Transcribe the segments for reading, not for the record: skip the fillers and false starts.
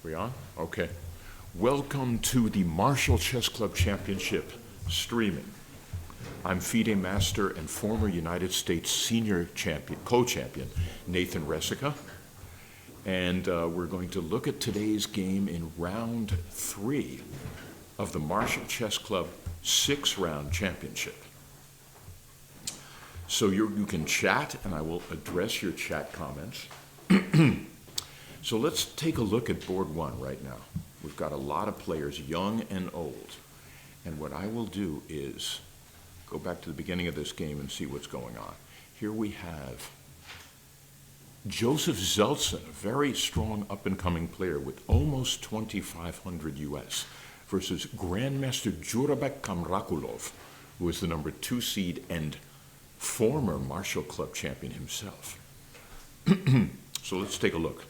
We on? Okay. Welcome to the Marshall Chess Club Championship streaming. I'm FIDE Master and former United States Senior Champion, co-champion, Nathan Resica. And we're going to look at today's game in round 3 of the Marshall Chess Club 6-round championship. So you can chat, and I will address your chat comments. So let's take a look at board 1 right now. We've got a lot of players, young and old. And what I will do is go back to the beginning of this game and see what's going on. Here we have Joseph Zeltsin, a very strong up-and-coming player with almost 2,500 US, versus Grandmaster Jurabek Kamrakulov, who is the number 2 seed and former Marshall Club champion himself. So let's take a look.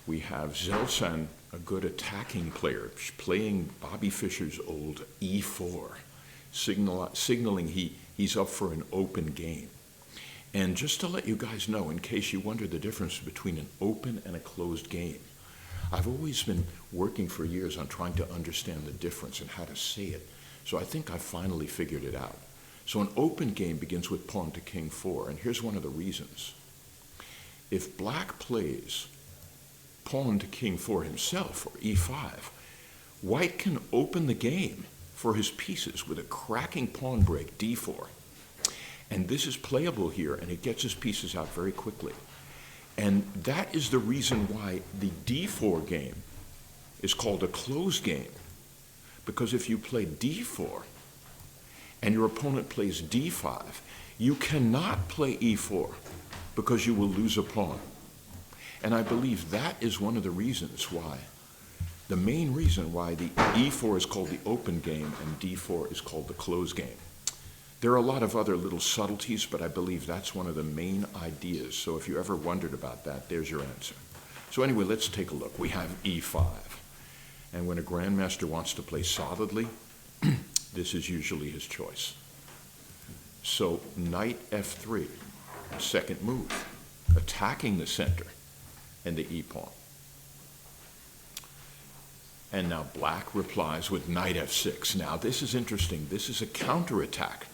We have Zeltsin, a good attacking player, playing Bobby Fischer's old E4, signaling he's up for an open game. And just to let you guys know, in case you wonder the difference between an open and a closed game, I've always been working for years on trying to understand the difference and how to say it. So I think I finally figured it out. So an open game begins with pawn to king 4, and here's one of the reasons. If black plays pawn to king 4 himself, or e5, white can open the game for his pieces with a cracking pawn break, d4. And this is playable here, and it gets his pieces out very quickly. And that is the reason why the d4 game is called a closed game. Because if you play d4 and your opponent plays d5, you cannot play e4 because you will lose a pawn. And I believe that is one of the reasons why, the main reason why the e4 is called the open game and d4 is called the closed game. There are a lot of other little subtleties, but I believe that's one of the main ideas. So if you ever wondered about that, there's your answer. So anyway, let's take a look. We have e5. And when a grandmaster wants to play solidly, this is usually his choice. So knight f3, second move, attacking the center and the e-pawn. And now black replies with knight f6. Now this is interesting. This is a counterattack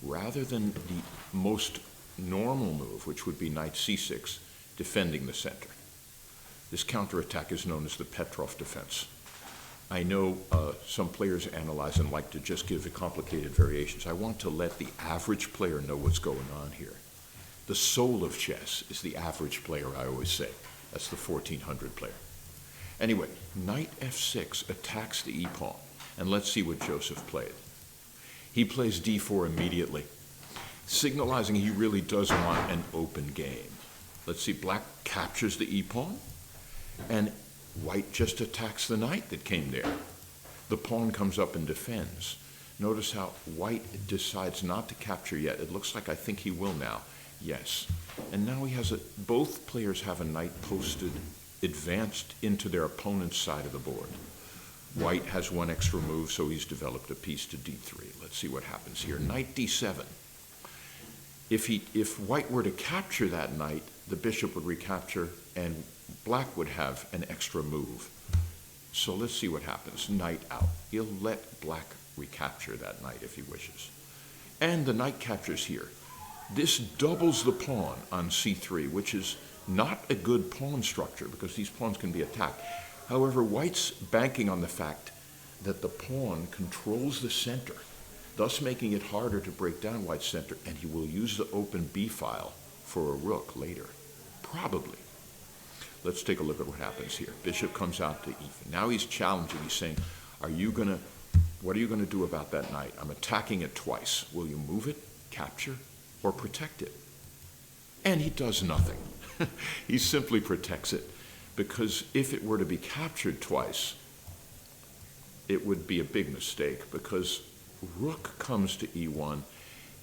rather than the most normal move, which would be knight c6, defending the center. This counterattack is known as the Petrov defense. I know some players analyze and like to just give the complicated variations. I want to let the average player know what's going on here. The soul of chess is the average player, I always say. That's the 1400 player. Anyway, knight f6 attacks the e-pawn. And let's see what Joseph played. He plays d4 immediately, signalizing he really does want an open game. Let's see, black captures the e-pawn, and white just attacks the knight that came there. The pawn comes up and defends. Notice how white decides not to capture yet. It looks like I think he will now. Yes. And now he has both players have a knight posted, advanced into their opponent's side of the board. White has one extra move, so he's developed a piece to d3. Let's see what happens here. Knight d7. If white were to capture that knight, the bishop would recapture, and black would have an extra move. So let's see what happens. Knight out. He'll let black recapture that knight if he wishes. And the knight captures here. This doubles the pawn on c3, which is not a good pawn structure because these pawns can be attacked. However, white's banking on the fact that the pawn controls the center, thus making it harder to break down white's center, and he will use the open b file for a rook later. Probably. Let's take a look at what happens here. Bishop comes out to e5. Now he's challenging. He's saying, what are you going to do about that knight? I'm attacking it twice. Will you move it, capture, or protect it? And he does nothing. He simply protects it, because if it were to be captured twice, it would be a big mistake, because rook comes to e1,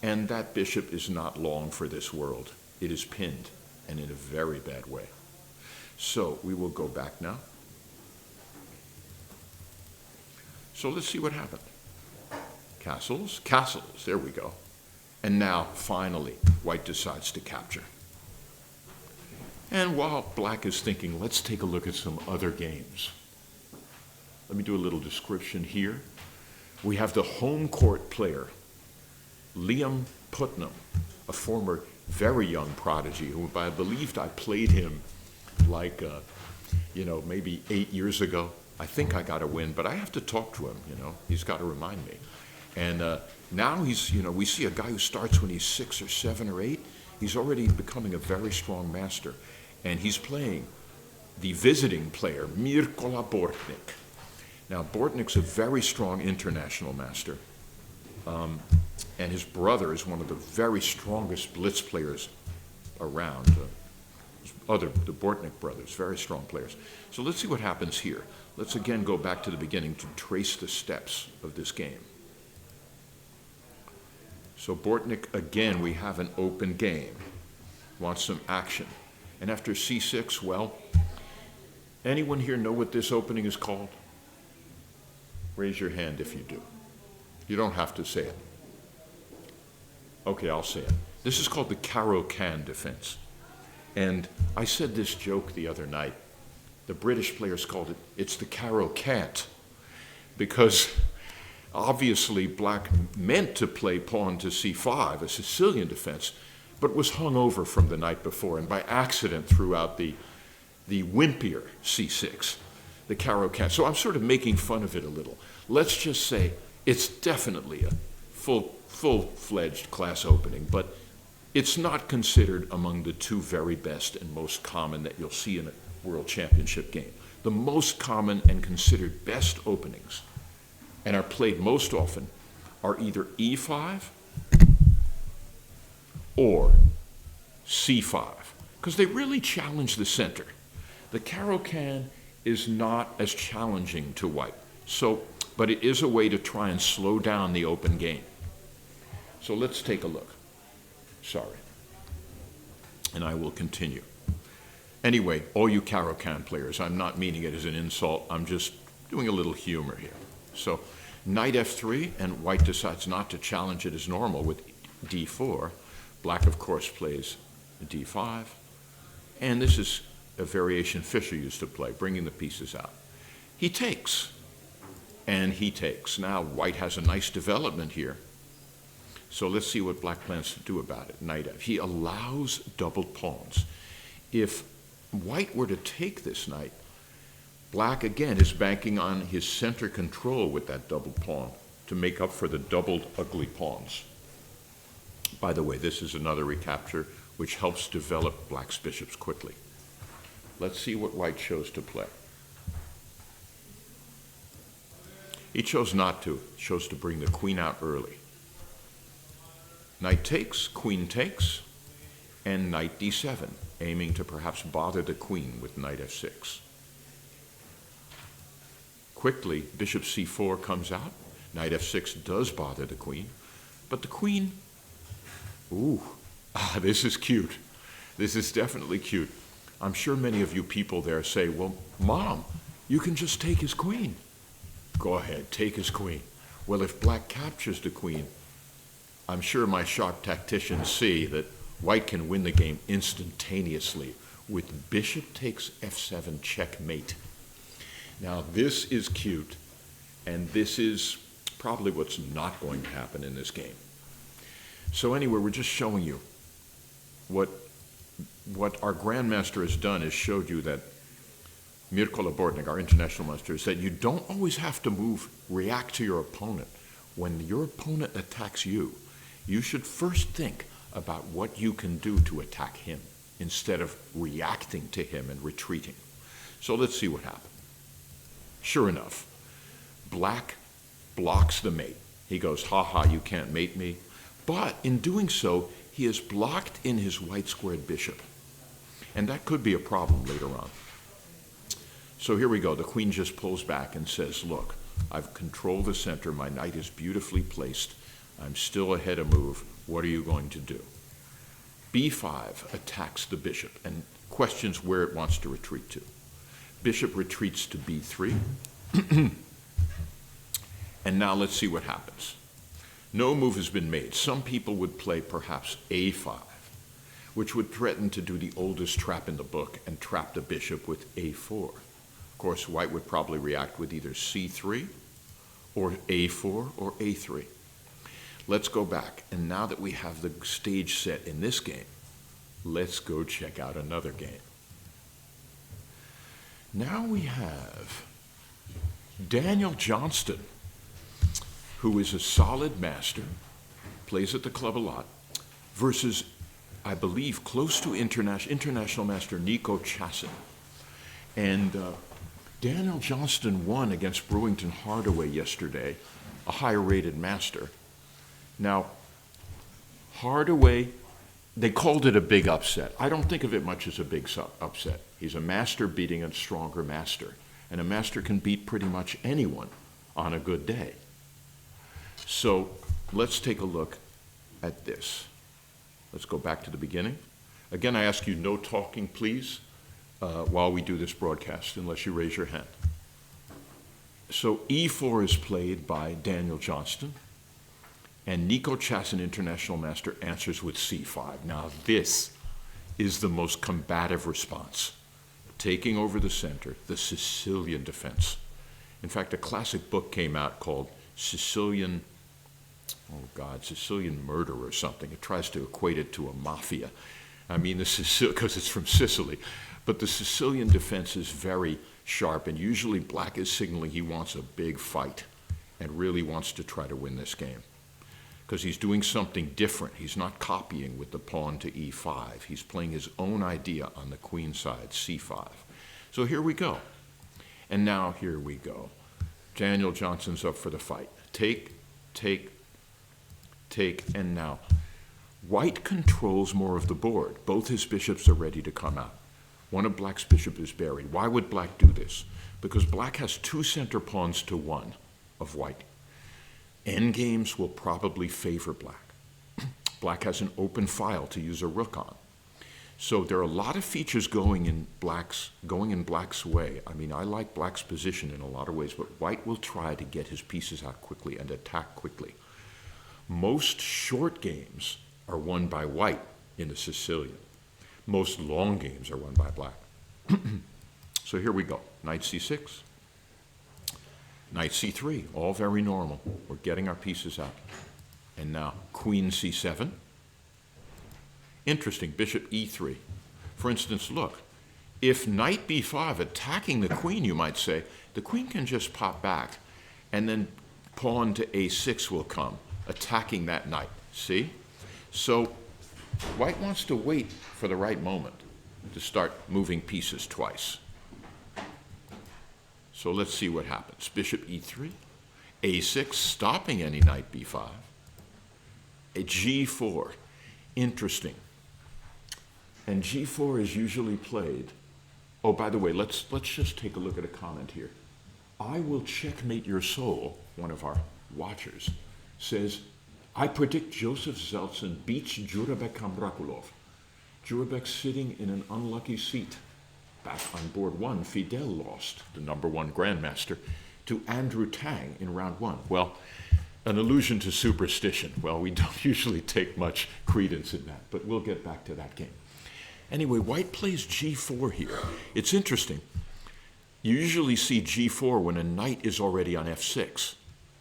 and that bishop is not long for this world. It is pinned, and in a very bad way. So we will go back now. So let's see what happened. Castles, castles, there we go. And now, finally, white decides to capture. And while black is thinking, let's take a look at some other games. Let me do a little description here. We have the home court player, Liam Putnam, a former very young prodigy who I believed I played him like, maybe 8 years ago. I think I got a win, but I have to talk to him, He's got to remind me. And now we see a guy who starts when he's 6 or 7 or 8. He's already becoming a very strong master. And he's playing the visiting player, Mirkola Bortnik. Now, Bortnik's a very strong international master. And his brother is one of the very strongest blitz players around. The Bortnik brothers, very strong players. So let's see what happens here. Let's again go back to the beginning to trace the steps of this game. So Bortnik, again, we have an open game. Wants some action. And after c6, well, anyone here know what this opening is called? Raise your hand if you do. You don't have to say it. Okay, I'll say it. This is called the Caro-Can defense. And I said this joke the other night. The British players called it's the Caro-Cant, because obviously black meant to play pawn to c5, a Sicilian defense, but was hung over from the night before and by accident threw out the wimpier c6, the Caro-Can. So I'm sort of making fun of it a little. Let's just say it's definitely a full-fledged class opening, but it's not considered among the 2 very best and most common that you'll see in a World Championship game. The most common and considered best openings, and are played most often, are either e5 or c5, because they really challenge the center. The Caro-Can is not as challenging to white, but it is a way to try and slow down the open game. So let's take a look. Sorry. And I will continue. Anyway, all you Caro-Can players, I'm not meaning it as an insult. I'm just doing a little humor here. So knight f3, and white decides not to challenge it as normal with d4. Black, of course, plays d5. And this is a variation Fischer used to play, bringing the pieces out. He takes, and he takes. Now white has a nice development here. So let's see what black plans to do about it. Knight f. He allows doubled pawns. If white were to take this knight, black again is banking on his center control with that doubled pawn to make up for the doubled ugly pawns. By the way, this is another recapture which helps develop black's bishops quickly. Let's see what white chose to play. He chose not to. He chose to bring the queen out early. Knight takes, queen takes, and knight d7, aiming to perhaps bother the queen with knight f6. Quickly, bishop c4 comes out. Knight f6 does bother the queen, but the queen, this is cute. This is definitely cute. I'm sure many of you people there say, well, Mom, you can just take his queen. Go ahead, take his queen. Well, if black captures the queen, I'm sure my sharp tacticians see that white can win the game instantaneously with bishop takes f7 checkmate. Now, this is cute, and this is probably what's not going to happen in this game. So anyway, we're just showing you what our grandmaster has done is showed you that Mirkola Bortnik, our international master, said you don't always have to react to your opponent. When your opponent attacks you, you should first think about what you can do to attack him instead of reacting to him and retreating. So let's see what happened. Sure enough, black blocks the mate. He goes, ha, you can't mate me. But in doing so, he is blocked in his white squared bishop. And that could be a problem later on. So here we go. The queen just pulls back and says, look, I've controlled the center. My knight is beautifully placed. I'm still ahead a move. What are you going to do? b5 attacks the bishop and questions where it wants to retreat to. Bishop retreats to b3. And now let's see what happens. No move has been made. Some people would play perhaps a5. which would threaten to do the oldest trap in the book and trap the bishop with a4. Of course, white would probably react with either c3 or a4 or a3. Let's go back, and now that we have the stage set in this game, let's go check out another game. Now we have Daniel Johnston, who is a solid master, plays at the club a lot, versus, I believe, close to international master Nico Chassin. And Daniel Johnston won against Brewington Hardaway yesterday, a higher rated master. Now, Hardaway, they called it a big upset. I don't think of it much as a big upset. He's a master beating a stronger master, and a master can beat pretty much anyone on a good day. So let's take a look at this. Let's go back to the beginning. Again, I ask you no talking, please, while we do this broadcast, unless you raise your hand. So e4 is played by Daniel Johnston, and Nico Chassin, international master, answers with c5. Now this is the most combative response, taking over the center, the Sicilian defense. In fact, a classic book came out called Sicilian Murder or something. It tries to equate it to a mafia. I mean, because it's from Sicily. But the Sicilian defense is very sharp, and usually black is signaling he wants a big fight and really wants to try to win this game, because he's doing something different. He's not copying with the pawn to e5. He's playing his own idea on the queen side, c5. So here we go. And now here we go. Daniel Johnston's up for the fight. Take, and now white controls more of the board. Both his bishops are ready to come out. One of black's bishop is buried. Why would black do this? Because black has 2 center pawns to 1 of white. Endgames will probably favor black. Black has an open file to use a rook on. So there are a lot of features going in black's way. I mean, I like black's position in a lot of ways, but white will try to get his pieces out quickly and attack quickly. Most short games are won by white in the Sicilian. Most long games are won by black. So here we go. Knight c6. Knight c3, all very normal. We're getting our pieces out. And now queen c7. Interesting, bishop e3. For instance, look, if knight b5, attacking the queen, you might say, the queen can just pop back, and then pawn to a6 will come, attacking that knight. See? So white wants to wait for the right moment to start moving pieces twice. So let's see what happens. Bishop e3, a6, stopping any knight b5, a g4. Interesting. And g4 is usually played. Oh, by the way, let's just take a look at a comment here. I will checkmate your soul, one of our watchers, says, I predict Joseph Zeltsin beats Jurabek Kambrakulov. Jurabek sitting in an unlucky seat. Back on board 1, Fidel lost, the #1 grandmaster, to Andrew Tang in round 1. Well, an allusion to superstition. Well, we don't usually take much credence in that, but we'll get back to that game. Anyway, white plays g4 here. It's interesting. You usually see g4 when a knight is already on f6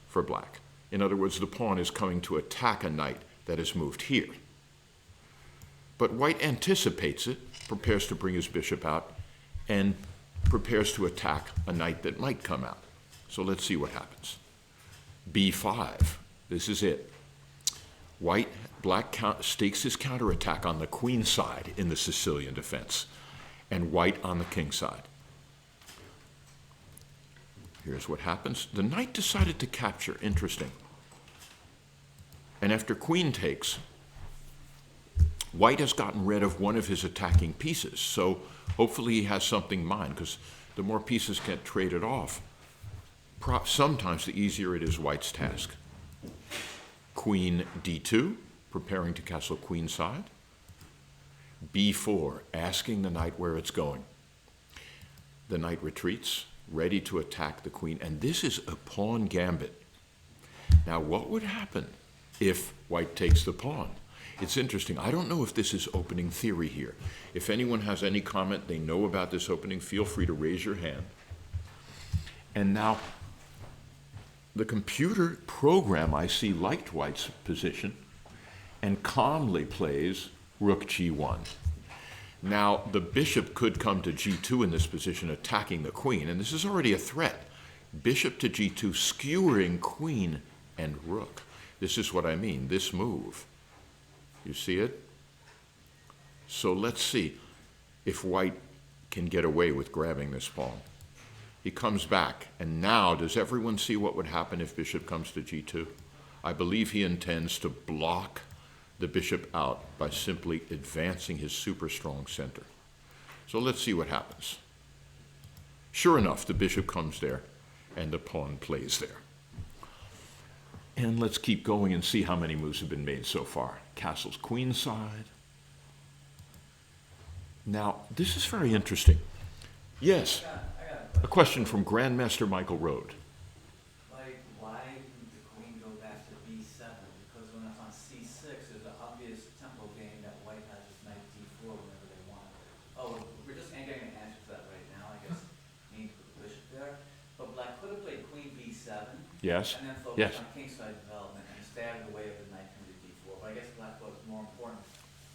for black. In other words, the pawn is coming to attack a knight that is moved here. But white anticipates it, prepares to bring his bishop out, and prepares to attack a knight that might come out. So let's see what happens. b5, this is it. Black stakes his counterattack on the queen side in the Sicilian defense, and white on the king side. Here's what happens. The knight decided to capture. Interesting. And after queen takes, white has gotten rid of one of his attacking pieces, so hopefully he has something in mind, because the more pieces get traded off, sometimes the easier it is white's task. Queen d2, preparing to castle queen side. b4, asking the knight where it's going. The knight retreats, ready to attack the queen, and this is a pawn gambit. Now, what would happen if white takes the pawn? It's interesting. I don't know if this is opening theory here. If anyone has any comment they know about this opening, feel free to raise your hand. And now, the computer program I see liked White's position and calmly plays rook g1. Now, the bishop could come to g2 in this position, attacking the queen, and this is already a threat. Bishop to g2, skewering queen and rook. This is what I mean, this move. You see it? So let's see if White can get away with grabbing this pawn. He comes back, and now does everyone see what would happen if bishop comes to g2? I believe he intends to block the bishop out by simply advancing his super strong center. So let's see what happens. Sure enough, the bishop comes there, and the pawn plays there. And let's keep going and see how many moves have been made so far. Castle's queenside. Now, this is very interesting. Yes, a question from Grandmaster Michael Rode. Like, why didn't the queen go back to b7? Because when it's on c6, there's an obvious tempo game that White has with knight d4 whenever they want. Oh, we're just ain't getting an answer to that right now. I guess need to put the bishop there. But Black could have played queen b7. Yes. And then focused on kingside development and stay out of the way of the knight coming to d4. But I guess Black thought it was more important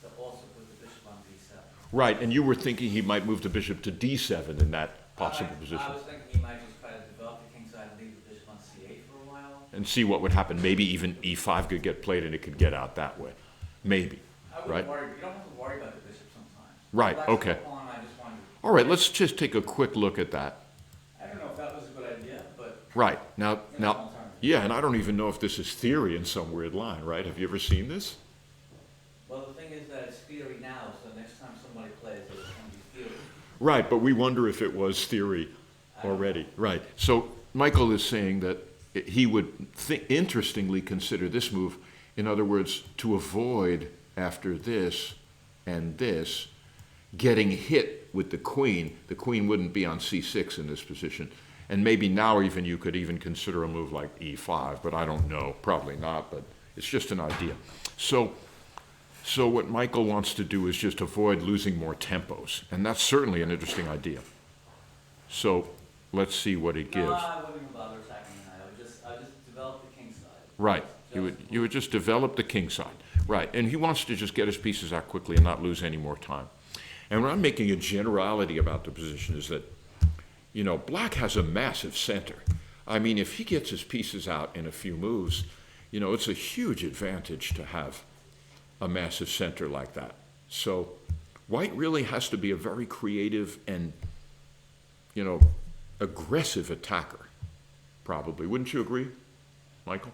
to also put the bishop on b7. Right, and you were thinking he might move the bishop to d7 in that possible position. I was thinking he might just try to develop the kingside and leave the bishop on c8 for a while. And see what would happen. Maybe even e5 could get played and it could get out that way. Maybe, I wouldn't right? worry. You don't have to worry about the bishop sometimes. Right, Black's okay. no pawn, I just wanted to- All right, let's just take a quick look at that. I don't know if that was a good idea, but Right, now, it's an alternative. yeah, and I don't even know if this is theory in some weird line, right? Have you ever seen this? Well, the thing is that it's theory now, so next time somebody plays, it's going to be theory. Right, but we wonder if it was theory already. Right, so Michael is saying that he would interestingly consider this move, in other words, to avoid after this and this, getting hit with the queen. The queen wouldn't be on c6 in this position. And maybe now even you could even consider a move like e5, but I don't know, probably not, but it's just an idea. So what Michael wants to do is just avoid losing more tempos, and that's certainly an interesting idea. So let's see what it gives. No, I wouldn't even bother attacking the knight. I would just develop the king side. Right, you would just develop the king side. Right, and he wants to just get his pieces out quickly and not lose any more time. And when I'm making a generality about the position is that, you know, Black has a massive center. I mean, if he gets his pieces out in a few moves, you know, it's a huge advantage to have a massive center like that. So White really has to be a very creative and, you know, aggressive attacker, probably. Wouldn't you agree, Michael?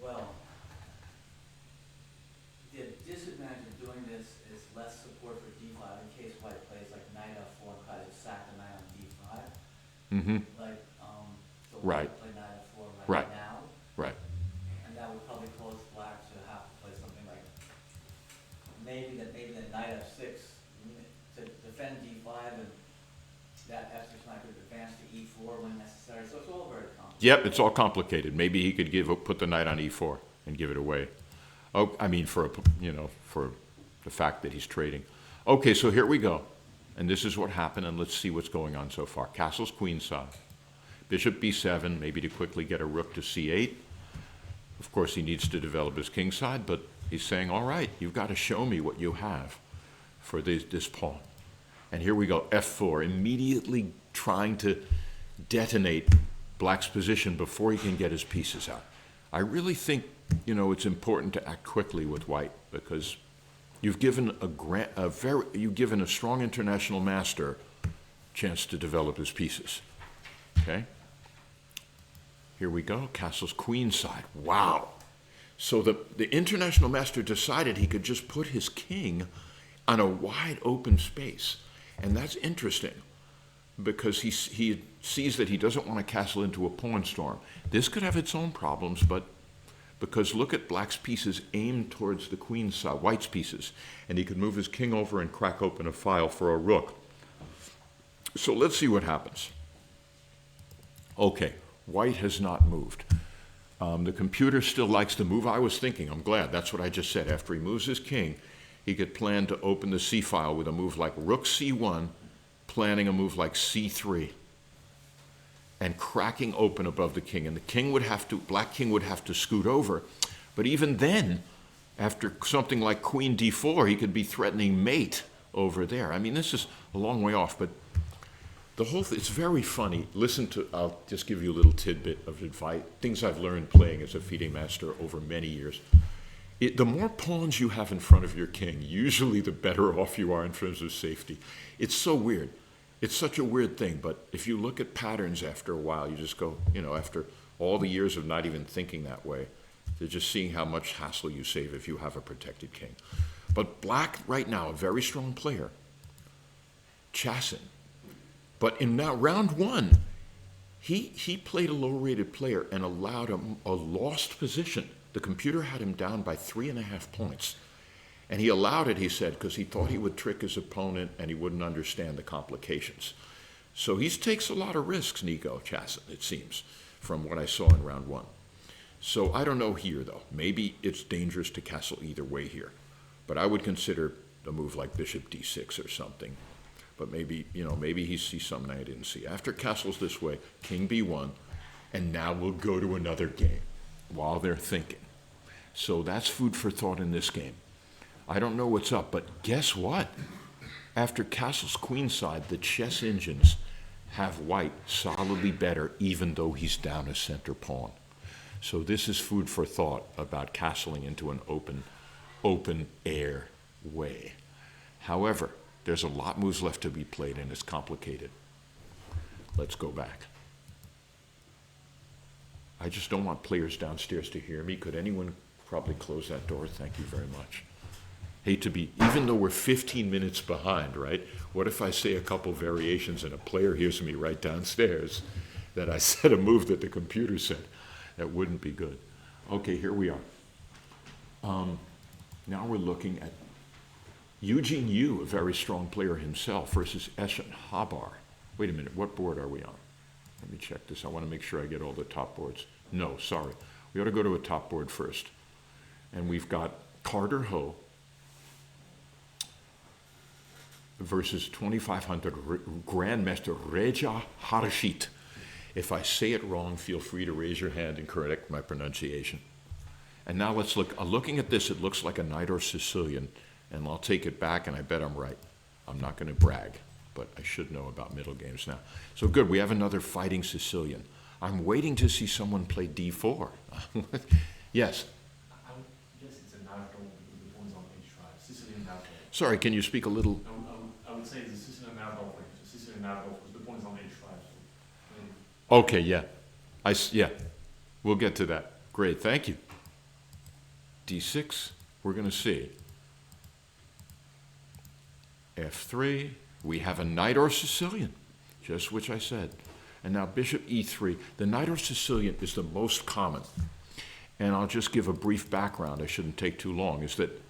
Well, the disadvantage of doing this is less support for d5 in case White plays like knight f4 and tries to sack the knight on d5. Mm-hmm. Like, so Right. White play knight f4 Right. now. Right. And that would probably cause Black to have to play something like maybe the knight f6 to defend d5, and that f6 knight could advance to e4 when necessary. So it's all very complicated. Yep, it's all complicated. Maybe he could put the knight on e4 and give it away. Oh, I mean, for the fact that he's trading. Okay, so here we go, and this is what happened, and let's see what's going on so far. Castle's queenside, bishop b7, maybe to quickly get a rook to c8. Of course, he needs to develop his kingside, but he's saying, all right, you've got to show me what you have for this pawn. And here we go, f4, immediately trying to detonate Black's position before he can get his pieces out. I really think, you know, it's important to act quickly with White because you've given a strong international master chance to develop his pieces. Okay? Here we go, Castle's queenside. Wow. So the international master decided he could just put his king on a wide open space. And that's interesting because he sees that he doesn't want to castle into a pawn storm. This could have its own problems, but because look at Black's pieces aimed towards the queen's side, White's pieces, and he could move his king over and crack open a file for a rook. So let's see what happens. Okay, White has not moved. The computer still likes the move I was thinking. I'm glad. That's what I just said. After he moves his king, he could plan to open the C file with a move like rook c1, planning a move like c3, and cracking open above the king. And the king would have to, black king would have to scoot over. But even then, after something like queen d4, he could be threatening mate over there. I mean, this is a long way off, but the whole thing, it's very funny. Listen to, I'll just give you a little tidbit of advice, things I've learned playing as a FIDE master over many years. The more pawns you have in front of your king, usually the better off you are in terms of safety. It's so weird. It's such a weird thing, but if you look at patterns after a while, you just go, you know, after all the years of not even thinking that way, they're just seeing how much hassle you save if you have a protected king. But black, right now, a very strong player, Chassin. But in now round one, he played a low-rated player and allowed him a lost position. The computer had him down by 3.5 points. And he allowed it, he said, because he thought he would trick his opponent and he wouldn't understand the complications. So he takes a lot of risks, Nico Chassin, it seems, from what I saw in round one. So I don't know here, though. Maybe it's dangerous to castle either way here. But I would consider a move like bishop d6 or something. But maybe, you know, maybe he sees something I didn't see. After castles this way, king b1, and now we'll go to another game while they're thinking. So that's food for thought in this game. I don't know what's up, but guess what? After castles queenside, the chess engines have white solidly better, even though he's down a center pawn. So this is food for thought about castling into an open air way. However, there's a lot of moves left to be played, and it's complicated. Let's go back. I just don't want players downstairs to hear me. Could anyone probably close that door? Thank you very much. Hate to be, even though we're 15 minutes behind, right? What if I say a couple variations and a player hears me right downstairs that I said a move that the computer said? That wouldn't be good. Okay, here we are. Now we're looking at Eugene Yu, a very strong player himself, versus Eshan Habar. Wait a minute, what board are we on? Let me check this. I want to make sure I get all the top boards. No, sorry. We ought to go to a top board first. And we've got Carter Ho versus 2500 Grandmaster Reja Harashit. If I say it wrong, feel free to raise your hand and correct my pronunciation. And now let's look. Looking at this, it looks like a knight or Sicilian, and I'll take it back, and I bet I'm right. I'm not going to brag, but I should know about middle games now. So good, we have another fighting Sicilian. I'm waiting to see someone play d4. Yes? I would guess it's a narrative because the pawn's on h5. Sicilian narrative. Sorry, can you speak a little? I would say it's a Sicilian narrative, Sicilian narrative because the pawn's on h5. Okay, yeah. Yeah, we'll get to that. Great, thank you. d6, we're going to see. f3, we have a knight or Sicilian, just which I said. And now bishop e3. The knight or Sicilian is the most common. And I'll just give a brief background, I shouldn't take too long, is that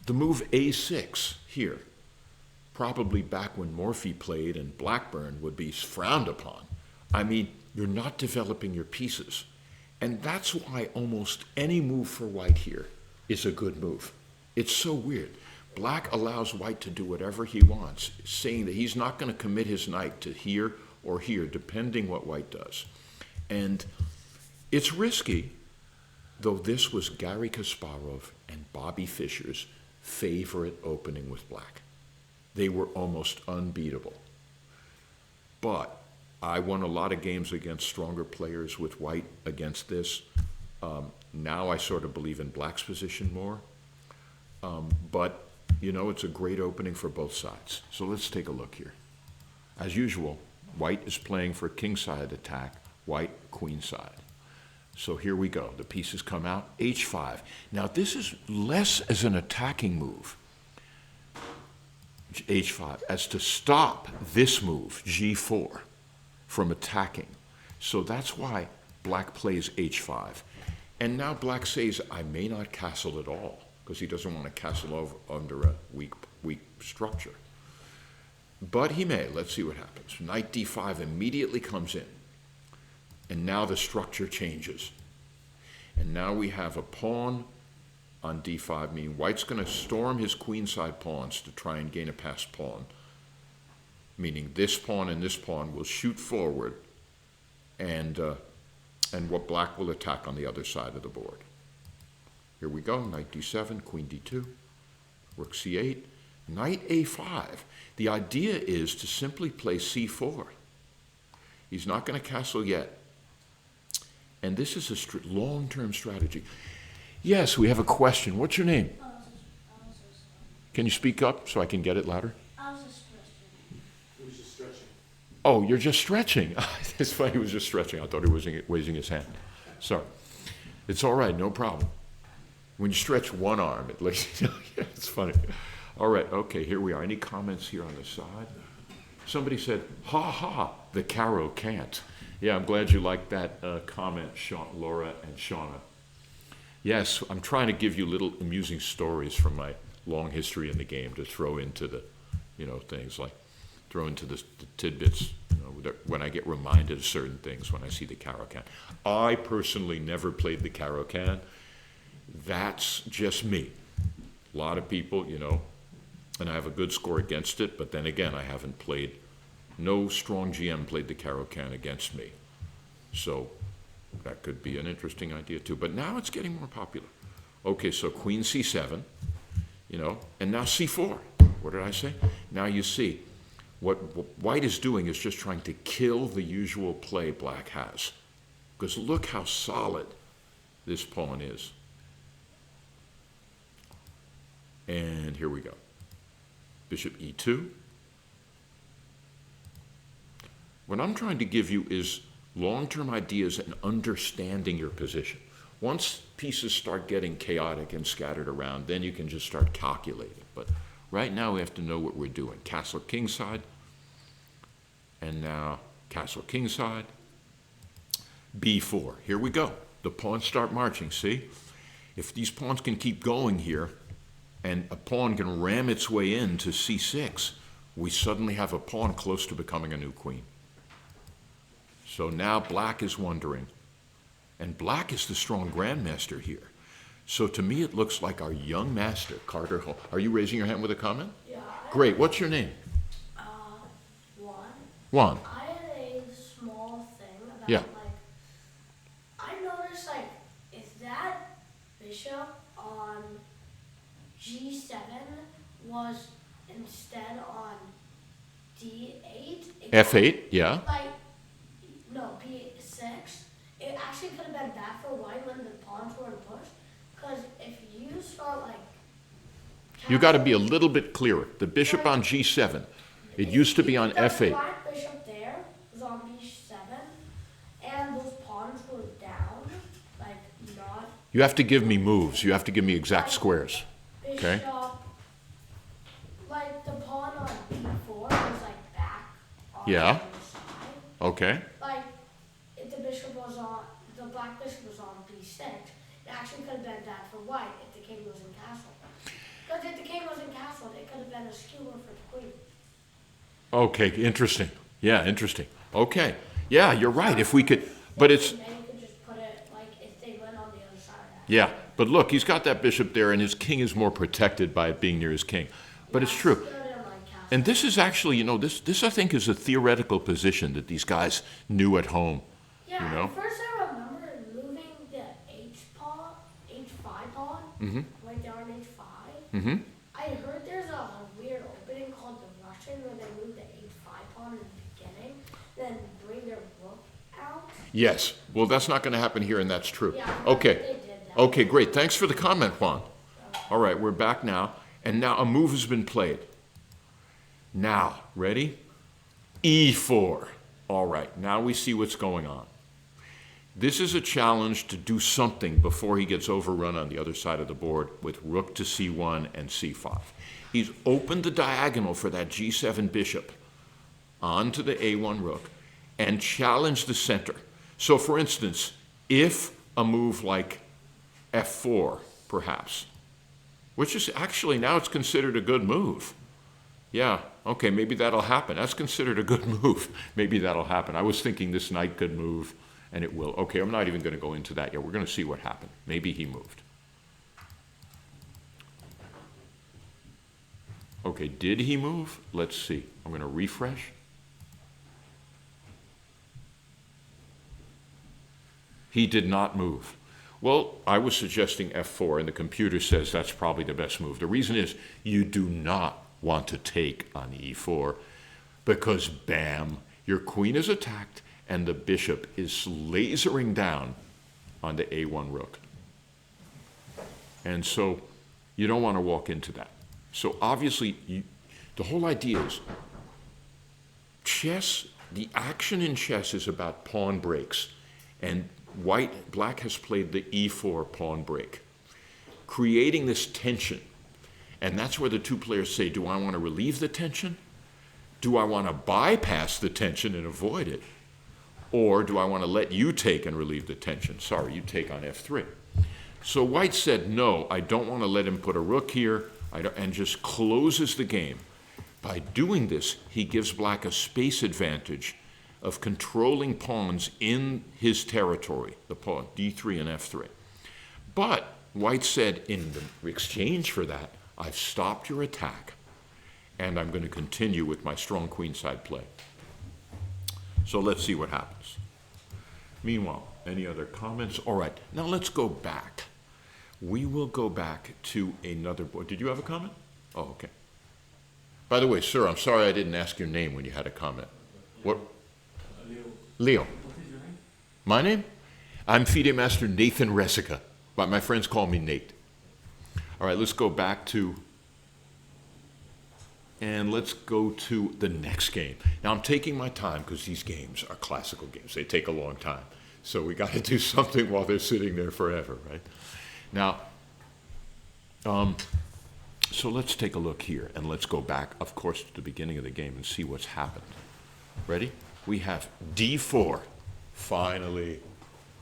the move a6 here, probably back when Morphy played and Blackburn, would be frowned upon. I mean, you're not developing your pieces. And that's why almost any move for white here is a good move. It's so weird. Black allows white to do whatever he wants, saying that he's not going to commit his knight to here or here, depending what white does. And it's risky, though this was Garry Kasparov and Bobby Fischer's favorite opening with black. They were almost unbeatable. But I won a lot of games against stronger players with white against this. Now I sort of believe in black's position more. But, you know, it's a great opening for both sides. So let's take a look here. As usual, white is playing for kingside attack, white queenside. So here we go. The pieces come out, h5. Now this is less as an attacking move, h5, as to stop this move, g4, from attacking. So that's why black plays h5. And now black says, I may not castle at all, because he doesn't want to castle over under a weak structure. But he may. Let's see what happens. Knight d5 immediately comes in. And now the structure changes. And now we have a pawn on d5, meaning white's going to storm his queenside pawns to try and gain a passed pawn, meaning this pawn and this pawn will shoot forward, and what black will attack on the other side of the board. Here we go, knight d7, queen d2, rook c8, knight a5. The idea is to simply play c4. He's not going to castle yet. And this is a long-term strategy. Yes, we have a question. What's your name? Can you speak up so I can get it louder? I was just stretching. He was just stretching. Oh, you're just stretching. It's funny, he was just stretching. I thought he was raising his hand. Sorry. It's all right, no problem. When you stretch one arm, at least, yeah, it's funny. All right, okay, here we are. Any comments here on the side? Somebody said, ha ha, the Caro can't. Yeah, I'm glad you liked that comment, Laura and Shauna. Yes, I'm trying to give you little amusing stories from my long history in the game to throw into the, things like throw into the tidbits, when I get reminded of certain things when I see the Caro-Can. I personally never played the Caro-Can. That's just me. A lot of people, and I have a good score against it, but then again, I haven't played, no strong GM played the Caro-Can against me. So that could be an interesting idea too. But now it's getting more popular. Okay, so queen c7, and now c4. What did I say? Now you see, what white is doing is just trying to kill the usual play black has. Because look how solid this pawn is. And here we go. Bishop e2. What I'm trying to give you is long-term ideas and understanding your position. Once pieces start getting chaotic and scattered around, then you can just start calculating. But right now we have to know what we're doing. Castle kingside, and now castle kingside, b4. Here we go. The pawns start marching, see? If these pawns can keep going here, and a pawn can ram its way into c6, we suddenly have a pawn close to becoming a new queen. So now black is wondering, and black is the strong grandmaster here. So to me, it looks like our young master, Carter Hall. Are you raising your hand with a comment? Yeah. Great. What's your name? Juan. Juan. I had a small thing about, Yeah. I noticed, if that bishop on G7 was instead on D8, F8, yeah. No, B6, it actually could have been bad for white when the pawns were pushed, because if you start, You got to be a little bit clearer. The bishop on G7, it used to be on The F8. black bishop there was on B7, and those pawns were down, not... You have to give me moves. You have to give me exact squares. Okay. Bishop, the pawn on B4 was, back on Yeah. the other side. Okay. If the black bishop was on B6, it actually could have been bad for white if the king was in castle. Because if the king was in castle, it could have been a skewer for the queen. Okay, interesting. Yeah, interesting. Okay. Yeah, you're right. If we could, but it's, And you could just put it, if they went on the other side of that. yeah, but look, he's got that bishop there, and his king is more protected by it being near his king. But it's true. Still didn't like castle. And this is actually, this I think is a theoretical position that these guys knew at home. Yeah, you know? at first I remember moving the H5 pawn, right there on H5. Mm-hmm. I heard there's a weird opening called the Russian where they move the H5 pawn in the beginning, then bring their rook out. Yes. Well, that's not going to happen here, and that's true. Yeah, Okay. they did that. Okay, great. Thanks for the comment, Juan. All right, we're back now, and now a move has been played. Now, ready? E4. All right, now we see what's going on. This is a challenge to do something before he gets overrun on the other side of the board with rook to c1 and c5. He's opened the diagonal for that g7 bishop onto the a1 rook and challenged the center. So for instance, if a move like f4, perhaps, which is actually now it's considered a good move. Yeah, okay, maybe that'll happen. That's considered a good move. Maybe that'll happen. I was thinking this knight could move and it will. Okay, I'm not even going to go into that yet. We're going to see what happened. Maybe he moved. Okay, did he move? Let's see. I'm going to refresh. He did not move. Well, I was suggesting f4, and the computer says that's probably the best move. The reason is you do not want to take on e4 because, bam, your queen is attacked and the bishop is lasering down on the a1 rook. And so you don't want to walk into that. So obviously, the whole idea is chess, the action in chess is about pawn breaks. And black has played the e4 pawn break, creating this tension. And that's where the two players say, do I want to relieve the tension? Do I want to bypass the tension and avoid it? Or do I want to let you take and relieve the tension? Sorry, you take on f3. So white said, no, I don't want to let him put a rook here, and just closes the game. By doing this, he gives black a space advantage of controlling pawns in his territory, the pawn, d3 and f3. But white said, in the exchange for that, I've stopped your attack, and I'm going to continue with my strong queenside play. So let's see what happens. Meanwhile, any other comments? All right, now let's go back. We will go back to another board. Did you have a comment? Oh, okay. By the way, sir, I'm sorry I didn't ask your name when you had a comment. What? Leo. What is your name? My name? I'm FIDE Master Nathan Resica, but my friends call me Nate. All right, let's go back to, and let's go to the next game. Now, I'm taking my time because these games are classical games. They take a long time. So we got to do something while they're sitting there forever, right? Now, so let's take a look here, and let's go back, of course, to the beginning of the game and see what's happened. Ready? We have d4. Finally,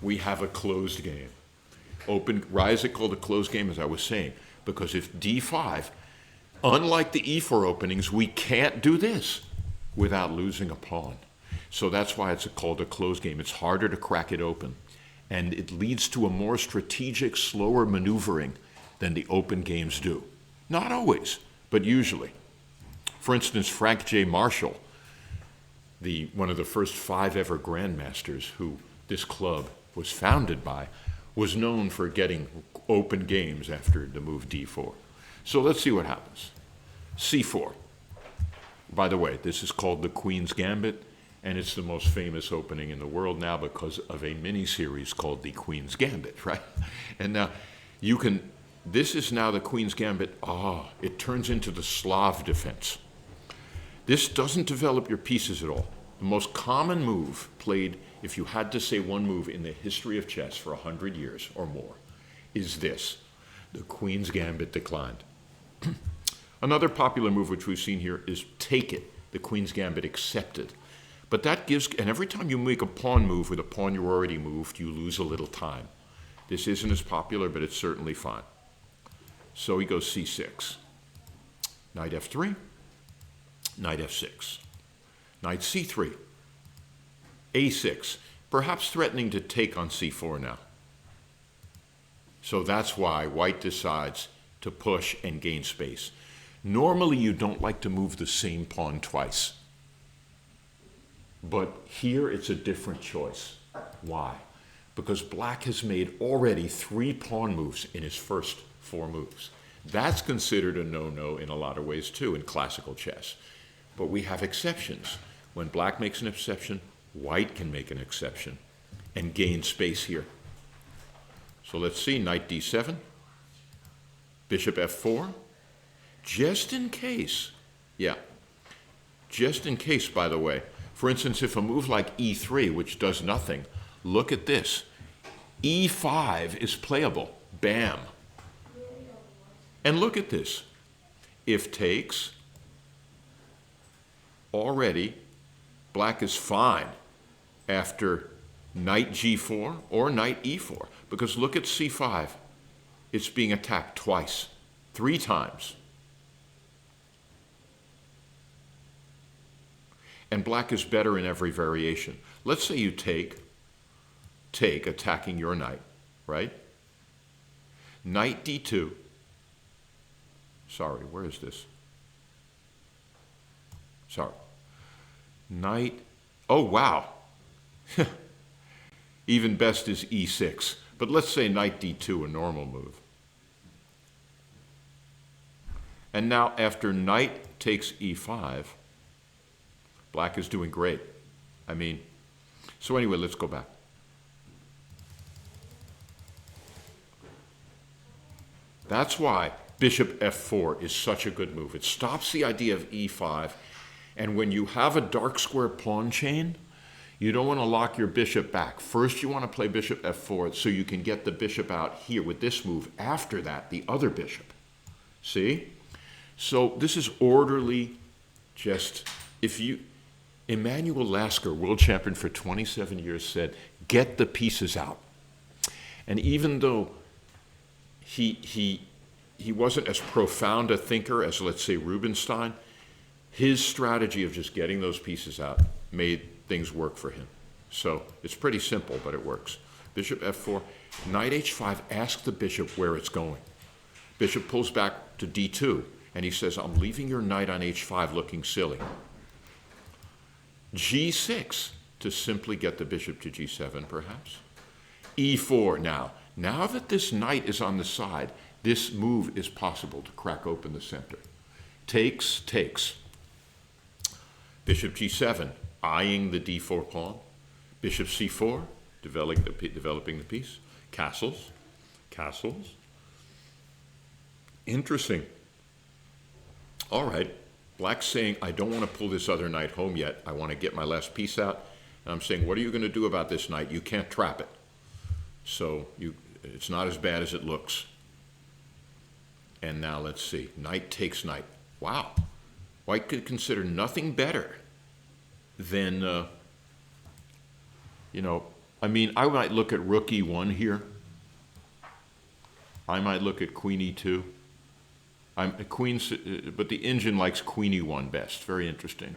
we have a closed game. Why is it called a closed game, as I was saying? Because if d5, unlike the e4 openings, we can't do this without losing a pawn. So that's why it's called a closed game. It's harder to crack it open. And it leads to a more strategic, slower maneuvering than the open games do. Not always, but usually. For instance, Frank J. Marshall, one of the first 5 ever grandmasters who this club was founded by, was known for getting open games after the move d4. So let's see what happens. c4. By the way, this is called the Queen's Gambit, and it's the most famous opening in the world now because of a mini-series called the Queen's Gambit, right? And now this is now the Queen's Gambit. It turns into the Slav defense. This doesn't develop your pieces at all. The most common move played, if you had to say one move in the history of chess for 100 years or more, is this. The Queen's Gambit declined. Another popular move which we've seen here is take it. The Queen's Gambit accepted. But that gives, and every time you make a pawn move with a pawn you already moved, you lose a little time. This isn't as popular, but it's certainly fine. So he goes c6. Knight f3, knight f6, knight c3, a6, perhaps threatening to take on c4 now. So that's why white decides to push and gain space. Normally you don't like to move the same pawn twice. But here it's a different choice. Why? Because black has made already 3 pawn moves in his first 4 moves. That's considered a no-no in a lot of ways too in classical chess. But we have exceptions. When black makes an exception, white can make an exception and gain space here. So let's see, knight d7, bishop f4, just in case, just in case, by the way. For instance, if a move like e3, which does nothing, look at this. e5 is playable. Bam. And look at this. If takes, already black is fine after knight g4 or knight e4. Because look at c5. It's being attacked twice, 3 times. And black is better in every variation. Let's say you take, take, attacking your knight, right? Knight d2. Sorry, where is this? Sorry. Knight, oh wow. Even best is e6. But let's say knight d2, a normal move. And now after knight takes e5, black is doing great. I mean, so anyway, let's go back. That's why bishop f4 is such a good move. It stops the idea of e5. And when you have a dark square pawn chain, you don't want to lock your bishop back. First, you want to play bishop f4 so you can get the bishop out here with this move. After that, the other bishop. See? So this is orderly, just, if you, Emanuel Lasker, world champion for 27 years, said, get the pieces out. And even though he wasn't as profound a thinker as, let's say, Rubinstein, his strategy of just getting those pieces out made things work for him. So it's pretty simple, but it works. Bishop f4, knight h5, ask the bishop where it's going. Bishop pulls back to d2, and he says, I'm leaving your knight on h5 looking silly. g6, to simply get the bishop to g7, perhaps. e4 now. Now that this knight is on the side, this move is possible to crack open the center. Takes, takes. Bishop g7, eyeing the d4 pawn. Bishop c4, developing the piece. Castles, castles. Interesting. All right, black's saying, I don't want to pull this other knight home yet. I want to get my last piece out. And I'm saying, what are you going to do about this knight? You can't trap it. So it's not as bad as it looks. And now let's see, knight takes knight. Wow, white could consider nothing better than, I mean, I might look at rook e1 here. I might look at queen e2. But the engine likes queen e1 best. Very interesting.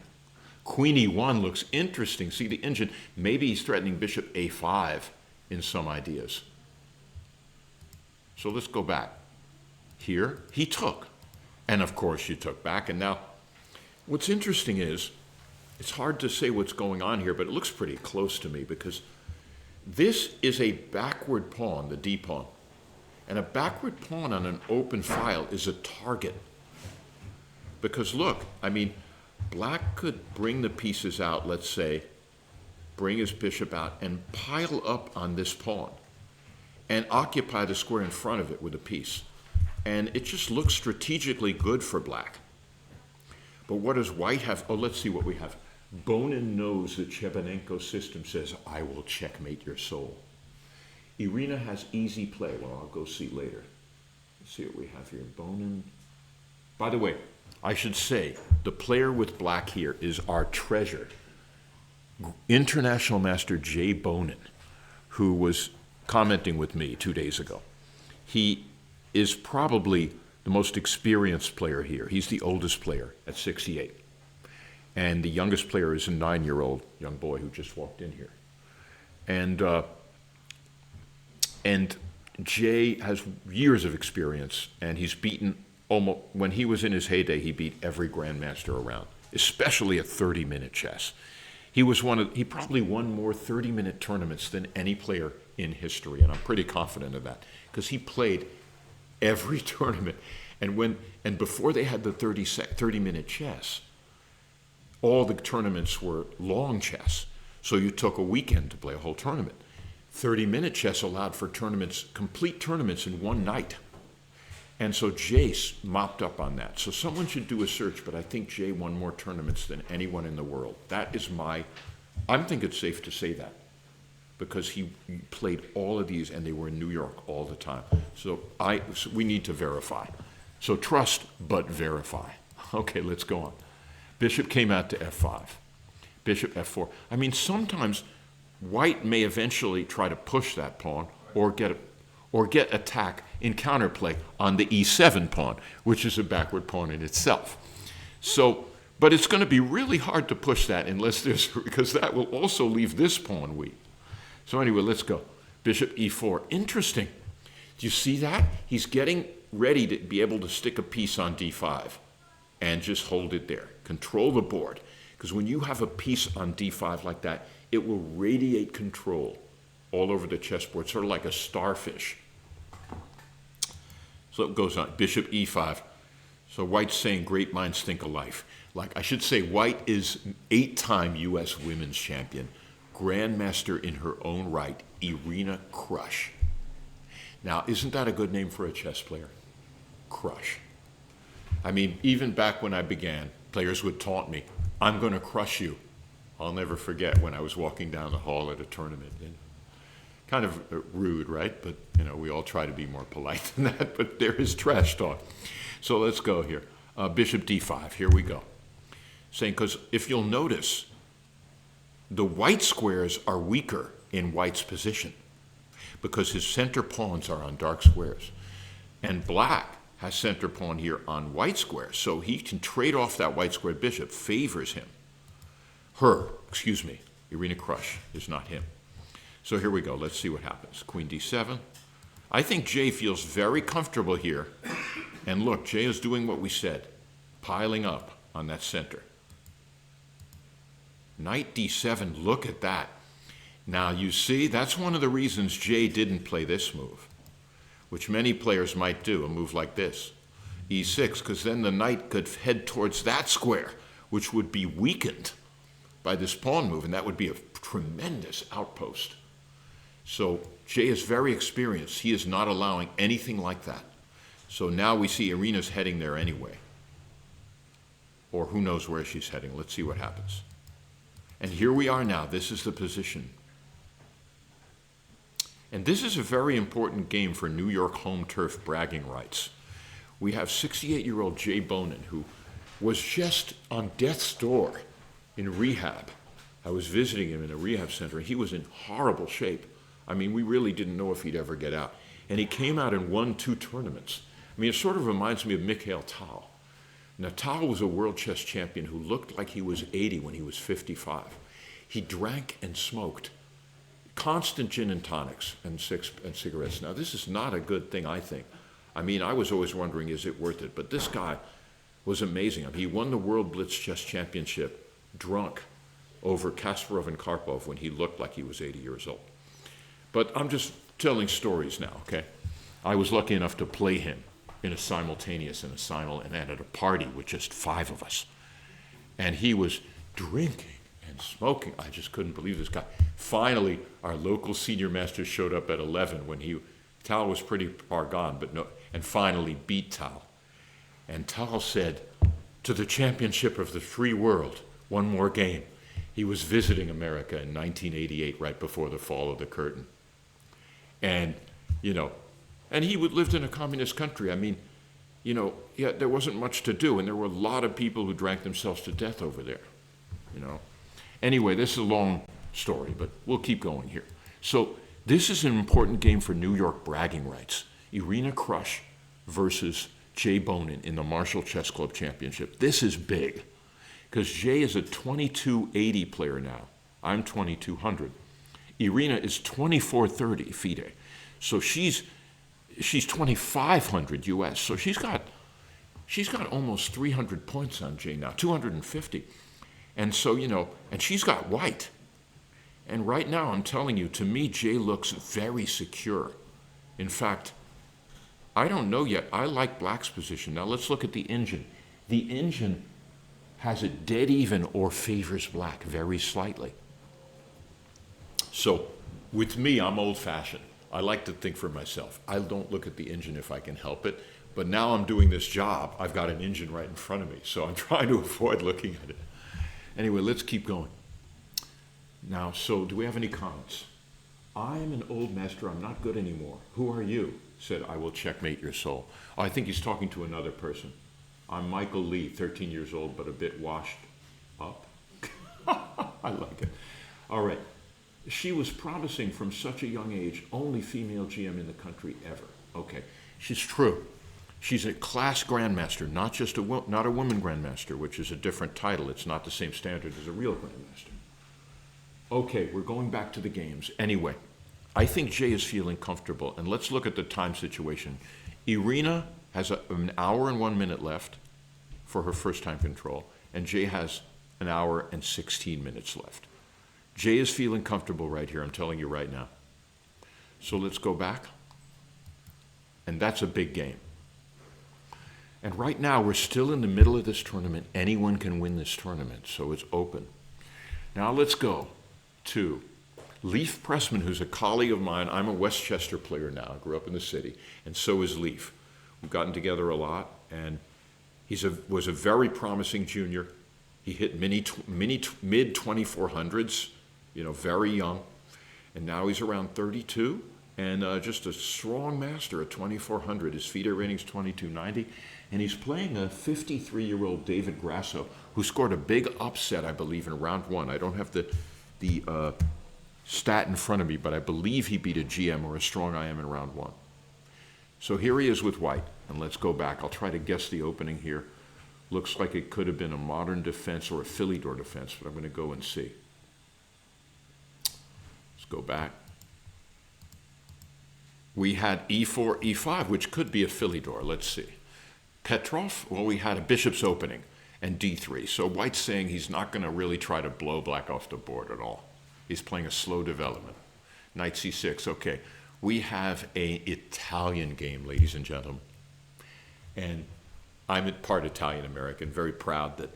Queen e1 looks interesting. See, the engine, maybe he's threatening bishop a5 in some ideas. So let's go back. Here, he took. And of course, you took back. And now, what's interesting is, it's hard to say what's going on here, but it looks pretty close to me because this is a backward pawn, the d pawn. And a backward pawn on an open file is a target. Because look, I mean, black could bring the pieces out, let's say, bring his bishop out and pile up on this pawn and occupy the square in front of it with a piece. And it just looks strategically good for black. But what does white have? Oh, let's see what we have. Bonin knows the Chebanenko system says, I will checkmate your soul. Irina has easy play. Well, I'll go see later. Let's see what we have here. Bonin. By the way, I should say, the player with black here is our treasure. International master Jay Bonin, who was commenting with me 2 days ago. He is probably the most experienced player here. He's the oldest player at 68. And the youngest player is a 9-year-old young boy who just walked in here. And Jay has years of experience, and he's beaten almost, when he was in his heyday, he beat every grandmaster around, especially at 30-minute chess. He probably won more 30-minute tournaments than any player in history, and I'm pretty confident of that, because he played every tournament. And before they had the 30-minute chess, all the tournaments were long chess. So you took a weekend to play a whole tournament. 30-minute chess allowed for tournaments, complete tournaments in one night. And so Jay mopped up on that. So someone should do a search, but I think Jay won more tournaments than anyone in the world. That is I think it's safe to say that, because he played all of these and they were in New York all the time. So we need to verify. So trust, but verify. Okay, let's go on. Bishop came out to f5. Bishop f4. I mean, sometimes white may eventually try to push that pawn or get attack in counterplay on the e7 pawn, which is a backward pawn in itself. So, but it's going to be really hard to push that unless because that will also leave this pawn weak. So anyway, let's go. Bishop e4. Interesting. Do you see that? He's getting ready to be able to stick a piece on d5 and just hold it there. Control the board. Because when you have a piece on d5 like that, it will radiate control all over the chessboard, sort of like a starfish. So it goes on. Bishop e5. So White's saying great minds think alike. Like, I should say, White is 8-time U.S. women's champion, grandmaster in her own right, Irina Krush. Now, isn't that a good name for a chess player? Krush. I mean, even back when I began, players would taunt me, I'm going to crush you. I'll never forget when I was walking down the hall at a tournament. And kind of rude, right? But, we all try to be more polite than that, but there is trash talk. So let's go here. Bishop d5, here we go. Saying, because if you'll notice, the white squares are weaker in White's position because his center pawns are on dark squares. And Black has center pawn here on white squares, so he can trade off that white square bishop, favors him. Irina Krush is not him. So here we go, let's see what happens. Queen d7. I think Jay feels very comfortable here. And look, Jay is doing what we said, piling up on that center. Knight d7, look at that. Now you see, that's one of the reasons Jay didn't play this move, which many players might do, a move like this. e6, because then the knight could head towards that square, which would be weakened by this pawn move, and that would be a tremendous outpost. So Jay is very experienced. He is not allowing anything like that. So now we see Irina's heading there anyway. Or who knows where she's heading. Let's see what happens. And here we are now. This is the position. And this is a very important game for New York home turf bragging rights. We have 68-year-old Jay Bonin, who was just on death's door in rehab. I was visiting him in a rehab center, and he was in horrible shape. I mean, we really didn't know if he'd ever get out. And he came out and won 2 tournaments. I mean, it sort of reminds me of Mikhail Tal. Now, Tal was a world chess champion who looked like he was 80 when he was 55. He drank and smoked constant gin and tonics and cigarettes. Now, this is not a good thing, I think. I mean, I was always wondering, is it worth it? But this guy was amazing. I mean, he won the World Blitz Chess Championship drunk over Kasparov and Karpov when he looked like he was 80 years old. But I'm just telling stories now, okay? I was lucky enough to play him in a simultaneous and at a party with just 5 of us. And he was drinking and smoking. I just couldn't believe this guy. Finally, our local senior master showed up at 11 when Tal was pretty far gone, and finally beat Tal. And Tal said, to the championship of the free world, one more game. He was visiting America in 1988, right before the fall of the curtain. And, and he lived in a communist country. I mean, there wasn't much to do, and there were a lot of people who drank themselves to death over there, Anyway, this is a long story, but we'll keep going here. So this is an important game for New York bragging rights. Irina Krush versus Jay Bonin in the Marshall Chess Club Championship. This is big, because Jay is a 2280 player now. I'm 2200. Irina is 2430 FIDE. So she's 2500 US. So she's got almost 300 points on Jay now, 250. And so, and she's got white. And right now, I'm telling you, to me, Jay looks very secure. In fact, I don't know yet. I like Black's position. Now let's look at the engine. The engine has it dead even or favors Black very slightly. So with me, I'm old-fashioned. I like to think for myself. I don't look at the engine if I can help it. But now I'm doing this job. I've got an engine right in front of me. So I'm trying to avoid looking at it. Anyway, let's keep going. Now, so do we have any comments? I am an old master. I'm not good anymore. Who are you? Said, I will checkmate your soul. Oh, I think he's talking to another person. I'm Michael Lee, 13 years old, but a bit washed up. I like it. All right. She was promising from such a young age, only female GM in the country ever. Okay. She's true. She's a class grandmaster, not a woman grandmaster, which is a different title. It's not the same standard as a real grandmaster. Okay, we're going back to the games. Anyway, I think Jay is feeling comfortable, and let's look at the time situation. Irina has an hour and 1 minute left for her first time control, and Jay has an hour and 16 minutes left. Jay is feeling comfortable right here, I'm telling you right now. So let's go back, and that's a big game. And right now, we're still in the middle of this tournament. Anyone can win this tournament, so it's open. Now let's go to Leif Pressman, who's a colleague of mine. I'm a Westchester player now. I grew up in the city, and so is Leif. We've gotten together a lot, and was a very promising junior. He hit mid 2400s, very young, and now he's around 32, and just a strong master at 2400. His FIDE rating's 2290, and he's playing a 53-year-old David Grasso, who scored a big upset, I believe, in round 1. I don't have the stat in front of me, but I believe he beat a GM or a strong IM in round 1. So here he is with white, and let's go back. I'll try to guess the opening here. Looks like it could have been a modern defense or a Philly door defense, but I'm going to go and see. Let's go back. We had E4, E5, which could be a Philly door. Let's see. Petrov, well, we had a bishop's opening, and D3. So white's saying he's not going to really try to blow black off the board at all. He's playing a slow development. Knight C6, okay. We have an Italian game, ladies and gentlemen. And I'm part Italian-American, very proud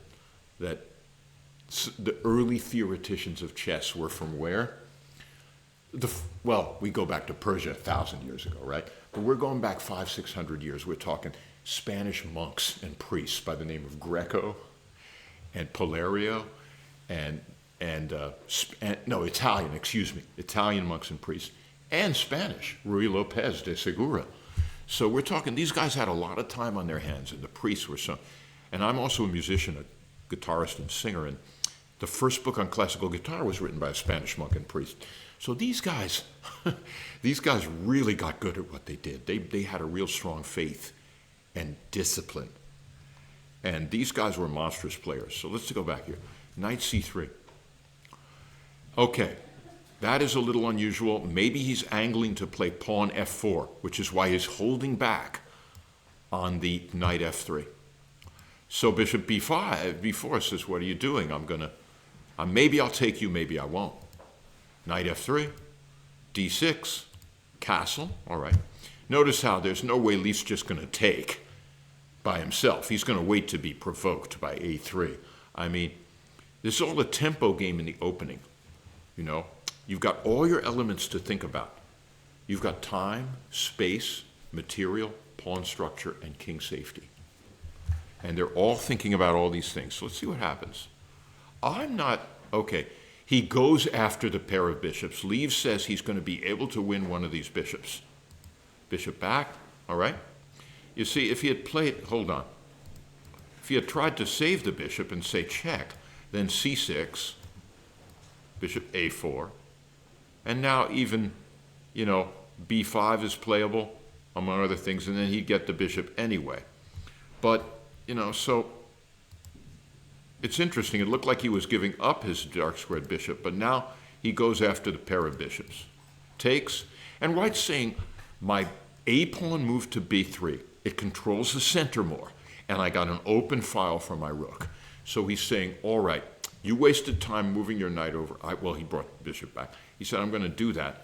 that the early theoreticians of chess were from where? Well, we go back to Persia 1,000 years ago, right? But we're going back 500-600 years. We're talking Spanish monks and priests by the name of Greco and Palerio Italian monks and priests, and Spanish, Ruy Lopez de Segura. So we're talking, these guys had a lot of time on their hands, and the priests were and I'm also a musician, a guitarist and singer, and the first book on classical guitar was written by a Spanish monk and priest. So these guys, really got good at what they did. They had a real strong faith and discipline. And these guys were monstrous players. So let's go back here. Knight C3. Okay, that is a little unusual. Maybe he's angling to play pawn F4, which is why he's holding back on the knight F3. So bishop B5, B4 says, what are you doing? Maybe I'll take you, maybe I won't. Knight F3, D6, castle, all right. Notice how there's no way Leif's just going to take by himself. He's going to wait to be provoked by A3. I mean, this is all a tempo game in the opening. You've got all your elements to think about. You've got time, space, material, pawn structure, and king safety. And they're all thinking about all these things. So let's see what happens. Okay, he goes after the pair of bishops. Leif says he's going to be able to win one of these bishops. Bishop back, all right? You see, if he had hold on. If he had tried to save the bishop and say check, then C6, bishop A4, and now even, B5 is playable, among other things, and then he'd get the bishop anyway. But, so it's interesting. It looked like he was giving up his dark squared bishop, but now he goes after the pair of bishops. Takes, and white's saying, my A pawn moved to B3. It controls the center more, and I got an open file for my rook. So he's saying, all right, you wasted time moving your knight over. He brought the bishop back. He said, I'm going to do that,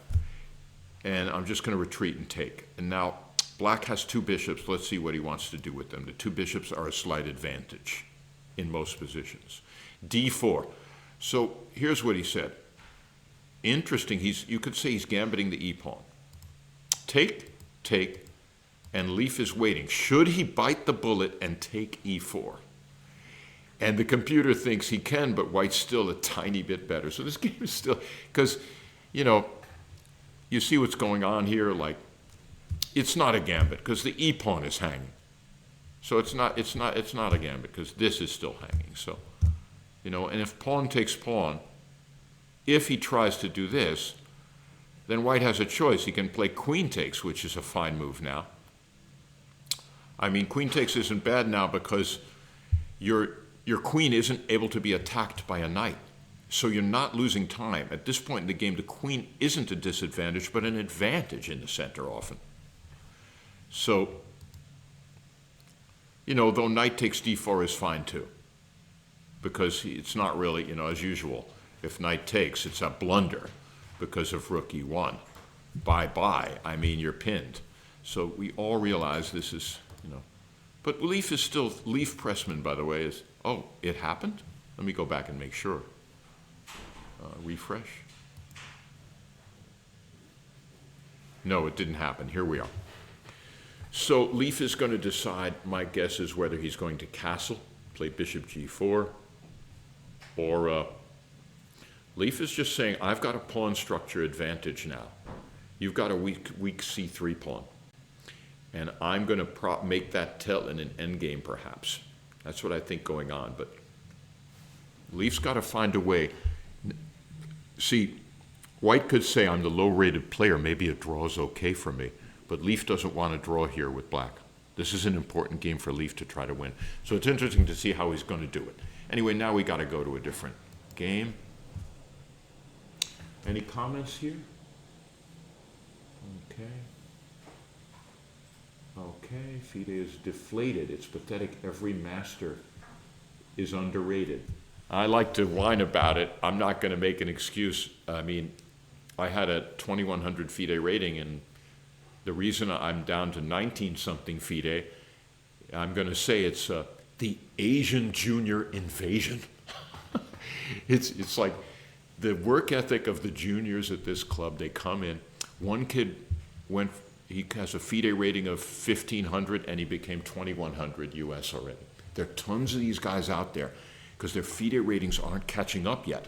and I'm just going to retreat and take. And now black has two bishops. Let's see what he wants to do with them. The two bishops are a slight advantage in most positions. D4. So here's what he said. Interesting. You could say he's gambiting the e-pawn. Take, and Leif is waiting. Should he bite the bullet and take e4? And the computer thinks he can, but white's still a tiny bit better. So this game is still, because, you see what's going on here, like, it's not a gambit, because the e-pawn is hanging. So it's not a gambit, because this is still hanging. So, and if pawn takes pawn, if he tries to do this, then white has a choice. He can play queen takes, which is a fine move now. I mean, queen takes isn't bad now because your queen isn't able to be attacked by a knight. So you're not losing time. At this point in the game, the queen isn't a disadvantage, but an advantage in the center often. So, though knight takes d4 is fine too, because it's not really, as usual, if knight takes, it's a blunder because of rook e1. Bye-bye, I mean, you're pinned. So we all realize this is, but Leaf is still, Leaf Pressman, by the way, is, oh, it happened? Let me go back and make sure. Refresh. No, it didn't happen. Here we are. So Leaf is going to decide, my guess is whether he's going to castle, play bishop g4, or Leaf is just saying, I've got a pawn structure advantage now. You've got a weak c3 pawn. And I'm going to make that tell in an endgame, perhaps. That's what I think going on. But Leaf's got to find a way. See, White could say, I'm the low-rated player. Maybe a draw is okay for me. But Leaf doesn't want to draw here with Black. This is an important game for Leaf to try to win. So it's interesting to see how he's going to do it. Anyway, now we got to go to a different game. Any comments here? Okay. Okay, FIDE is deflated. It's pathetic. Every master is underrated. I like to whine about it. I'm not going to make an excuse. I mean, I had a 2100 FIDE rating, and the reason I'm down to 19-something FIDE, I'm going to say it's the Asian junior invasion. It's like the work ethic of the juniors at this club. They come in. One kid he has a FIDE rating of 1,500, and he became 2,100 US already. There are tons of these guys out there because their FIDE ratings aren't catching up yet.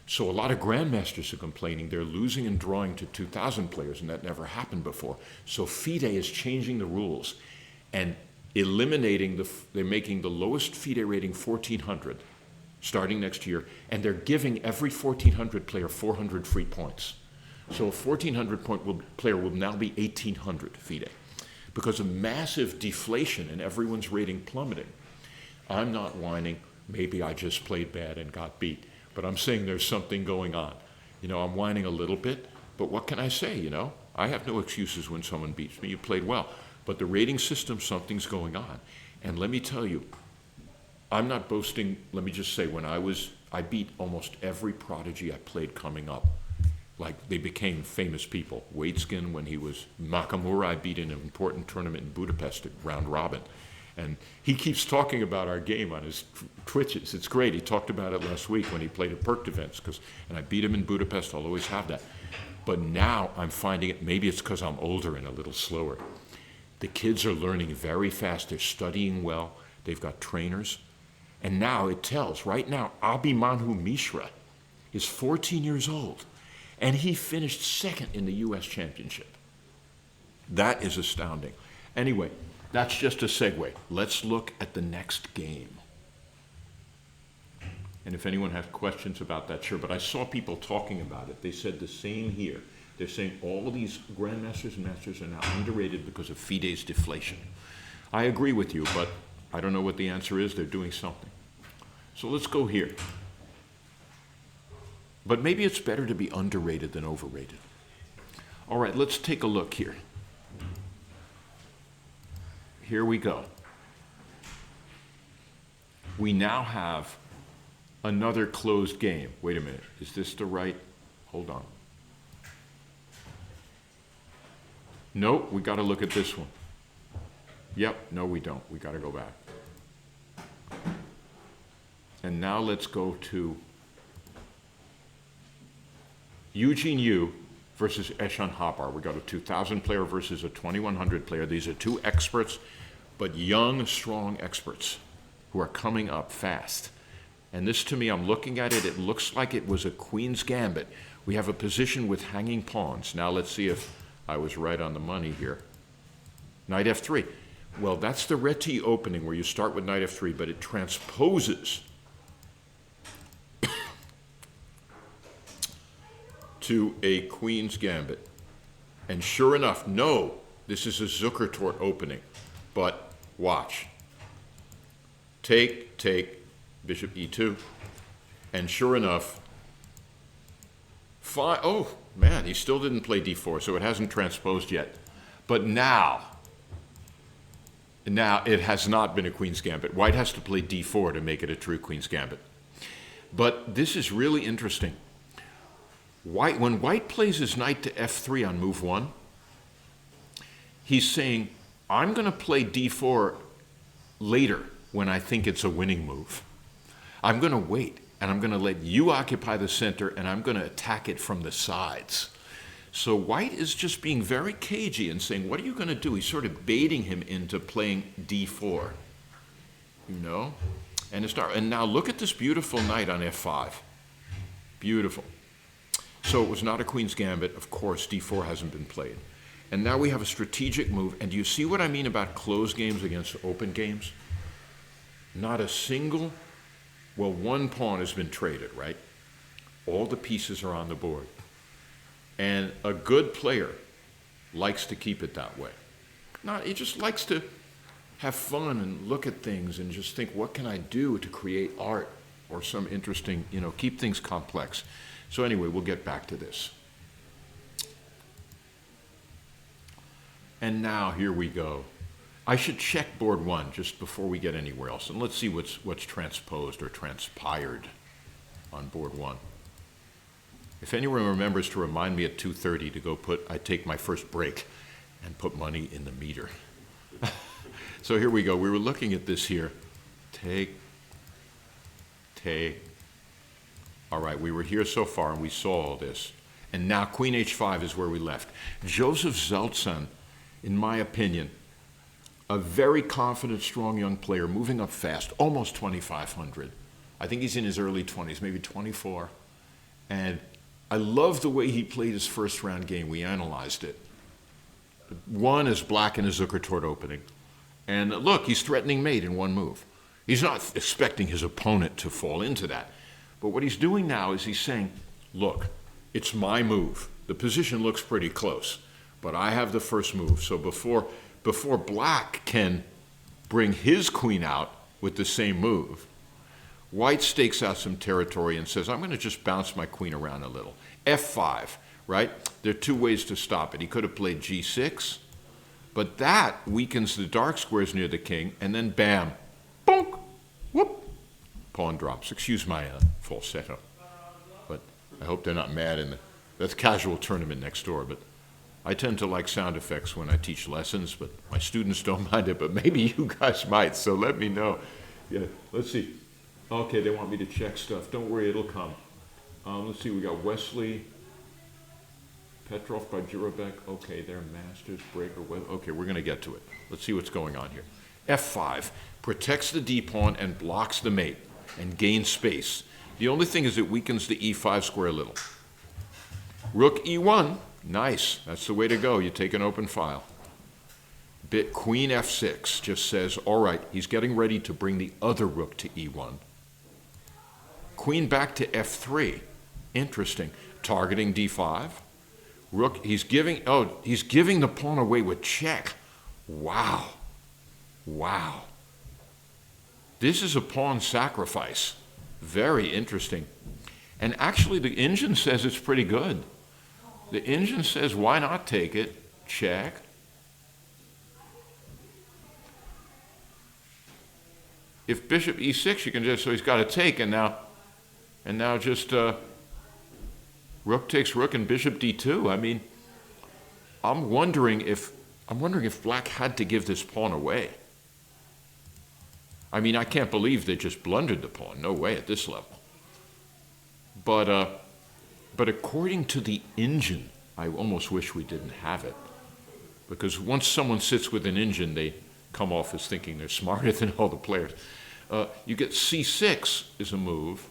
So a lot of grandmasters are complaining they're losing and drawing to 2,000 players, and that never happened before. So FIDE is changing the rules and eliminating they're making the lowest FIDE rating 1,400 starting next year, and they're giving every 1,400 player 400 free points. So a 1,400 point player will now be 1,800 FIDE because of massive deflation and everyone's rating plummeting. I'm not whining. Maybe I just played bad and got beat. But I'm saying there's something going on. I'm whining a little bit, but what can I say, I have no excuses when someone beats me. You played well. But the rating system, something's going on. And let me tell you, I'm not boasting. Let me just say, I beat almost every prodigy I played coming up. Like, they became famous people. Waitskin, when he was Nakamura, I beat in an important tournament in Budapest at round robin. And he keeps talking about our game on his Twitches. It's great. He talked about it last week when he played at Perked events, and I beat him in Budapest. I'll always have that. But now I'm finding it, maybe it's because I'm older and a little slower. The kids are learning very fast. They're studying well. They've got trainers. And now it tells. Right now, Abhimanyu Mishra is 14 years old. And he finished second in the U.S. Championship. That is astounding. Anyway, that's just a segue. Let's look at the next game. And if anyone has questions about that, sure. But I saw people talking about it. They said the same here. They're saying all of these grandmasters and masters are now underrated because of FIDE's deflation. I agree with you, but I don't know what the answer is. They're doing something. So let's go here. But maybe it's better to be underrated than overrated. All right, let's take a look here. Here we go. We now have another closed game. Wait a minute. Is this the right? Hold on. Nope, we got to look at this one. Yep, no, we don't. We got to go back. And now let's go to Eugene Yu versus Eshan Hapar. We got a 2,000 player versus a 2,100 player. These are two experts, but young, strong experts who are coming up fast. And this, to me, I'm looking at it, it looks like it was a queen's gambit. We have a position with hanging pawns. Now let's see if I was right on the money here. Knight f3. Well, that's the reti opening where you start with knight f3, but it transposes to a queen's gambit. And sure enough, no, this is a Zuckertort opening. But watch. Take, bishop e2. And sure enough, Fine. Oh, man, he still didn't play d4, so it hasn't transposed yet. But now it has not been a Queen's Gambit. White has to play d4 to make it a true Queen's Gambit. But this is really interesting. When White plays his knight to f3 on move 1, he's saying, I'm going to play d4 later when I think it's a winning move. I'm going to wait, and I'm going to let you occupy the center, and I'm going to attack it from the sides. So White is just being very cagey and saying, what are you going to do? He's sort of baiting him into playing d4, you know? And now look at this beautiful knight on f5. Beautiful. So it was not a Queen's Gambit. Of course, d4 hasn't been played. And now we have a strategic move. And do you see what I mean about closed games against open games? Not a single, well, one pawn has been traded, right? All the pieces are on the board. And a good player likes to keep it that way. He just likes to have fun and look at things and just think, what can I do to create art or some interesting, keep things complex. So anyway, we'll get back to this. And now here we go. I should check board 1 just before we get anywhere else. And let's see what's transposed or transpired on board 1. If anyone remembers to remind me at 2:30 to go I take my first break and put money in the meter. So here we go. We were looking at this here. Take. All right, we were here so far and we saw all this. And now Queen H5 is where we left. Joseph Zeltsan, in my opinion, a very confident, strong young player, moving up fast, almost 2,500. I think he's in his early 20s, maybe 24. And I love the way he played his first round game. We analyzed it. One is black in his Zucker toward opening. And look, he's threatening mate in one move. He's not expecting his opponent to fall into that. But what he's doing now is he's saying, look, it's my move. The position looks pretty close, but I have the first move. So before black can bring his queen out with the same move, white stakes out some territory and says, I'm going to just bounce my queen around a little. F5, right? There are two ways to stop it. He could have played G6, but that weakens the dark squares near the king, and then bam, bonk, whoop, pawn drops. Excuse my falsetto, but I hope they're not mad that's casual tournament next door, but I tend to like sound effects when I teach lessons, but my students don't mind it, but maybe you guys might, so let me know. Yeah, let's see. Okay, they want me to check stuff. Don't worry, it'll come. Let's see, we got Wesley, Petrov by Jurabek. Okay, they're masters, breaker. Okay, we're going to get to it. Let's see what's going on here. F5 protects the D pawn and blocks the mate and gains space. The only thing is it weakens the E5 square a little. Rook E1, nice. That's the way to go. You take an open file. Queen F6 just says, all right, he's getting ready to bring the other rook to E1. Queen back to F3. Interesting. Targeting D5. Rook, he's giving the pawn away with check. Wow. Wow. This is a pawn sacrifice. Very interesting. And actually the engine says it's pretty good. The engine says, why not take it? Check. If bishop E6, you can just, so he's got to take, and now just rook takes rook and bishop D2. I mean, I'm wondering if black had to give this pawn away. I mean, I can't believe they just blundered the pawn. No way at this level. But according to the engine, I almost wish we didn't have it. Because once someone sits with an engine, they come off as thinking they're smarter than all the players. You get C6 is a move,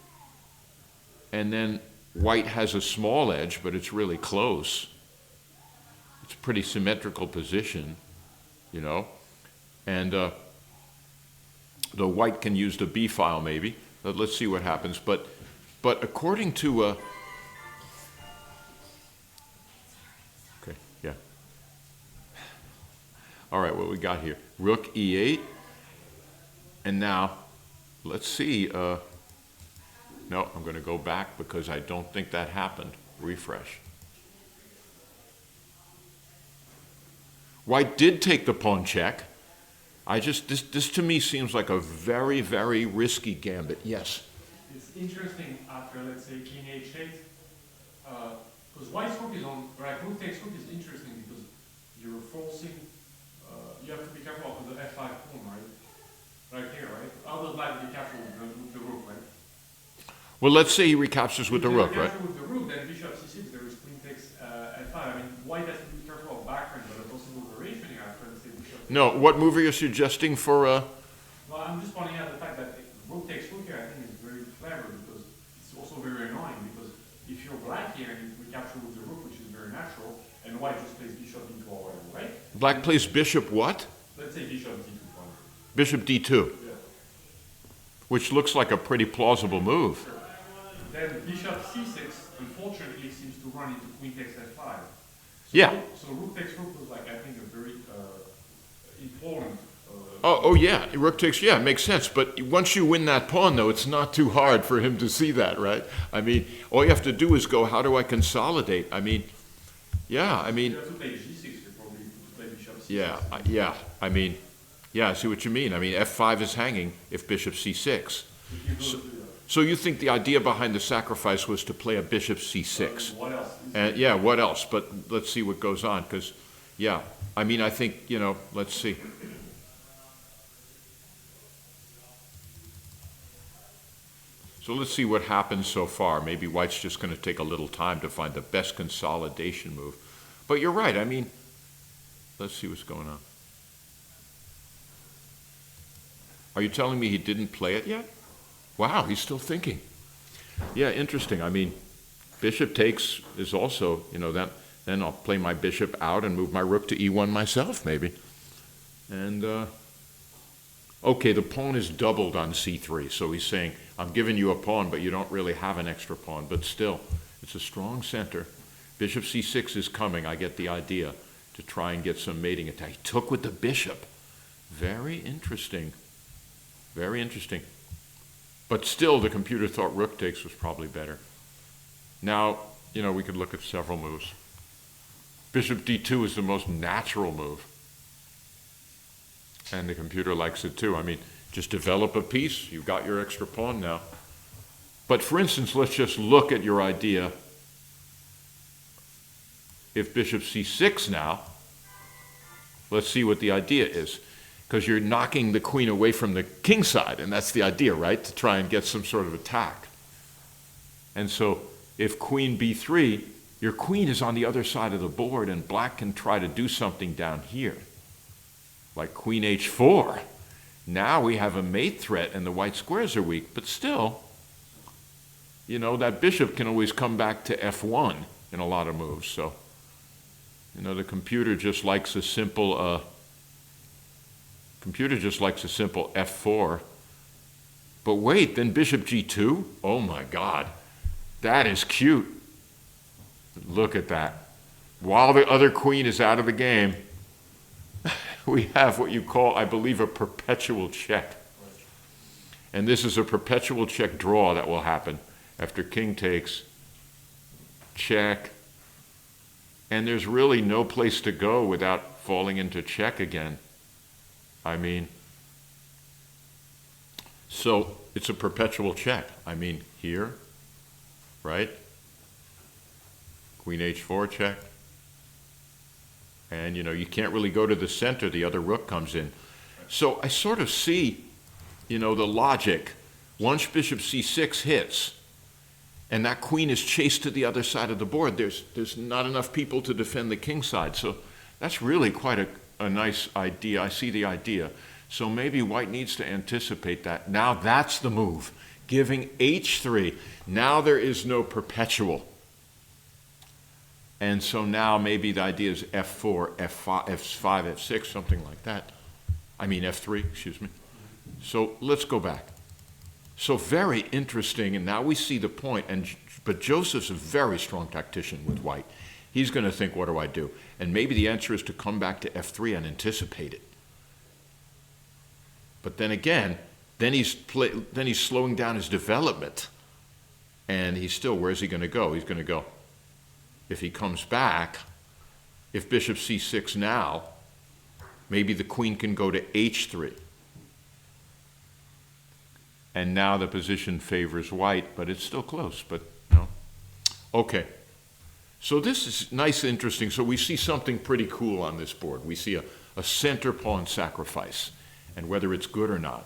and then white has a small edge, but it's really close. It's a pretty symmetrical position, you know. And the white can use the B file maybe. Let's see what happens. But according to okay, yeah. All right, what we got here? Rook E8, and now let's see. No, I'm going to go back because I don't think that happened. Refresh. White did take the pawn check. This to me seems like a very, very risky gambit. Yes. It's interesting after, let's say, king h8, because white's rook is on, right, rook takes rook is interesting because you're forcing, you have to be careful of the f5 pawn, right? Right here, right? How does black recapture with the rook, right? Well, let's say he recaptures with the rook, right? With the rook, then bishop c6, there is queen takes f5. I mean, white has to be careful of background, but a possible variation here after, let's say, bishop. No, what move are you suggesting for? Well, I'm just pointing out the fact that rook takes rook here, I think is very clever because it's also very annoying because if you're black here and you recapture with the rook, which is very natural, and white just plays bishop d2 or whatever, right? Black plays bishop what? Let's say bishop d2. Fine. Bishop d2, Yeah. which looks like a pretty plausible move. Sure. Then bishop c6, unfortunately, seems to run into queen takes f5. So Yeah. So rook takes rook was like, I think, a very important. Oh, yeah, rook takes, yeah, makes sense. But once you win that pawn, though, it's not too hard for him to see that, right? I mean, all you have to do is go, how do I consolidate? I mean, yeah, I mean, You have to play g6, you probably play bishop c6. yeah, I mean, yeah, I see what you mean. I mean, f5 is hanging if bishop c6. If you go to the, So you think the idea behind the sacrifice was to play a bishop c6? what else? And yeah, what else? But let's see what goes on, because, yeah, I mean, I think, let's see. So let's see what happens so far. Maybe white's just going to take a little time to find the best consolidation move. But you're right, I mean, let's see what's going on. Are you telling me he didn't play it yet? Wow, he's still thinking. Yeah, interesting. I mean, bishop takes is also, then I'll play my bishop out and move my rook to e1 myself, maybe. And, okay, the pawn is doubled on c3, so he's saying, I'm giving you a pawn, but you don't really have an extra pawn. But still, it's a strong center. Bishop c6 is coming, I get the idea, to try and get some mating attack. He took with the bishop. Very interesting. Very interesting. But still, the computer thought rook takes was probably better. Now, we could look at several moves. Bishop d2 is the most natural move. And the computer likes it too. I mean, just develop a piece, you've got your extra pawn now. But for instance, let's just look at your idea. If bishop c6 now, let's see what the idea is. Because you're knocking the queen away from the king side, and that's the idea, right? To try and get some sort of attack. And so if queen b3, your queen is on the other side of the board, and black can try to do something down here. Like queen h4. Now we have a mate threat, and the white squares are weak, but still, that bishop can always come back to f1 in a lot of moves. So, the computer just likes a simple f4. But wait, then bishop g2? Oh my God, that is cute. Look at that. While the other queen is out of the game, we have what you call, I believe, a perpetual check. And this is a perpetual check draw that will happen after king takes, check, and there's really no place to go without falling into check again. I mean, so it's a perpetual check. I mean, here, right? Queen h4 check. And, you can't really go to the center. The other rook comes in. So I sort of see, the logic. Once bishop c6 hits, and that queen is chased to the other side of the board, there's not enough people to defend the king side. So that's really quite a nice idea. I see the idea. So maybe white needs to anticipate that. Now that's the move. Giving h3. Now there is no perpetual. And so now maybe the idea is f4, f5, f5, f6, something like that. I mean f3, excuse me. So let's go back. So very interesting, and now we see the point. But Joseph's a very strong tactician with white. He's going to think, what do I do? And maybe the answer is to come back to f3 and anticipate it. But then again, then he's slowing down his development. And he's still, where's he going to go? He's going to go if he comes back, if bishop c6 now, maybe the queen can go to h3. And now the position favors white, but it's still close, but no. Okay. So this is nice, interesting. So we see something pretty cool on this board. We see a center pawn sacrifice, and whether it's good or not.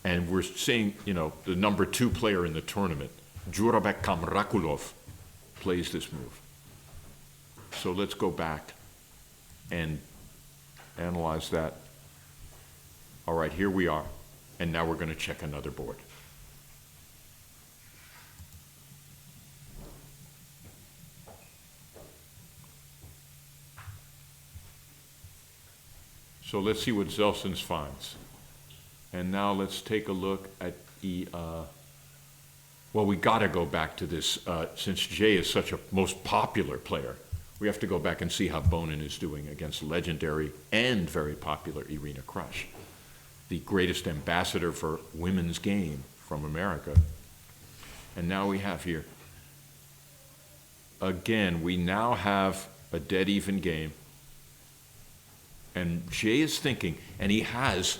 And we're seeing, you know, the number 2 player in the tournament, Jurabek Kamrakulov, plays this move. So let's go back and analyze that. All right, here we are. And now we're going to check another board. So let's see what Zelsens finds. And now let's take a look at the, well, we got to go back to this, since Jay is such a most popular player, we have to go back and see how Bonin is doing against legendary and very popular Irina Krush, the greatest ambassador for women's game from America. And now we have here, again, we now have a dead even game. And Jay is thinking, and he has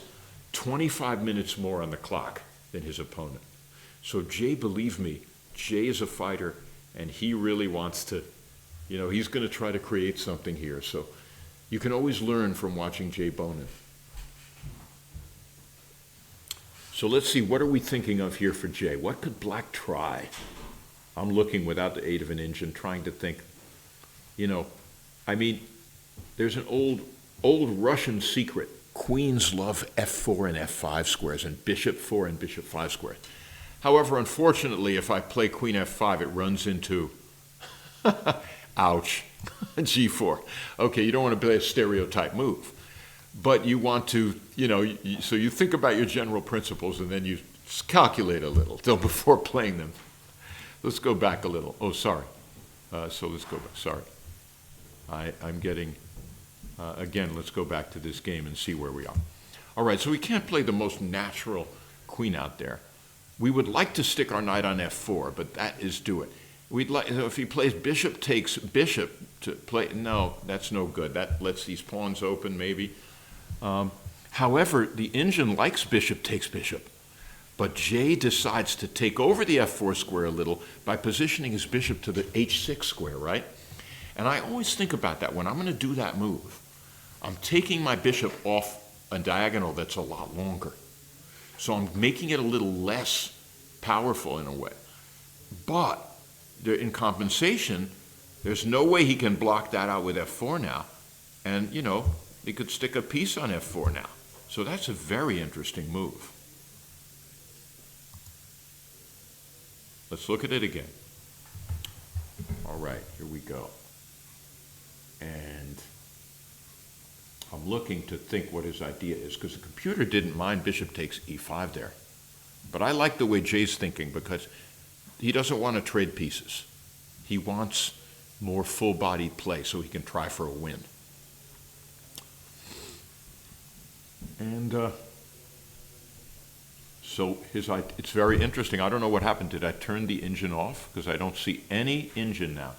25 minutes more on the clock than his opponent. So Jay, believe me, Jay is a fighter, and he really wants to, you know, he's going to try to create something here. So you can always learn from watching Jay Bonin. So let's see, what are we thinking of here for Jay? What could Black try? I'm looking without the aid of an engine, trying to think, you know, I mean, there's an old Russian secret. Queens love f4 and f5 squares and bishop 4 and bishop 5 squares. However, unfortunately, if I play queen f5, it runs into, ouch, g4. Okay, you don't want to play a stereotype move. But you want to, you know, so you think about your general principles and then you calculate a little before playing them. Let's go back a little. Oh, sorry. So let's go back. Sorry. I'm getting... again, let's go back to this game and see where we are. All right, so we can't play the most natural queen out there. We would like to stick our knight on f4, but that is do it. We'd like, if he plays bishop takes bishop to play, no, that's no good. That lets these pawns open maybe. However, the engine likes bishop takes bishop, but Jay decides to take over the f4 square a little by positioning his bishop to the h6 square, right? And I always think about that when I'm going to do that move. I'm taking my bishop off a diagonal that's a lot longer. So I'm making it a little less powerful in a way. But in compensation, there's no way he can block that out with f4 now. And, you know, he could stick a piece on f4 now. So that's a very interesting move. Let's look at it again. All right, here we go. And I'm looking to think what his idea is, because the computer didn't mind bishop takes e5 there. But I like the way Jay's thinking, because he doesn't want to trade pieces. He wants more full-bodied play so he can try for a win. And so it's very interesting. I don't know what happened. Did I turn the engine off? Because I don't see any engine now.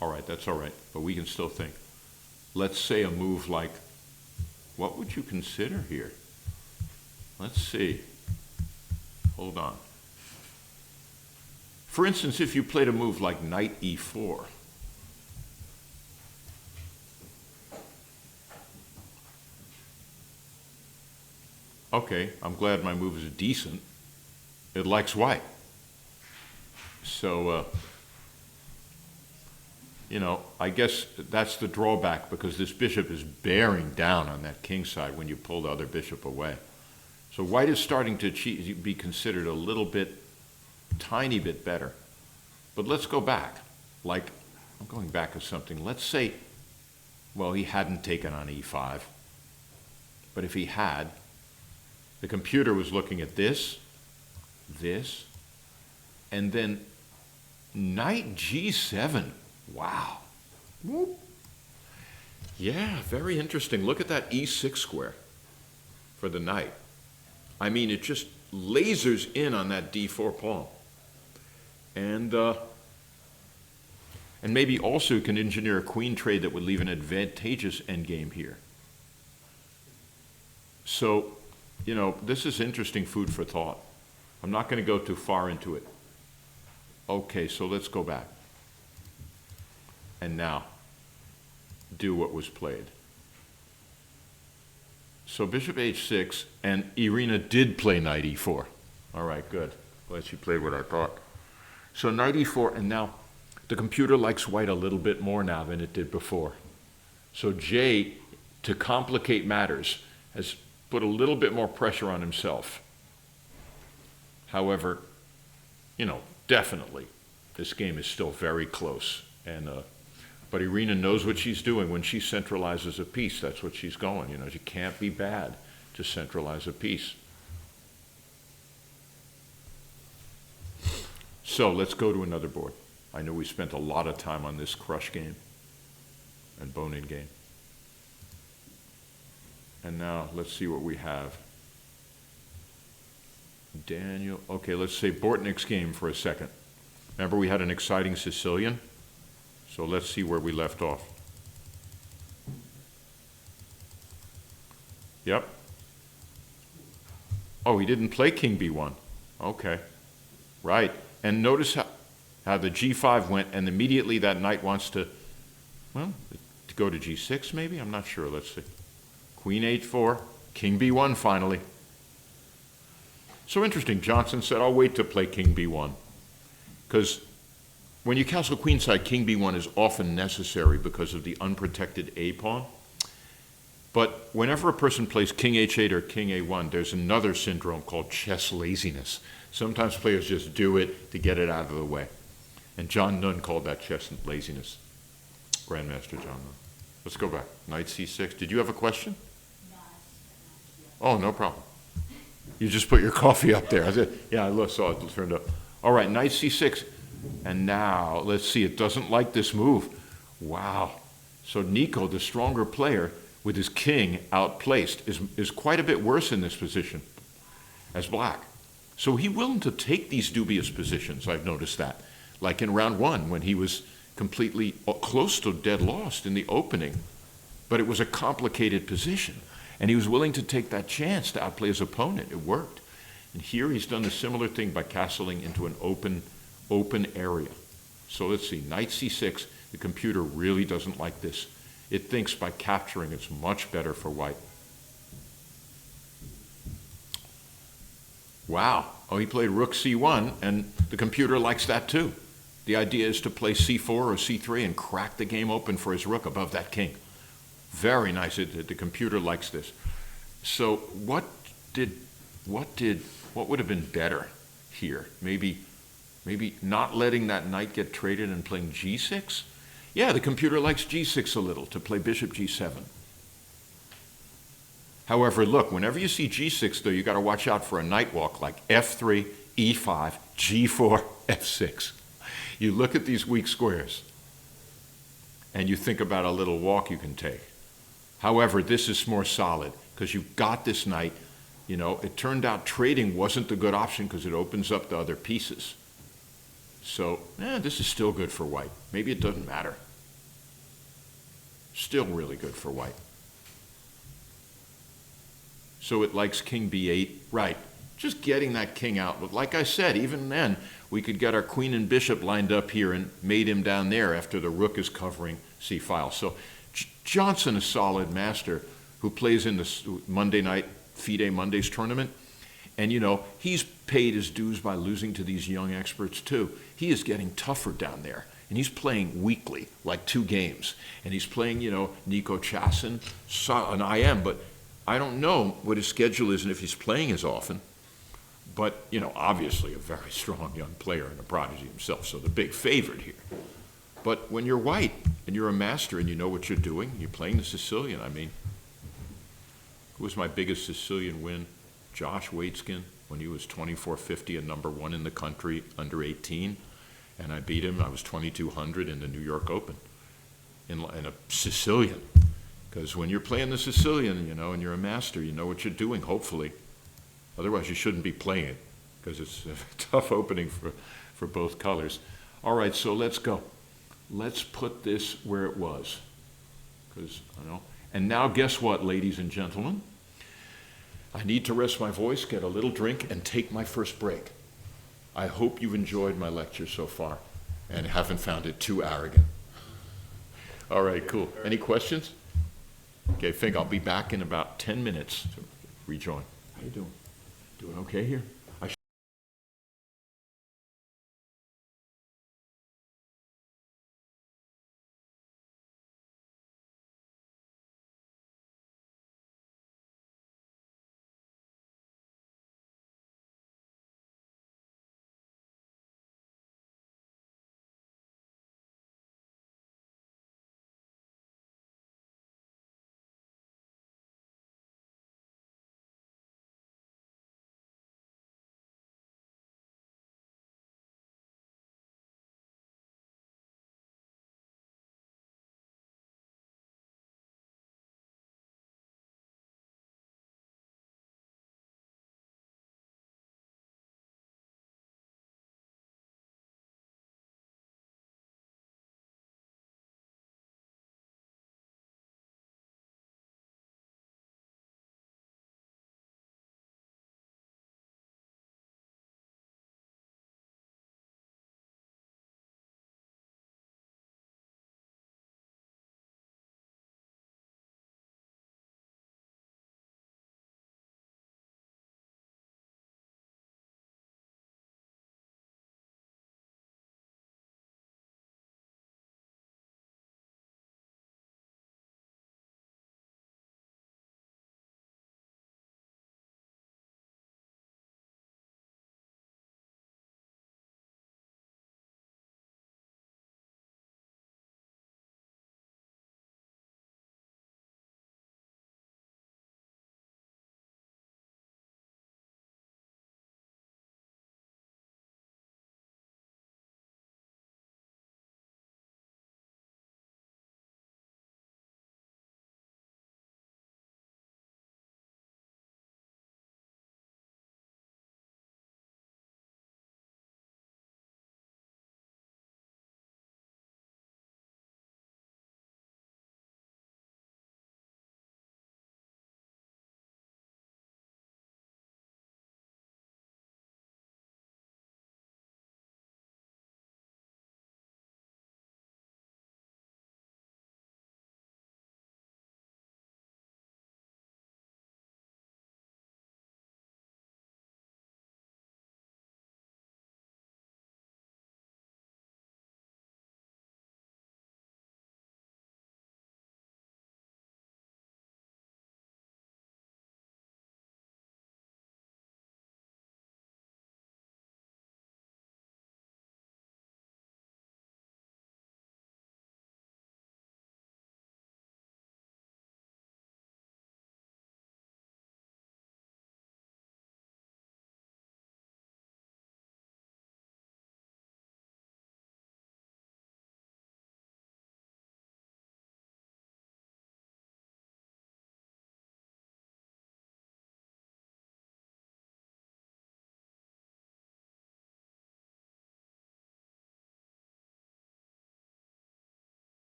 All right, that's all right, but we can still think. Let's say a move like, what would you consider here? Let's see. Hold on. For instance, if you played a move like knight e4, okay, I'm glad my move is decent. It likes white. So, you know, I guess that's the drawback, because this bishop is bearing down on that king side when you pull the other bishop away. So white is starting to be considered a little bit, tiny bit better. But let's go back. Like, I'm going back to something. Let's say, well, he hadn't taken on e5. But if he had, the computer was looking at this, and then knight g7. Wow. Whoop. Yeah, very interesting. Look at that e6 square for the knight. I mean, it just lasers in on that d4 pawn. And And maybe also can engineer a queen trade that would leave an advantageous endgame here. So, this is interesting food for thought. I'm not going to go too far into it. Okay, so let's go back. And now, do what was played. So bishop h6, and Irina did play knight e4. All right, good. Glad she played what I thought. So knight e4, and now the computer likes white a little bit more now than it did before. So Jay, to complicate matters, has put a little bit more pressure on himself. However, definitely, this game is still very close. But Irina knows what she's doing. When she centralizes a piece, that's what she's going. She can't be bad to centralize a piece. So let's go to another board. I know we spent a lot of time on this crush game and bone-in game. And now let's see what we have. Daniel, okay, let's say Bortnick's game for a second. Remember we had an exciting Sicilian? So let's see where we left off. Yep. Oh, he didn't play king b1. Okay. Right. And notice how the g5 went, and immediately that knight wants to go to g6 maybe? I'm not sure. Let's see. Queen h4, king b1 finally. So interesting. Johnson said, I'll wait to play king b1. Because when you castle queenside, king b1 is often necessary because of the unprotected a pawn. But whenever a person plays king h8 or king a1, there's another syndrome called chess laziness. Sometimes players just do it to get it out of the way. And John Nunn called that chess laziness. Grandmaster John Nunn. Let's go back. Knight c6. Did you have a question? Oh, no problem. You just put your coffee up there. I said, yeah, I saw it turned up. All right, knight c6. And now, let's see, it doesn't like this move. Wow. So Nico, the stronger player, with his king outplaced, is quite a bit worse in this position as black. So he's willing to take these dubious positions, I've noticed that. Like in round one, when he was completely close to dead lost in the opening, but it was a complicated position. And he was willing to take that chance to outplay his opponent. It worked. And here he's done a similar thing by castling into an open area. So let's see, knight c6, the computer really doesn't like this. It thinks by capturing it's much better for white. Wow, oh, he played rook c1, and the computer likes that too. The idea is to play c4 or c3 and crack the game open for his rook above that king. Very nice, the computer likes this. So what would have been better here? Maybe not letting that knight get traded and playing g6? Yeah, the computer likes g6 a little to play bishop g7. However, look, whenever you see g6, though, you got to watch out for a knight walk like f3, e5, g4, f6. You look at these weak squares, and you think about a little walk you can take. However, this is more solid because you've got this knight. It turned out trading wasn't the good option because it opens up the other pieces. So, this is still good for white. Maybe it doesn't matter. Still really good for white. So it likes king b8. Right, just getting that king out. But like I said, even then, we could get our queen and bishop lined up here and mate him down there after the rook is covering c-file. So Johnson, a solid master who plays in the Monday night FIDE Mondays tournament. And he's paid his dues by losing to these young experts too. He is getting tougher down there. And he's playing weekly, like 2 games. And he's playing, Nico Chasin, and I am, but I don't know what his schedule is and if he's playing as often. But, obviously a very strong young player and a prodigy himself, so the big favorite here. But when you're white and you're a master and you know what you're doing, you're playing the Sicilian. Who was my biggest Sicilian win? Josh Waitskin, when he was 2450 and number 1 in the country under 18. And I beat him. I was 2200 in the New York Open in a Sicilian. Because when you're playing the Sicilian, and you're a master, you know what you're doing, hopefully. Otherwise, you shouldn't be playing it because it's a tough opening for both colors. All right, so let's go. let's put this where it was. Because I know. And now guess what, ladies and gentlemen? I need to rest my voice, get a little drink, and take my first break. I hope you've enjoyed my lecture so far and haven't found it too arrogant. All right, cool. Any questions? Okay, Fink, I'll be back in about 10 minutes to rejoin. How you doing? Doing okay here?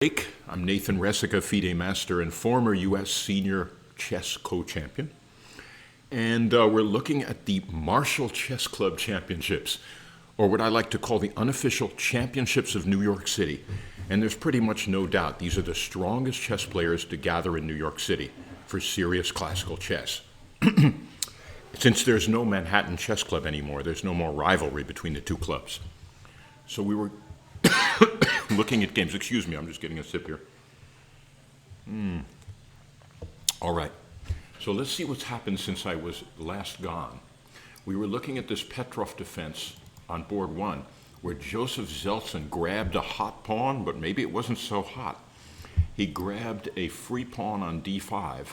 I'm Nathan Resica, FIDE Master and former U.S. Senior Chess Co-Champion. And we're looking at the Marshall Chess Club Championships, or what I like to call the unofficial championships of New York City. And there's pretty much no doubt these are the strongest chess players to gather in New York City for serious classical chess. Since there's no Manhattan Chess Club anymore, there's no more rivalry between the two clubs. So we were looking at games. Excuse me, I'm just getting a sip here. All right. So let's see what's happened since I was last gone. We were looking at this Petrov defense on board one, where Joseph Zeltsin grabbed a hot pawn, but maybe it wasn't so hot. He grabbed a free pawn on d5,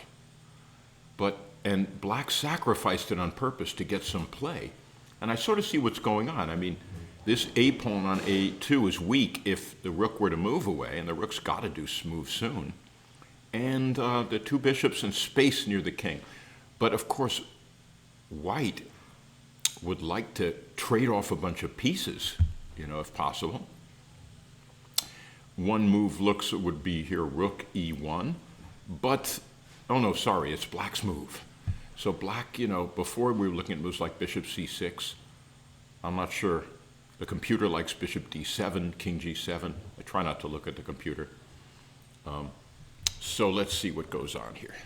and black sacrificed it on purpose to get some play. And I sort of see what's going on. I mean, this a pawn on a2 is weak if the rook were to move away, and the rook's got to move soon. And the two bishops in space near the king. But of course, white would like to trade off a bunch of pieces, if possible. One move would be here, rook e1, but, oh no, sorry, it's black's move. So black, before we were looking at moves like bishop c6, I'm not sure. The computer likes bishop d7, king g7. I try not to look at the computer. So let's see what goes on here.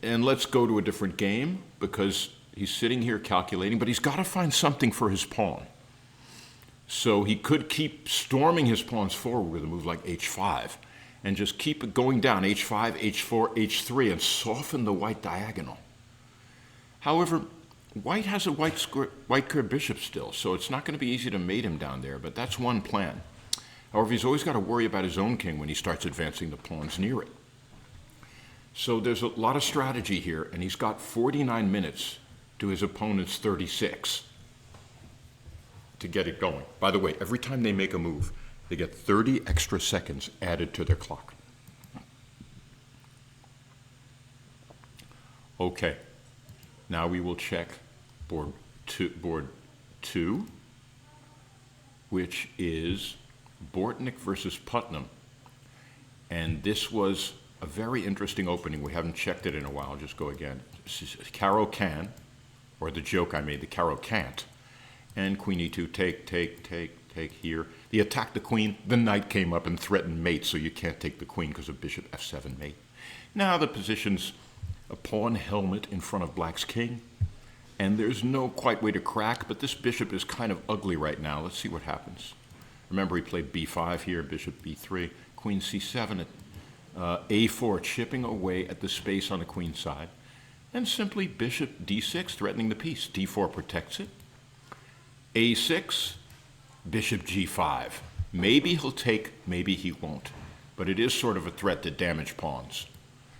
And let's go to a different game, because he's sitting here calculating, but he's got to find something for his pawn. So he could keep storming his pawns forward with a move like h5, and just keep it going down, h5, h4, h3, and soften the white diagonal. However, white has a white curved bishop still, so it's not going to be easy to mate him down there, but that's one plan. However, he's always got to worry about his own king when he starts advancing the pawns near it. So there's a lot of strategy here, and he's got 49 minutes to his opponent's 36 to get it going. By the way, every time they make a move, they get 30 extra seconds added to their clock. Okay, now we will check board two, which is Bortnick versus Putnam. And this was a very interesting opening. We haven't checked it in a while. I'll just go again. Caro can, or the joke I made, the Caro can't. And queen e2, take here. He attacked the queen. The knight came up and threatened mate, so you can't take the queen because of bishop f7 mate. Now the position's a pawn helmet in front of black's king. And there's no quite way to crack, but this bishop is kind of ugly right now. Let's see what happens. Remember, he played b5 here, bishop b3, queen c7, a4, chipping away at the space on the queen side, and simply bishop d6, threatening the piece. d4 protects it. a6, bishop g5. Maybe he'll take, maybe he won't, but it is sort of a threat to damage pawns.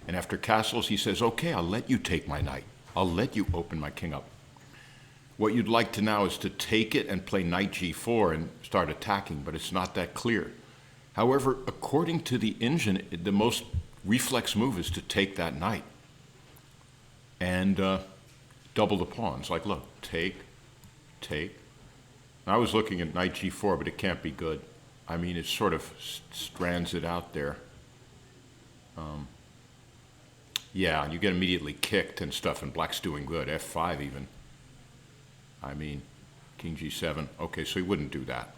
And after castles, he says, okay, I'll let you take my knight. I'll let you open my king up. What you'd like to now is to take it and play knight g4 and start attacking, but it's not that clear. However, according to the engine, the most reflex move is to take that knight and double the pawns. Like, look, take. I was looking at knight g4, but it can't be good. I mean, it sort of strands it out there. Yeah, you get immediately kicked and stuff, and black's doing good, f5 even. I mean, king g7. Okay, so he wouldn't do that.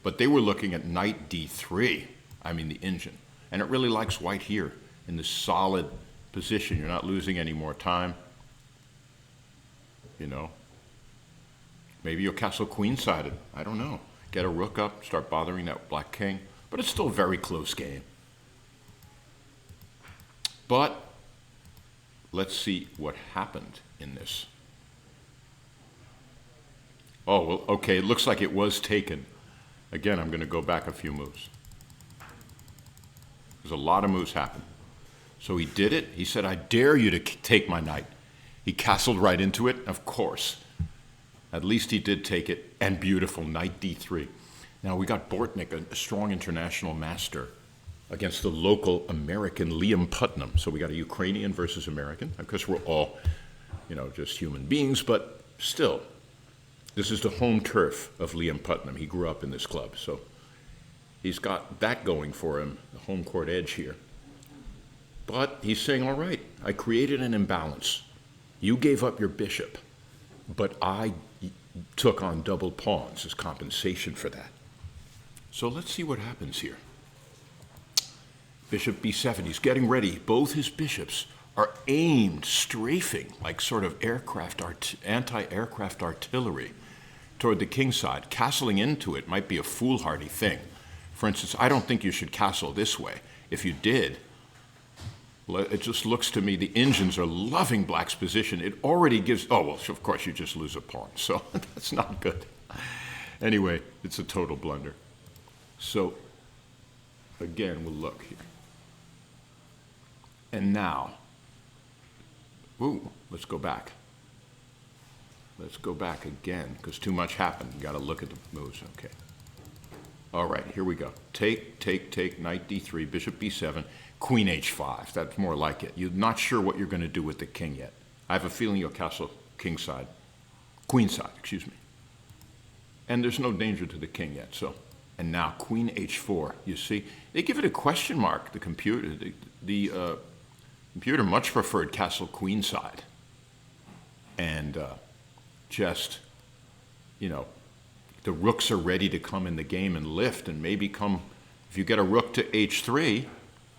But they were looking at knight d3, I mean the engine. And it really likes white here in this solid position. You're not losing any more time. Maybe you'll castle queen-sided. I don't know. Get a rook up, start bothering that black king. But it's still a very close game. But let's see what happened in this. Oh, well, okay, it looks like it was taken. Again, I'm going to go back a few moves. There's a lot of moves happen. So he did it. He said, I dare you to take my knight. He castled right into it, of course. At least he did take it, and beautiful, knight d3. Now, we got Bortnick, a strong international master, against the local American Liam Putnam. So we got a Ukrainian versus American. Of course, we're all, just human beings, but still. This is the home turf of Liam Putnam. He grew up in this club, so He's got that going for him, the home court edge here. But he's saying, all right, I created an imbalance. You gave up your bishop, but I took on double pawns as compensation for that. So let's see what happens here. Bishop b7, he's getting ready. Both his bishops are aimed, strafing, like sort of anti-aircraft artillery toward the king side. Castling into it might be a foolhardy thing. For instance, I don't think you should castle this way. If you did, it just looks to me the engines are loving black's position. It already gives, oh, well, of course you just lose a pawn, so that's not good. Anyway, it's a total blunder. So, again, we'll look here. And now, let's go back. Let's go back again, because too much happened. You got to look at the moves, okay. All right, here we go. Take, knight d3, bishop b7, queen h5. That's more like it. You're not sure what you're going to do with the king yet. I have a feeling you'll castle king side, queen side, excuse me. And there's no danger to the king yet, so. And now queen h4, you see. They give it a question mark, the computer. The computer much preferred castle queen side. And just, you know, the rooks are ready to come in the game and lift and maybe come, if you get a rook to h3,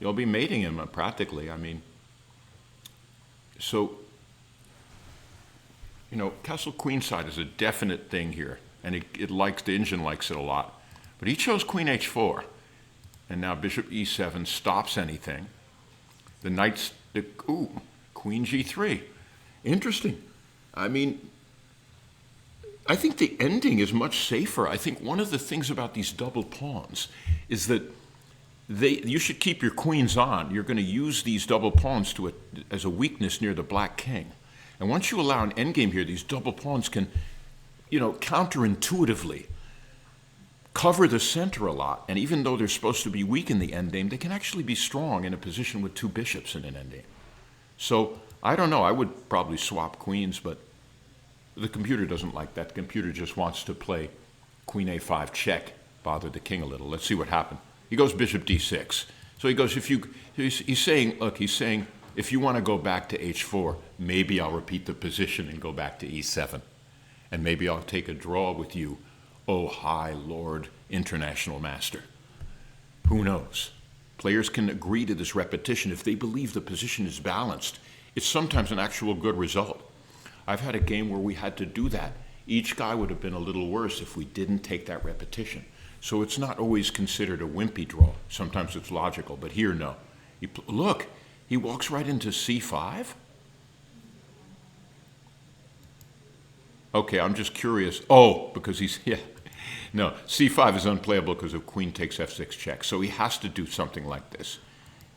you'll be mating him practically. I mean, so, you know, castle queenside is a definite thing here, and it likes, the engine likes it a lot. But he chose queen h4, and now bishop e7 stops anything. The knight's, queen g3. Interesting. I mean, I think the ending is much safer. I think one of the things about these double pawns is that you should keep your queens on. You're going to use these double pawns as a weakness near the black king. And once you allow an endgame here, these double pawns can, you know, counterintuitively cover the center a lot. And even though they're supposed to be weak in the endgame, they can actually be strong in a position with two bishops in an endgame. So I don't know. I would probably swap queens, but the computer doesn't like that. The computer just wants to play queen a5 check, bother the king a little. Let's see what happened. He goes bishop d6. So he goes, he's saying, if you want to go back to h4, maybe I'll repeat the position and go back to e7. And maybe I'll take a draw with you, oh high Lord International Master. Who knows? Players can agree to this repetition if they believe the position is balanced. It's sometimes an actual good result. I've had a game where we had to do that. Each guy would have been a little worse if we didn't take that repetition. So it's not always considered a wimpy draw. Sometimes it's logical, but here, no. Look, he walks right into c5. Okay, I'm just curious. Oh, because no, c5 is unplayable because of queen takes f6 check. So he has to do something like this.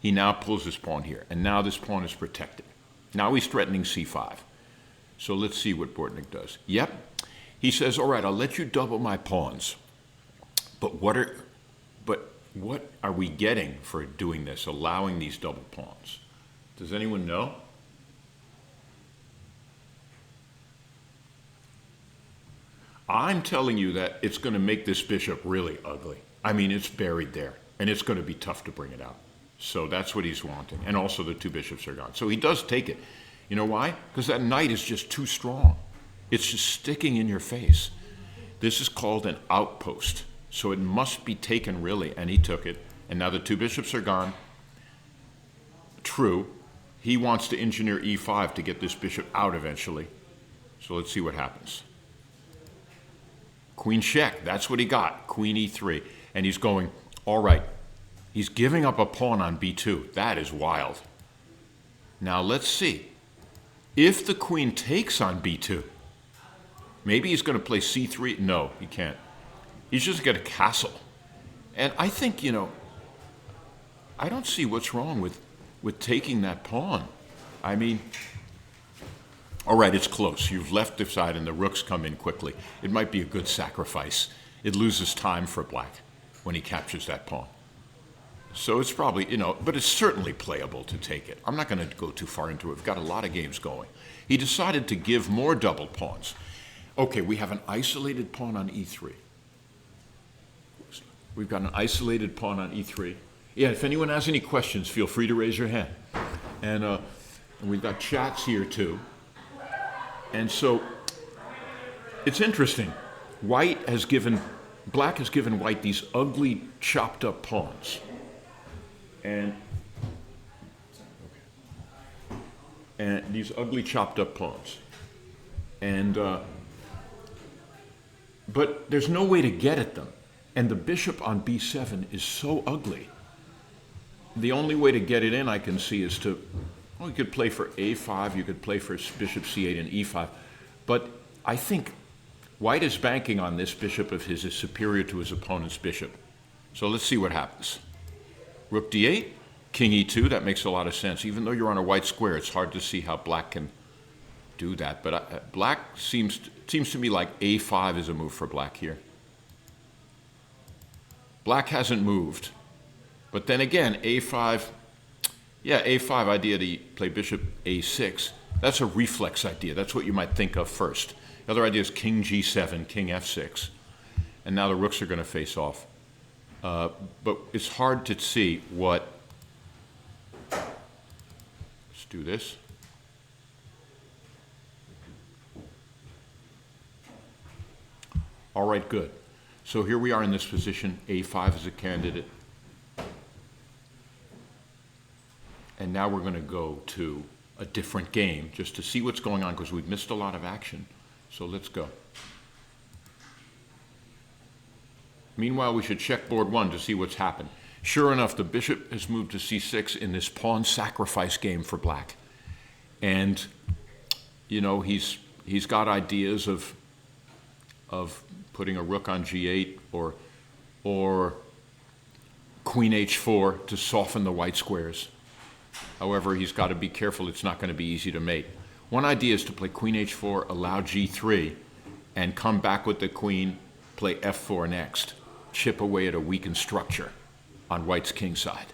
He now pulls his pawn here, and now this pawn is protected. Now he's threatening c5. So let's see what Bortnick does. Yep, he says, all right, I'll let you double my pawns. But what are we getting for doing this, allowing these double pawns? Does anyone know? I'm telling you that it's going to make this bishop really ugly. I mean, it's buried there, and it's going to be tough to bring it out. So that's what he's wanting. And also the two bishops are gone. So he does take it. You know why? Because that knight is just too strong. It's just sticking in your face. This is called an outpost. So it must be taken really, and he took it. And now the two bishops are gone. True, he wants to engineer e5 to get this bishop out eventually. So let's see what happens. Queen check, that's what he got, queen e3. And he's going, all right, he's giving up a pawn on b2. That is wild. Now let's see. If the queen takes on b2, maybe he's going to play c3. No, he can't. He's just got a castle. And I think, you know, I don't see what's wrong with taking that pawn. I mean, all right, it's close. You've left the side and the rooks come in quickly. It might be a good sacrifice. It loses time for black when he captures that pawn. So it's probably, you know, but it's certainly playable to take it. I'm not going to go too far into it. We've got a lot of games going. He decided to give more double pawns. Okay, we have an isolated pawn on e3. We've got an isolated pawn on e3. Yeah, if anyone has any questions, feel free to raise your hand. And we've got chats here too. And so it's interesting. Black has given white these ugly chopped up pawns. And these ugly chopped up pawns. And but there's no way to get at them. And the bishop on b7 is so ugly. The only way to get it in I can see is to, well, you could play for a5, you could play for bishop c8 and e5. But I think white is banking on this bishop of his is superior to his opponent's bishop. So let's see what happens. Rook d8, king e2, that makes a lot of sense. Even though you're on a white square, it's hard to see how black can do that. But black seems to me like a5 is a move for black here. Black hasn't moved. But then again, a5, yeah, a5 idea to play bishop a6. That's a reflex idea. That's what you might think of first. The other idea is king g7, king f6. And now the rooks are going to face off. But it's hard to see what... Let's do this. All right, good. So here we are in this position. a5 is a candidate. And now we're going to go to a different game just to see what's going on because we've missed a lot of action. So let's go. Meanwhile, we should check board one to see what's happened. Sure enough, the bishop has moved to c6 in this pawn sacrifice game for black. And, you know, he's got ideas of putting a rook on g8 or queen h4 to soften the white squares. However, he's got to be careful. It's not going to be easy to mate. One idea is to play queen h4, allow g3, and come back with the queen, play f4 next, chip away at a weakened structure on white's king side.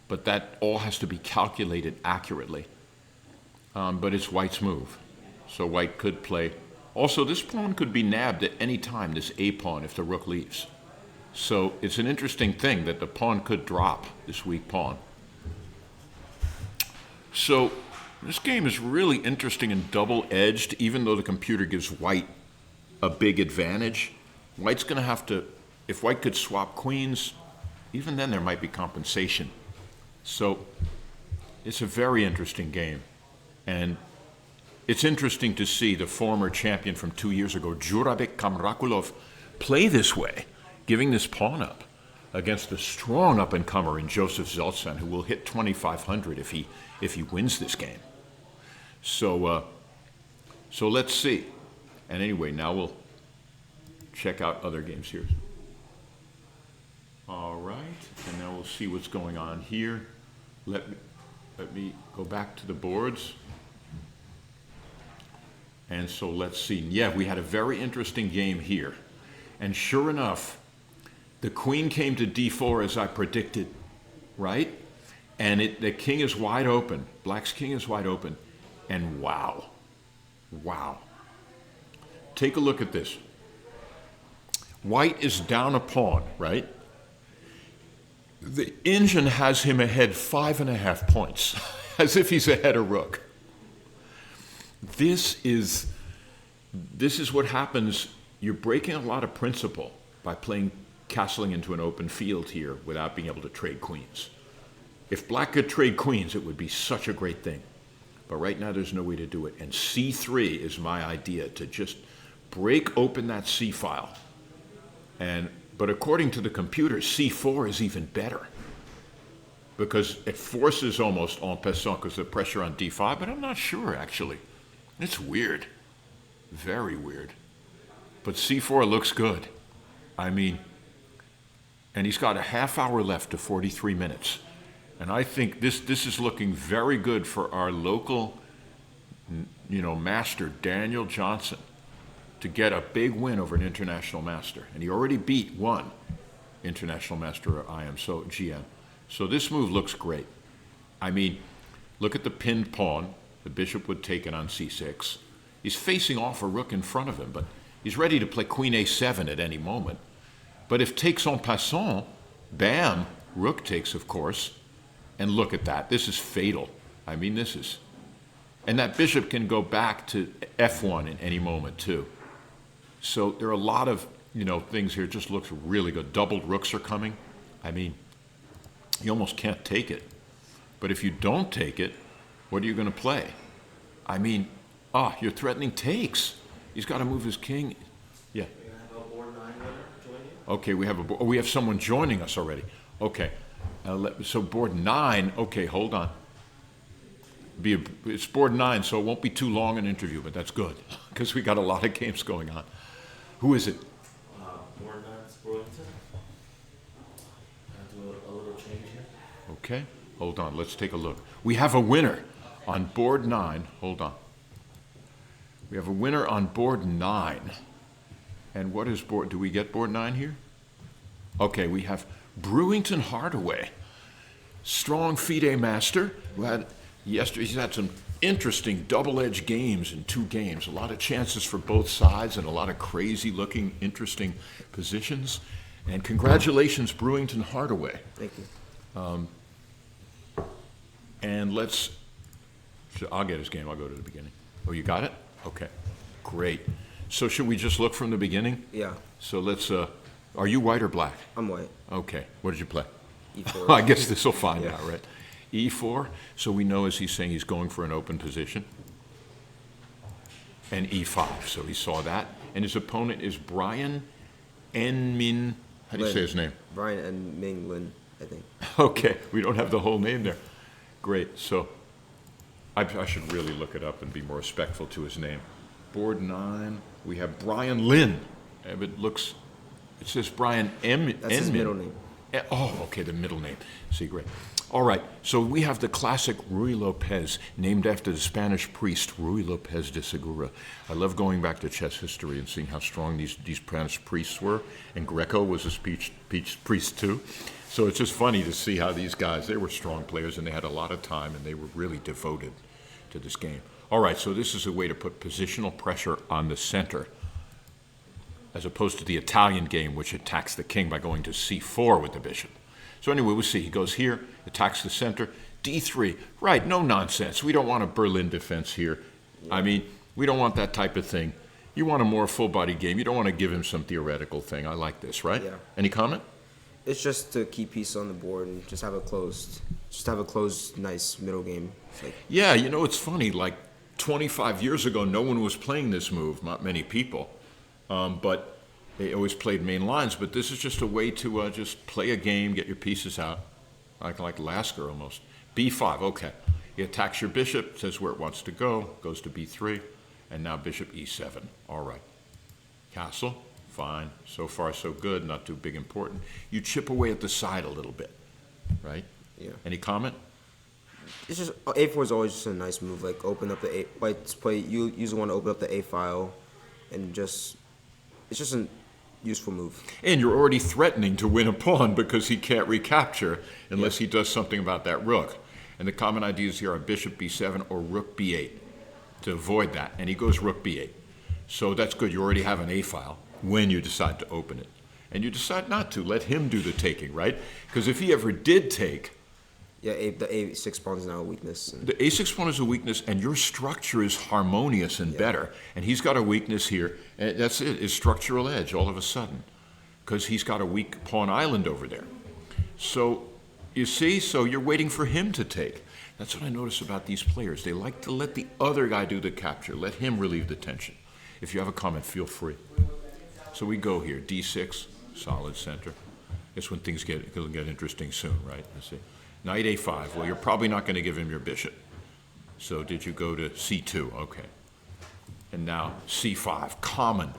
But that all has to be calculated accurately. But it's white's move. So white could play. Also, this pawn could be nabbed at any time, this a pawn, if the rook leaves. So it's an interesting thing that the pawn could drop, this weak pawn. So this game is really interesting and double-edged, even though the computer gives white a big advantage. White's going to have to, if white could swap queens, even then there might be compensation. So it's a very interesting game. And it's interesting to see the former champion from 2 years ago, Jurabek Kamrakulov, play this way, giving this pawn up against a strong up-and-comer in Joseph Zeltsan, who will hit 2,500 if he wins this game. So let's see. And anyway, now we'll check out other games here. All right, and now we'll see what's going on here. Let me go back to the boards. And so let's see. Yeah, we had a very interesting game here. And sure enough, the queen came to d4 as I predicted, right? And the king is wide open. Black's king is wide open. And wow. Take a look at this. White is down a pawn, right? The engine has him ahead 5.5 points, as if he's ahead of rook. This is what happens. You're breaking a lot of principle by playing castling into an open field here without being able to trade queens. If black could trade queens, it would be such a great thing. But right now, there's no way to do it. And c3 is my idea, to just break open that c file. But according to the computer, c4 is even better, because it forces almost en passant because of the pressure on d5, but I'm not sure, actually. It's weird. Very weird. But c4 looks good. I mean, and he's got a half hour left to 43 minutes. And I think this is looking very good for our local, master, Daniel Johnson, to get a big win over an international master. And he already beat one international master GM. So this move looks great. I mean, look at the pinned pawn. The bishop would take it on c6. He's facing off a rook in front of him, but he's ready to play queen a7 at any moment. But if takes en passant, bam, rook takes, of course. And look at that. This is fatal. I mean, this is... And that bishop can go back to f1 in any moment, too. So there are a lot of, things here. It just looks really good. Doubled rooks are coming. I mean, you almost can't take it. But if you don't take it, what are you going to play? I mean, you're threatening takes. He's got to move his king. Yeah. We have a board 9 winner joining you. Okay, we have someone joining us already. Okay. So board 9, okay, hold on. It's board 9, so it won't be too long an interview, but that's good, because we got a lot of games going on. Who is it? Board 9 is Burlington. Do a little change here. Okay, hold on, let's take a look. We have a winner on board 9. Hold on. We have a winner on board 9. And what is board? Do we get board 9 here? Okay, we have Brewington Hardaway, strong FIDE master, who had yesterday. He's had some interesting double-edged games in 2 games. A lot of chances for both sides and a lot of crazy-looking, interesting positions. And congratulations, Brewington Hardaway. Thank you. And I'll get his game. I'll go to the beginning. Oh, you got it? Okay, great. So should we just look from the beginning? Yeah, So let's, are you white or black? I'm white. Okay, what did you play? E4. I guess this will find Yeah. out, right? E4, so we know as he's saying he's going for an open position. And E5, so he saw that. And his opponent is Brian Min. How do you Lin. say his name? Brian and Ming Lin, I think. Okay, we don't have the whole name there. Great, so I should really look it up and be more respectful to his name. Board 9, we have Brian Lin. It says Brian M. That's his Enmin. middle name. Oh, okay, the middle name. See, great. All right, so we have the classic Ruy Lopez, named after the Spanish priest, Ruy Lopez de Segura. I love going back to chess history and seeing how strong these Spanish priests were, and Greco was a priest too. So it's just funny to see how these guys, they were strong players, and they had a lot of time, and they were really devoted to this game. All right, so this is a way to put positional pressure on the center, as opposed to the Italian game, which attacks the king by going to c4 with the bishop. So anyway, we'll see. He goes here, attacks the center, d3. Right, no nonsense. We don't want a Berlin defense here. I mean, we don't want that type of thing. You want a more full-body game. You don't want to give him some theoretical thing. I like this, right? Yeah. Any comment? It's just to keep peace on the board and just have a closed, nice middle game. Like, Yeah, it's funny. Like 25 years ago, no one was playing this move, not many people. But they always played main lines. But this is just a way to just play a game, get your pieces out, like Lasker almost. b5, okay. He attacks your bishop, says where it wants to go, goes to b3, and now bishop e7. All right. Castle, fine. So far, so good. Not too big important. You chip away at the side a little bit, right? yeah. Any comment? It's just A4 is always just a nice move. Like open up the A. Whites play. You usually want to open up the A file, and it's just a useful move. And you're already threatening to win a pawn because he can't recapture unless he does something about that rook. And the common ideas here are bishop b7 or rook b8 to avoid that. And he goes rook b8. So that's good. You already have an A file when you decide to open it. And you decide not to. Let him do the taking, right? Because if he ever did take, Yeah, the A6 pawn is now a weakness. the a6 pawn is a weakness, and your structure is harmonious and better. And he's got a weakness here, and that's it, his structural edge all of a sudden, because he's got a weak pawn island over there. So, you see, so you're waiting for him to take. That's what I notice about these players. They like to let the other guy do the capture, let him relieve the tension. If you have a comment, feel free. So we go here, d6, solid center. It's when things get interesting soon, right? Let's see. Knight a5. Well, you're probably not going to give him your bishop. So did you go to c2? Okay. And now c5, common.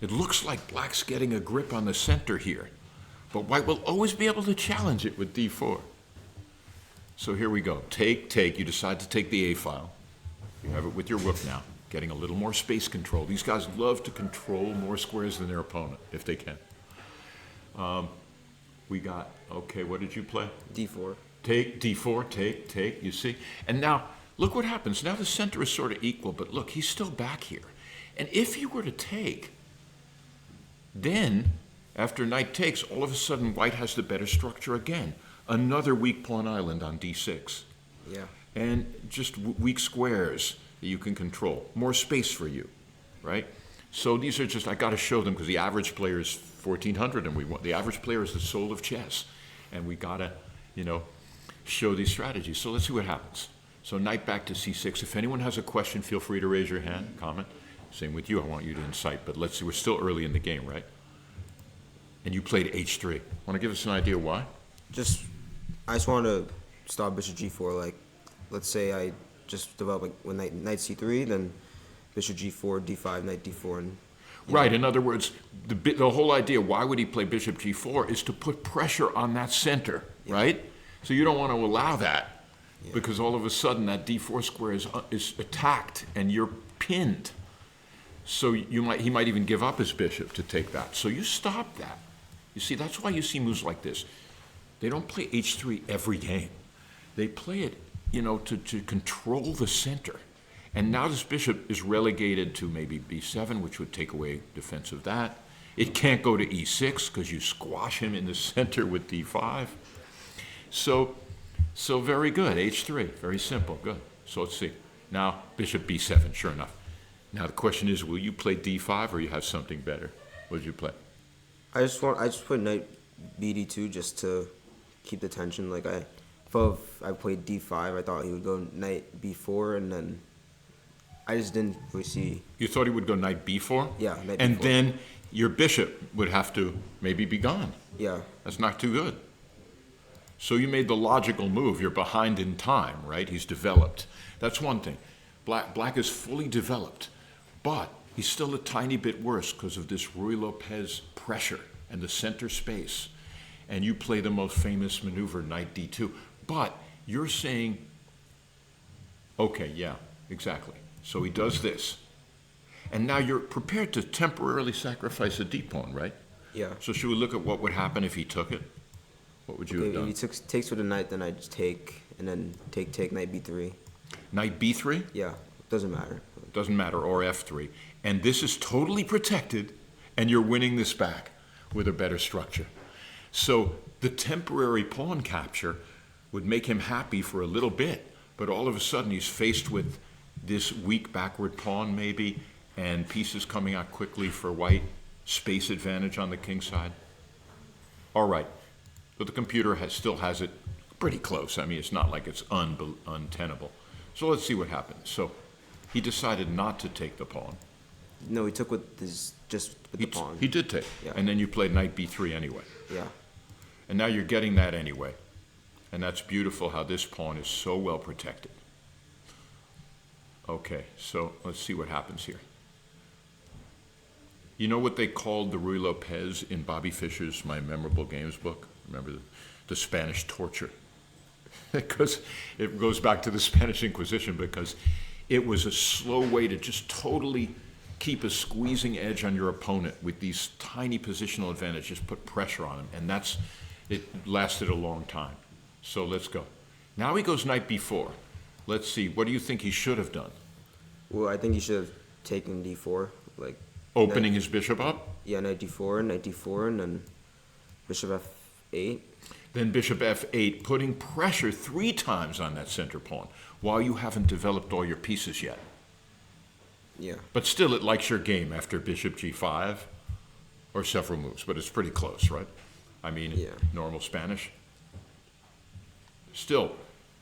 It looks like black's getting a grip on the center here. But white will always be able to challenge it with d4. So here we go. Take. You decide to take the a file. You have it with your rook now, getting a little more space control. These guys love to control more squares than their opponent, if they can. We got, okay, what did you play? D4. Take, d4, take, you see? And now, look what happens. Now the center is sort of equal, but look, he's still back here. And if you were to take, then After knight takes, all of a sudden white has the better structure again. Another weak pawn island on d6. Yeah. And just weak squares that you can control. More space for you, right? So these are just, I got to show them because the average player is 1400 and we want, the average player is the soul of chess. And we got to, show these strategies. So let's see what happens. So knight back to c6. If anyone has a question, feel free to raise your hand, comment. Same with you, I want you to incite, but let's see, we're still early in the game, right? And you played h3. Want to give us an idea why? I just want to stop bishop g4. Like, let's say I just develop like when knight c3, then bishop g4, d5, knight d4, and right. In other words, the whole idea, why would he play bishop g4, is to put pressure on that center, right? So you don't want to allow that because all of a sudden that d4 square is attacked and you're pinned. So he might even give up his bishop to take that. So you stop that. You see, that's why you see moves like this. They don't play h3 every game. They play it, to control the center. And now this bishop is relegated to maybe b7, which would take away defense of that. It can't go to e6 because you squash him in the center with d5. So very good, h3, very simple, good. So let's see. Now, bishop b7, sure enough. Now the question is, will you play d5 or you have something better? What did you play? I just put knight bd2 just to keep the tension. Like I thought if I played d5, I thought he would go knight b4, and then I just didn't really see. You thought he would go knight b4? Yeah, knight and b4. then your bishop would have to maybe be gone. Yeah. That's not too good. So you made the logical move. You're behind in time, right? He's developed. That's one thing. Black is fully developed, but he's still a tiny bit worse because of this Ruy Lopez pressure and the center space. And you play the most famous maneuver, knight d2. But you're saying, okay, yeah, exactly. So he does this. And now you're prepared to temporarily sacrifice a d-pawn, right? Yeah. So should we look at what would happen if he took it? What would you have done? If he takes with the knight, then I just take, and then take knight b3. Knight b3? Yeah, doesn't matter. Doesn't matter, or f3. And this is totally protected, and you're winning this back with a better structure. So the temporary pawn capture would make him happy for a little bit, but all of a sudden he's faced with this weak backward pawn maybe, and pieces coming out quickly for white, space advantage on the king side. All right, but the computer still has it pretty close. I mean, it's not like it's untenable. So let's see what happens. So he decided not to take the pawn. No, he took with the pawn. He did take, Yeah. and then you played knight b3 anyway. Yeah. And now you're getting that anyway. And that's beautiful how this pawn is so well protected. Okay, so let's see what happens here. You know what they called the Ruy Lopez in Bobby Fischer's My Memorable Games book? Remember the Spanish torture? Because it goes back to the Spanish Inquisition, because it was a slow way to just totally keep a squeezing edge on your opponent with these tiny positional advantages, just put pressure on him, and it lasted a long time. So let's go. Now he goes knight b4. Let's see, what do you think he should have done? Well, I think he should have taken d4, like Opening his bishop up? yeah, knight d4, and then bishop f8. Then bishop f8, putting pressure 3 times on that center pawn while you haven't developed all your pieces yet. Yeah. But still, it likes your game after bishop g5 or several moves, but it's pretty close, right? I mean, Yeah. normal Spanish. Still,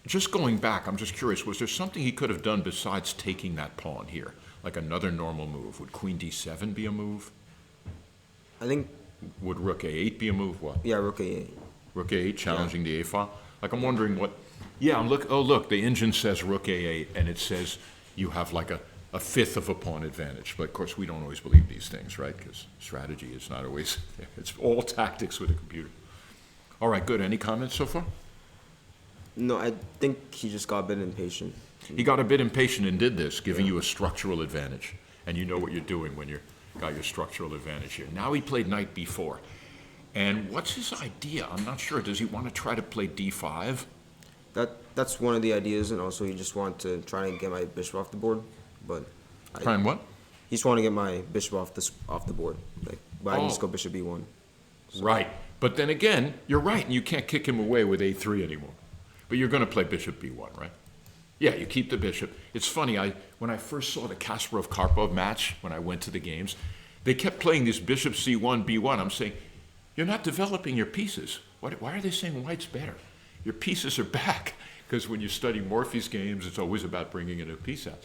just going back, I'm just curious, was there something he could have done besides taking that pawn here? Like another normal move? Would queen d7 be a move? I think Would rook a8 be a move? What? yeah, rook a8. Rook a8 challenging the a file? Like, I'm wondering what, yeah, look, the engine says rook a8, and it says you have like a fifth of a pawn advantage. But of course, we don't always believe these things, right? Because strategy is not always, it's all tactics with a computer. All right, good. Any comments so far? No, I think he just got a bit impatient. He got a bit impatient and did this, giving you a structural advantage. And you know what you're doing when you've got your structural advantage here. Now he played knight b4. And what's his idea? I'm not sure. Does he want to try to play d5? That's one of the ideas, and also he just wanted to try and get my bishop off the board. But Try and what? he just wanted to get my bishop off the board. Like, why didn't he just Oh. go bishop b1? Right. But then again, you're right, and you can't kick him away with A3 anymore. But you're going to play bishop B1, right? Yeah, you keep the bishop. It's funny, when I first saw the Kasparov-Karpov match, when I went to the games, they kept playing this bishop C1, B1. I'm saying, you're not developing your pieces. Why are they saying white's better? Your pieces are back. Because when you study Morphy's games, it's always about bringing a new piece out.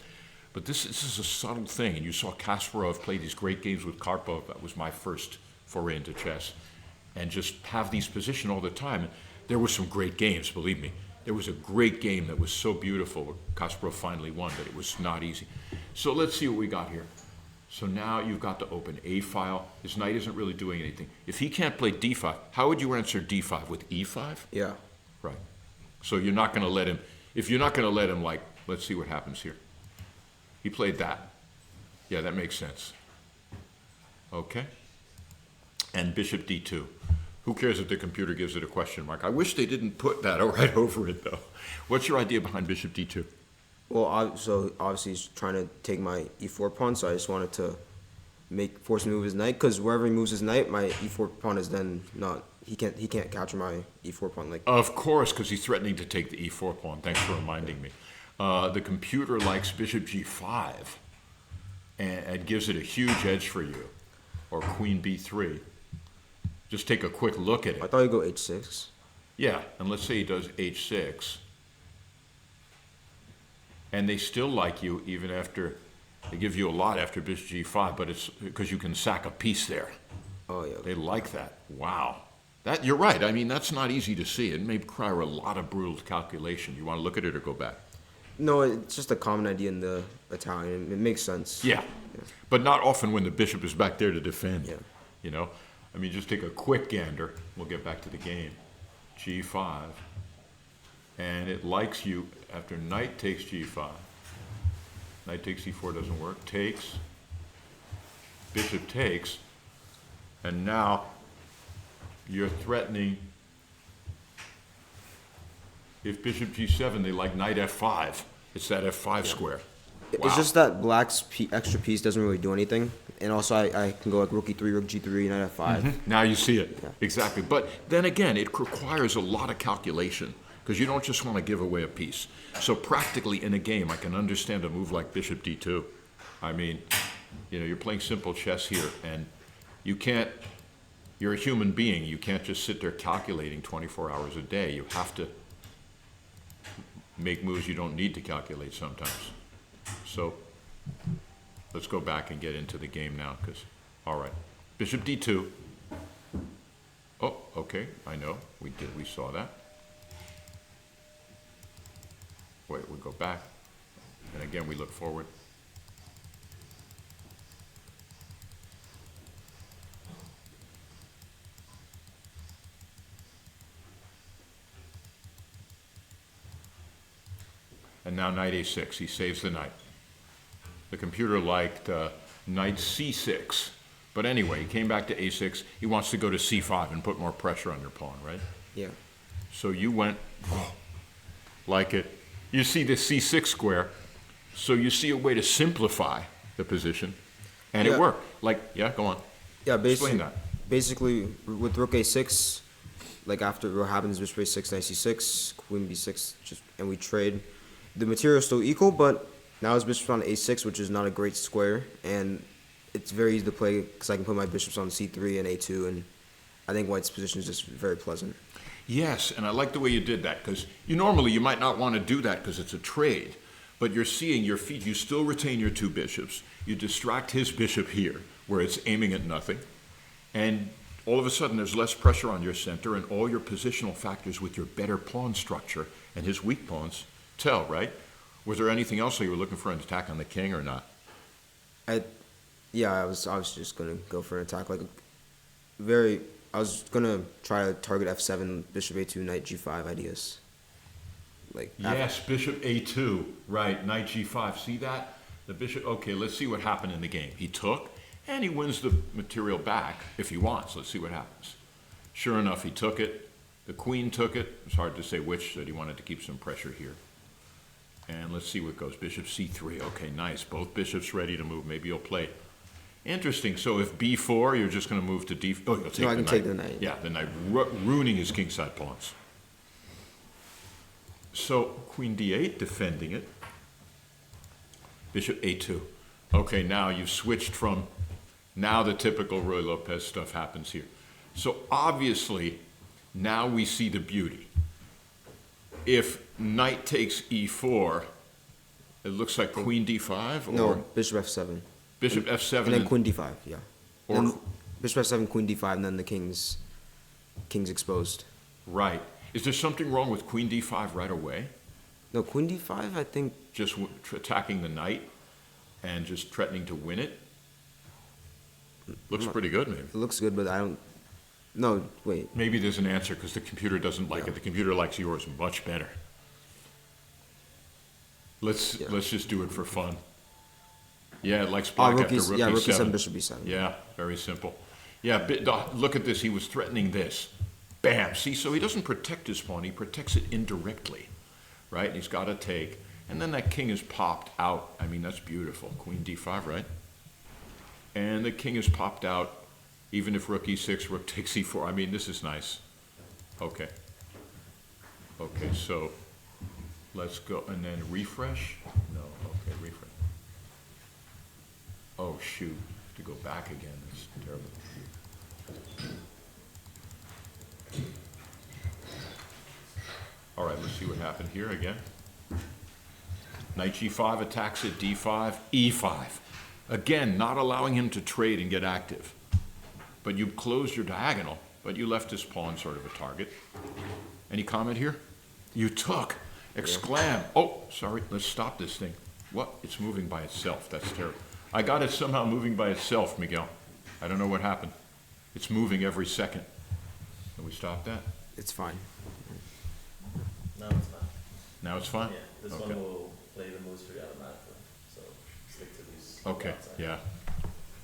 But this is a subtle thing, and you saw Kasparov play these great games with Karpov. That was my first foray into chess. And just have these position all the time. There were some great games, believe me. There was a great game that was so beautiful where Kasparov finally won, but it was not easy. So let's see what we got here. So now you've got to open A file. His knight isn't really doing anything. If he can't play D5, how would you answer D5? With E5? Yeah. Right. So you're not going to let him, if you're not going to let him, like, let's see what happens here. He played that. Yeah, that makes sense. Okay. And bishop D2. Who cares if the computer gives it a question mark? I wish they didn't put that right over it, though. What's your idea behind bishop D2? Well, so obviously he's trying to take my E4 pawn, so I just wanted to force him to move his knight, because wherever he moves his knight, my E4 pawn is then not, he can't capture my E4 pawn. Like. Of course, because he's threatening to take the E4 pawn. Thanks for reminding me. The computer likes bishop G5 and gives it a huge edge for you, or queen B3. Just take a quick look at it. I thought he'd go H6. Yeah, and let's say he does H6. And they still like you even after, they give you a lot after bishop G5, but it's because you can sack a piece there. Oh, yeah. They like that. Wow. You're right. I mean, that's not easy to see. It may require a lot of brutal calculation. You want to look at it or go back? No, it's just a common idea in the Italian. It makes sense. Yeah. But not often when the bishop is back there to defend. Yeah. You know? I mean, just take a quick gander. We'll get back to the game. G5. And it likes you after knight takes G5. Knight takes E4 doesn't work. Takes. Bishop takes. And now you're threatening. If bishop G7, they like knight F5. It's that F5 square. Wow. It's just that black's extra piece doesn't really do anything. And also I can go like rook E3, rook G3, knight F5. Now you see it. Yeah. Exactly. But then again, it requires a lot of calculation because you don't just want to give away a piece. So practically in a game, I can understand a move like bishop D2. I mean, you're playing simple chess here, and you're a human being. You can't just sit there calculating 24 hours a day. You have to make moves you don't need to calculate sometimes. So let's go back and get into the game now, all right. Bishop D2. Oh, okay, I know, we saw that. Wait, we go back, and again we look forward. And now knight A6, he saves the knight. The computer liked knight C6. But anyway, he came back to A6. He wants to go to C5 and put more pressure on your pawn, right? Yeah. So you went like it. You see the C6 square. So you see a way to simplify the position. And it worked. Go on. Yeah, Explain that. Basically, with rook A6, like after what happens, bishop A6, knight C6, queen B6, and we trade. The material is still equal, but now his bishop's on A6, which is not a great square, and it's very easy to play because I can put my bishops on C3 and A2, and I think white's position is just very pleasant. Yes, and I like the way you did that, because normally you might not want to do that because it's a trade, but you're seeing your feet, you still retain your two bishops, you distract his bishop here, where it's aiming at nothing, and all of a sudden there's less pressure on your center, and all your positional factors with your better pawn structure and his weak pawns tell, right? Was there anything else that you were looking for an attack on the king or not? I was just gonna go for an attack, I was gonna try to target F7, bishop A2, knight G5 ideas. Yes, bishop A2, right, knight G5, see that? The bishop, okay, let's see what happened in the game. He took, and he wins the material back if he wants. Let's see what happens. Sure enough, he took it. The queen took it. It's hard to say which, that he wanted to keep some pressure here. And let's see what goes. Bishop C3. Okay, nice. Both bishops ready to move. Maybe he'll play. Interesting. So if B4, you're just going to move to D. Oh, you'll take No, I the can knight. take the knight. Yeah, the knight, ruining his kingside pawns. So Queen D8, defending it. Bishop A2. Okay, now you've switched from, now the typical Roy Lopez stuff happens here. So obviously, now we see the beauty. If knight takes E4, it looks like Queen D5 or No, bishop f7. Bishop F7 And then queen d5, yeah. or- And bishop f7, queen d5, and then the king's exposed. right. Is there something wrong with Queen D5 right away? No, queen d5, I think. Just attacking the knight and just threatening to win it? Looks pretty good, maybe. It looks good, but I don't. No, wait. Maybe there's an answer because the computer doesn't like it. The computer likes yours much better. Let's just do it for fun. Yeah, it likes black after rook rook E7. e7, bishop e7. Yeah, very simple. Yeah, look at this. He was threatening this. Bam. See, so he doesn't protect his pawn. He protects it indirectly, right? And he's got to take. And then that king is popped out. I mean, that's beautiful. Queen D5, right? And the king is popped out. Even if rook E6, rook takes E4. I mean, this is nice. Okay. Okay, so let's go. And then refresh? No, okay, refresh. Oh, shoot. I have to go back again. That's terrible. All right, let's see what happened here again. Knight G5 attacks at D5, E5. Again, not allowing him to trade and get active. But you closed your diagonal, but you left his pawn sort of a target. Any comment here? You took. Exclam. Oh, sorry. Let's stop this thing. What? It's moving by itself. That's terrible. I got it somehow moving by itself, Miguel. I don't know what happened. It's moving every second. Can we stop that? It's fine. No, it's not. Now it's fine? Yeah, this Okay. one will play the moves for you automatically, so stick to these. Okay, outside. yeah.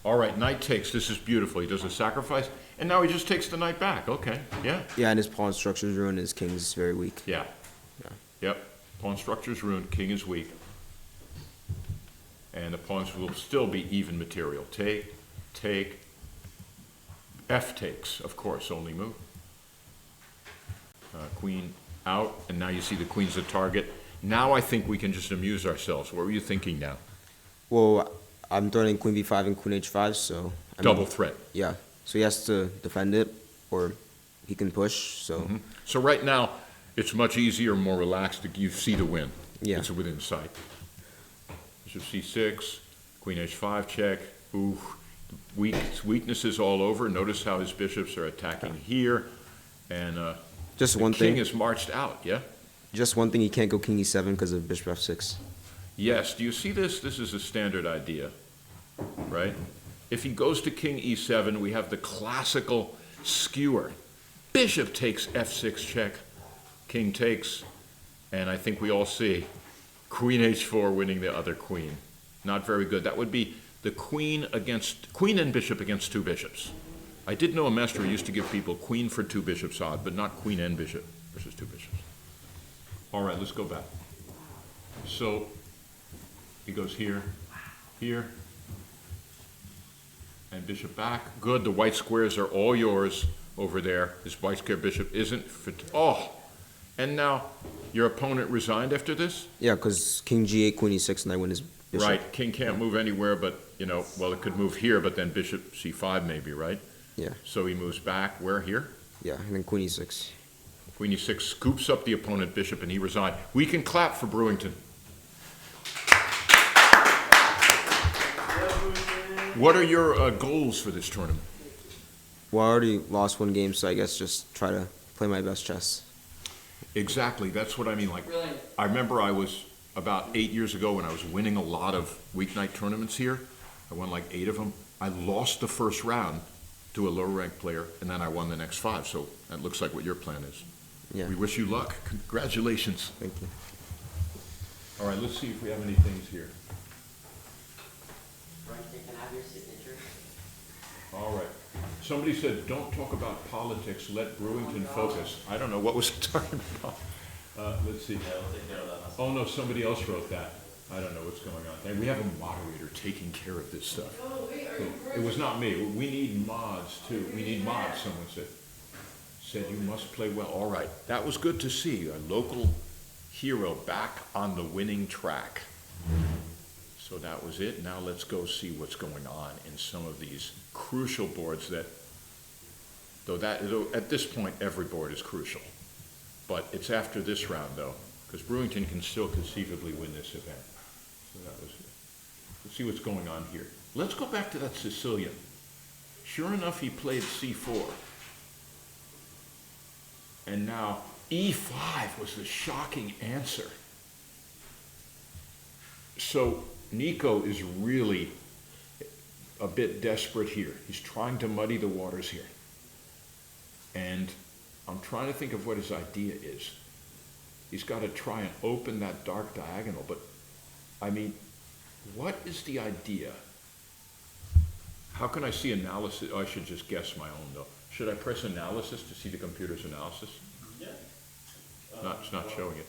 All right, knight takes. This is beautiful. He does a sacrifice, and now he just takes the knight back. Okay, yeah. Yeah, and his pawn structure is ruined. His king's very weak. Yeah. Yeah. Yep. Pawn structure's ruined. King is weak. And the pawns will still be even material. Take, take. F takes, of course, only move. Queen out, and now you see the queen's the target. Now I think we can just amuse ourselves. What were you thinking now? Well, I'm threatening queen b5 and queen h5, so. I mean, Double threat. Yeah, so he has to defend it, or he can push, so. So right now, it's much easier, more relaxed. You see the win. Yeah. It's within sight. Bishop C6, Queen H5 check. Ooh, weaknesses all over. Notice how his bishops are attacking here, and Just the one king thing. is marched out. Yeah. Just one thing, he can't go king e7 because of bishop f6. Yes. Do you see this? This is a standard idea, right? If he goes to king e7, we have the classical skewer. Bishop takes f6 check, king takes, and I think we all see queen h4 winning the other queen. Not very good. That would be the queen and bishop against two bishops. I did know a master who used to give people queen for two bishops odd, but not queen and bishop versus two bishops. All right, let's go back. So he goes here, here, and bishop back. Good, the white squares are all yours over there. This white square bishop isn't fit. Oh, and now your opponent resigned after this? Yeah, because king g8, queen e6, and I win his bishop. Right, king can't move anywhere, but, well, it could move here, but then bishop c5 maybe, right? Yeah, So he moves back, where, here? yeah, and then queen e6. Queen e6 scoops up the opponent bishop, and he resigned. We can clap for Brewington. What are your goals for this tournament? Well, I already lost one game, so I guess just try to play my best chess. Exactly, that's what I mean. Like, Really? I remember I was about 8 years ago when I was winning a lot of weeknight tournaments here. I won like 8 of them. I lost the first round to a lower-ranked player, and then I won the next 5. So that looks like what your plan is. Yeah, We wish you luck. Congratulations. thank you. All right, let's see if we have any things here. Right, they can have your signature. All right. Somebody said, don't talk about politics, let Brewington focus. I don't know, what was he talking about? Let's see. Yeah, we'll take care of that. Oh, no, somebody else wrote that. I don't know what's going on. Hey, we have a moderator taking care of this stuff. It was not me. We need mods too. We need mods, someone said you must play well. All right, that was good to see. A local hero back on the winning track. So that was it. Now let's go see what's going on in some of these crucial boards that, though at this point every board is crucial. But it's after this round though, because Brewington can still conceivably win this event. So that was it. Let's see what's going on here. Let's go back to that Sicilian. Sure enough, he played C4. And now E5 was the shocking answer. So Nico is really a bit desperate here. He's trying to muddy the waters here. And I'm trying to think of what his idea is. He's got to try and open that dark diagonal, but I mean, what is the idea? How can I see analysis? Oh, I should just guess my own though. Should I press analysis to see the computer's analysis? Yeah. It's not showing it.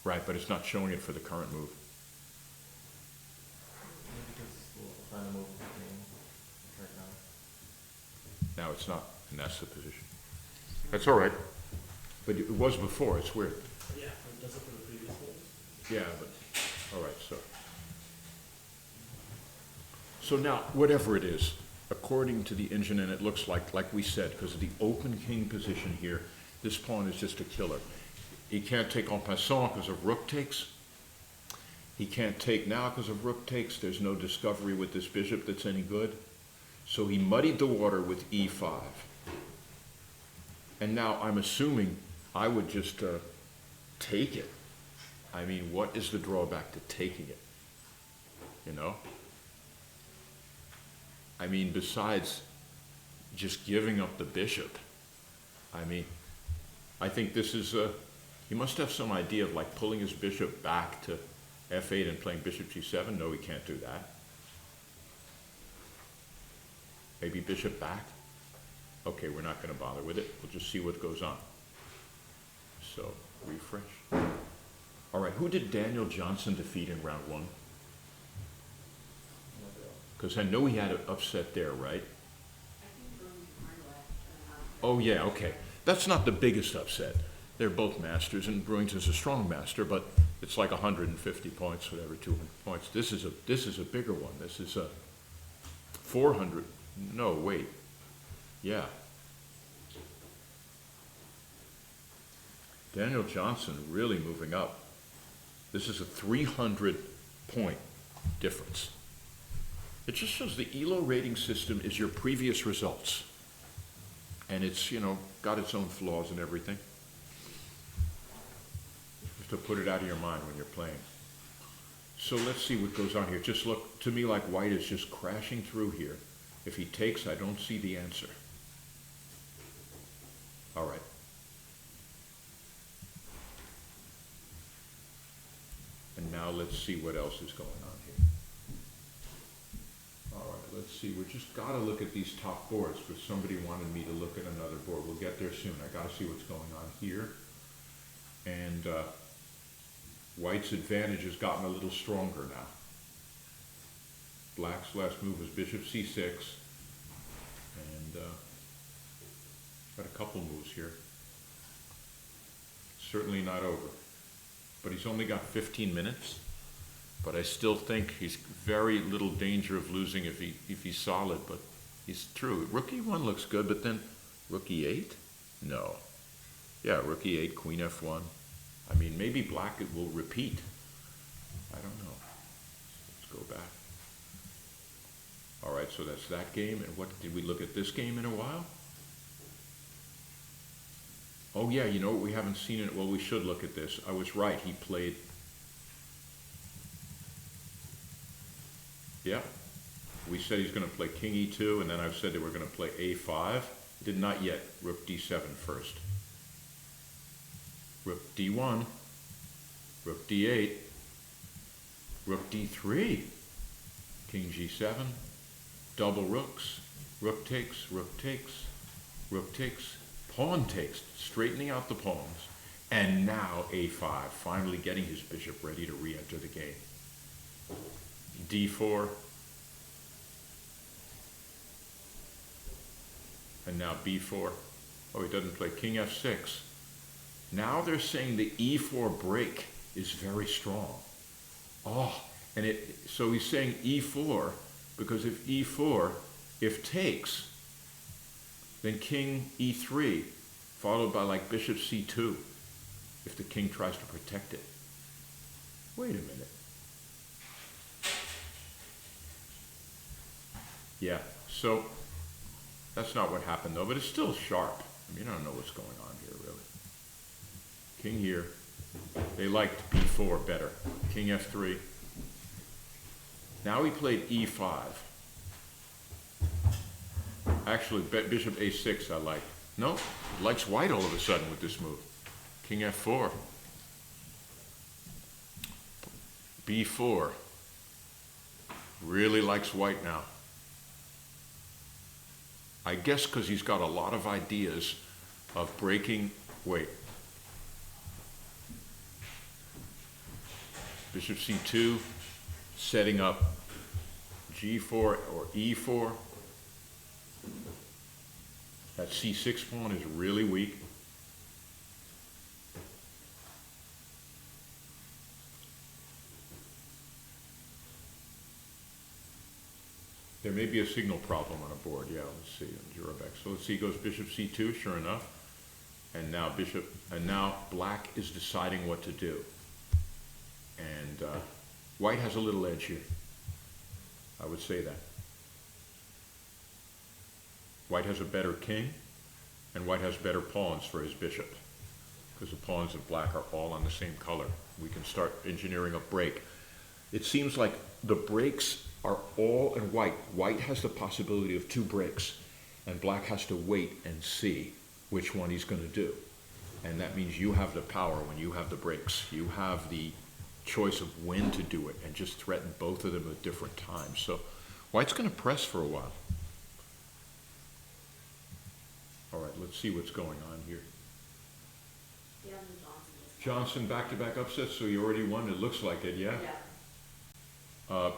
Right, but it's not showing it for the current move. Because we're trying to move the game right now. Now it's not, and that's the position. That's all right. But it was before, it's weird. Yeah, it does it for the previous moves. Yeah, but, all right, so. So now, whatever it is, according to the engine, and it looks like we said, because of the open king position here, this pawn is just a killer. He can't take en passant because of rook takes. He can't take now because of rook takes. There's no discovery with this bishop that's any good. So he muddied the water with E5. And now I'm assuming I would just take it. I mean, what is the drawback to taking it? You know? I mean, besides just giving up the bishop, I mean, I think this is he must have some idea of like pulling his bishop back to F8 and playing bishop G7. No, he can't do that. Maybe bishop back. Okay, we're not going to bother with it. We'll just see what goes on. So, refresh. All right, who did Daniel Johnson defeat in round one? Because I know he had an upset there, right? Oh yeah, okay. That's not the biggest upset. They're both masters, and Brewington's a strong master, but it's like 150 points, whatever, 200 points. This is a bigger one. This is a 400. No, wait. Yeah. Daniel Johnson really moving up. This is a 300-point difference. It just shows the ELO rating system is your previous results. And it's, you know, got its own flaws and everything. You have to put it out of your mind when you're playing. So let's see what goes on here. Just look to me like white is just crashing through here. If he takes, I don't see the answer. All right. And now let's see what else is going on here. All right, let's see. We just got to look at these top boards, but somebody wanted me to look at another board. We'll get there soon. I got to see what's going on here. And white's advantage has gotten a little stronger now. Black's last move was bishop c6. And got a couple moves here. Certainly not over. But he's only got 15 minutes. But I still think he's very little danger of losing if he's solid. But he's true. Rook e1 looks good, but then rook e8? No. Yeah, rook e8, queen f1. I mean, maybe black will repeat. I don't know. Let's go back. All right, so that's that game. And what did we look at this game in a while? Oh yeah, you know what? We haven't seen it. Well, we should look at this. I was right. He played. Yeah. We said he's going to play king e2, and then I've said that we're going to play a5. Did not yet. Rook d7 first. Rook d1. Rook d8. Rook d3. King g7. Double rooks. rook takes, rook takes, rook takes, pawn takes, straightening out the pawns. And now a5, finally getting his bishop ready to re-enter the game. d4. And now b4. Oh, he doesn't play king f6. Now they're saying the e4 break is very strong. Oh, and so he's saying e4, because if e4, if takes, then king e3, followed by like bishop c2, if the king tries to protect it. Wait a minute. Yeah, so that's not what happened though, but it's still sharp. I mean, I don't know what's going on here really. King here. They liked b4 better. King f3. Now he played e5. Actually, bishop a6 I like. No, likes white all of a sudden with this move. King f4. b4. Really likes white now. I guess because he's got a lot of ideas of breaking, wait. Bishop c2, setting up g4 or e4. That c6 pawn is really weak. There may be a signal problem on a board. Yeah, let's see. Jurabek. So let's see. He goes bishop c2. Sure enough. And now black is deciding what to do. And white has a little edge here. I would say that. White has a better king, and white has better pawns for his bishop, because the pawns of black are all on the same color. We can start engineering a break. It seems like the breaks are all in white. White has the possibility of 2 breaks, and black has to wait and see which one he's going to do. And that means you have the power when you have the breaks. You have the choice of when to do it and just threaten both of them at different times. So white's going to press for a while. All right, let's see what's going on here. Johnson back-to-back upsets, so you already won. It looks like it, yeah? Yeah.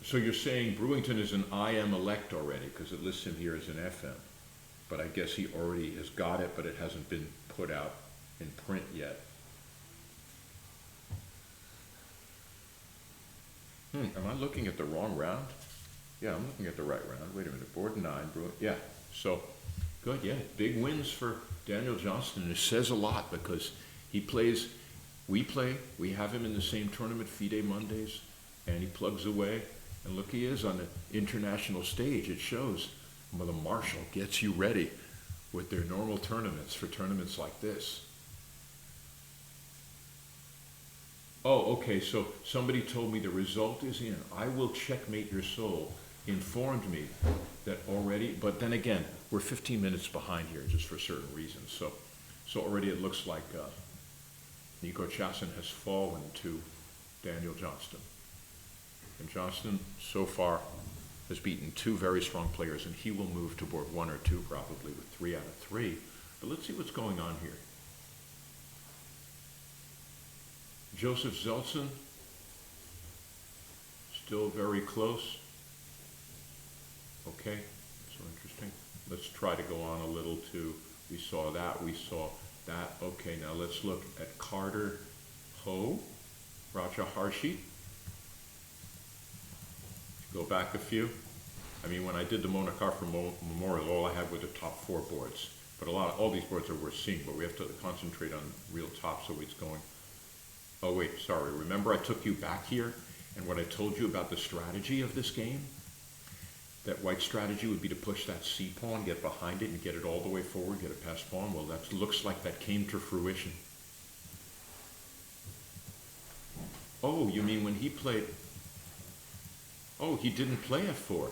So you're saying Brewington is an IM elect already, because it lists him here as an FM. But I guess he already has got it, but it hasn't been put out in print yet. Am I looking at the wrong round? Yeah, I'm looking at the right round. Wait a minute, board 9, yeah. So, good, yeah. Big wins for Daniel Johnston. It says a lot because he plays, we have him in the same tournament, FIDE Mondays, and he plugs away. And look, he is on the international stage. It shows. Well, the Marshall gets you ready with their normal tournaments for tournaments like this. Oh, okay, so somebody told me the result is in. I will checkmate your soul. Informed me that already, but then again, we're 15 minutes behind here just for certain reasons. So already it looks like Nico Chasin has fallen to Daniel Johnston. And Johnston, so far, has beaten 2 very strong players, and he will move to board 1 or 2 probably with 3 out of 3. But let's see what's going on here. Joseph Zeltsin, still very close. Okay, so interesting. Let's try to go on a little to, we saw that. Okay, now let's look at Carter Ho, Raja Harshi. Go back a few. I mean, when I did the Mona Carver Memorial, all I had were the top 4 boards. But all these boards are worth seeing, but we have to concentrate on real top, so it's going. Oh wait, sorry, remember I took you back here, and what I told you about the strategy of this game? That white strategy would be to push that C pawn, get behind it, and get it all the way forward, get it past pawn. Well, that looks like that came to fruition. Oh, you mean when he played... Oh, he didn't play f4.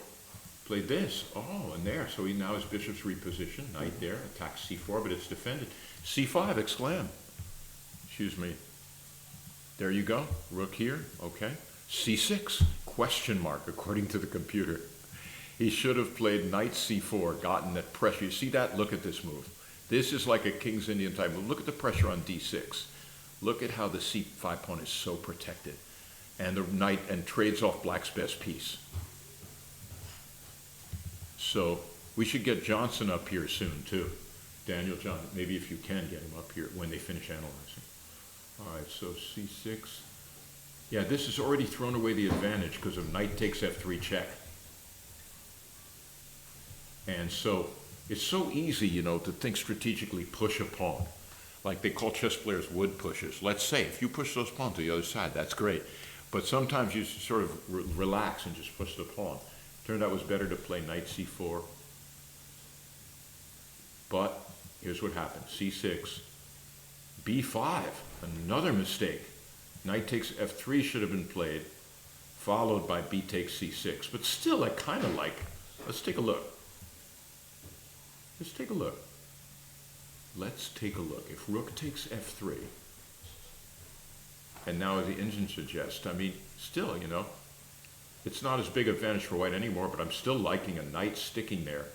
Played this. Oh, and there. So now his bishop's repositioned. Knight there. Attacks c4, but it's defended. c5, exclam. Excuse me. There you go. Rook here. Okay. c6, question mark, according to the computer. He should have played knight c4, gotten that pressure. You see that? Look at this move. This is like a King's Indian type move. Look at the pressure on d6. Look at how the c5 pawn is so protected. And the knight, and trades off black's best piece. So we should get Johnson up here soon too. Daniel John, maybe if you can get him up here when they finish analyzing. All right, so c6. Yeah, this has already thrown away the advantage because of knight takes f3 check. And so it's so easy, you know, to think strategically, push a pawn. Like they call chess players wood pushers. Let's say if you push those pawns to the other side, that's great. But sometimes you sort of relax and just push the pawn. Turned out it was better to play knight c4. But here's what happened. c6, b5, another mistake. Knight takes f3 should have been played, followed by b takes c6. But still, I kind of like, let's take a look. Let's take a look. Let's take a look. If rook takes f3, and now as the engine suggests, I mean, still, you know, it's not as big advantage for white anymore, but I'm still liking a knight sticking there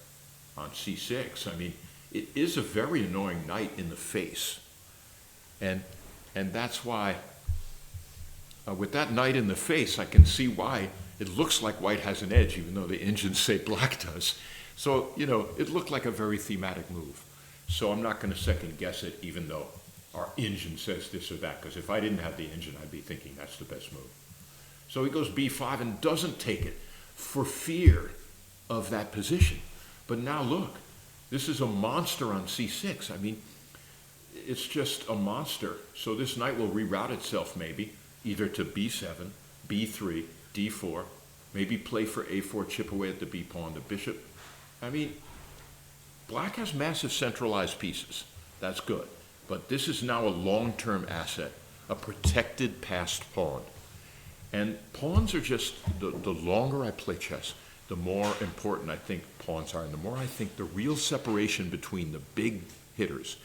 on c6. I mean, it is a very annoying knight in the face. And that's why, with that knight in the face, I can see why it looks like white has an edge, even though the engines say black does. So, you know, it looked like a very thematic move. So I'm not going to second guess it, even though our engine says this or that, because if I didn't have the engine, I'd be thinking that's the best move. So he goes b5 and doesn't take it for fear of that position. But now look, this is a monster on c6. I mean, it's just a monster. So this knight will reroute itself maybe, either to b7, b3, d4, maybe play for a4, chip away at the b pawn, the bishop. I mean, black has massive centralized pieces. That's good. But this is now a long-term asset, a protected passed pawn. And pawns are just, the longer I play chess, the more important I think pawns are, and the more I think the real separation between the big hitters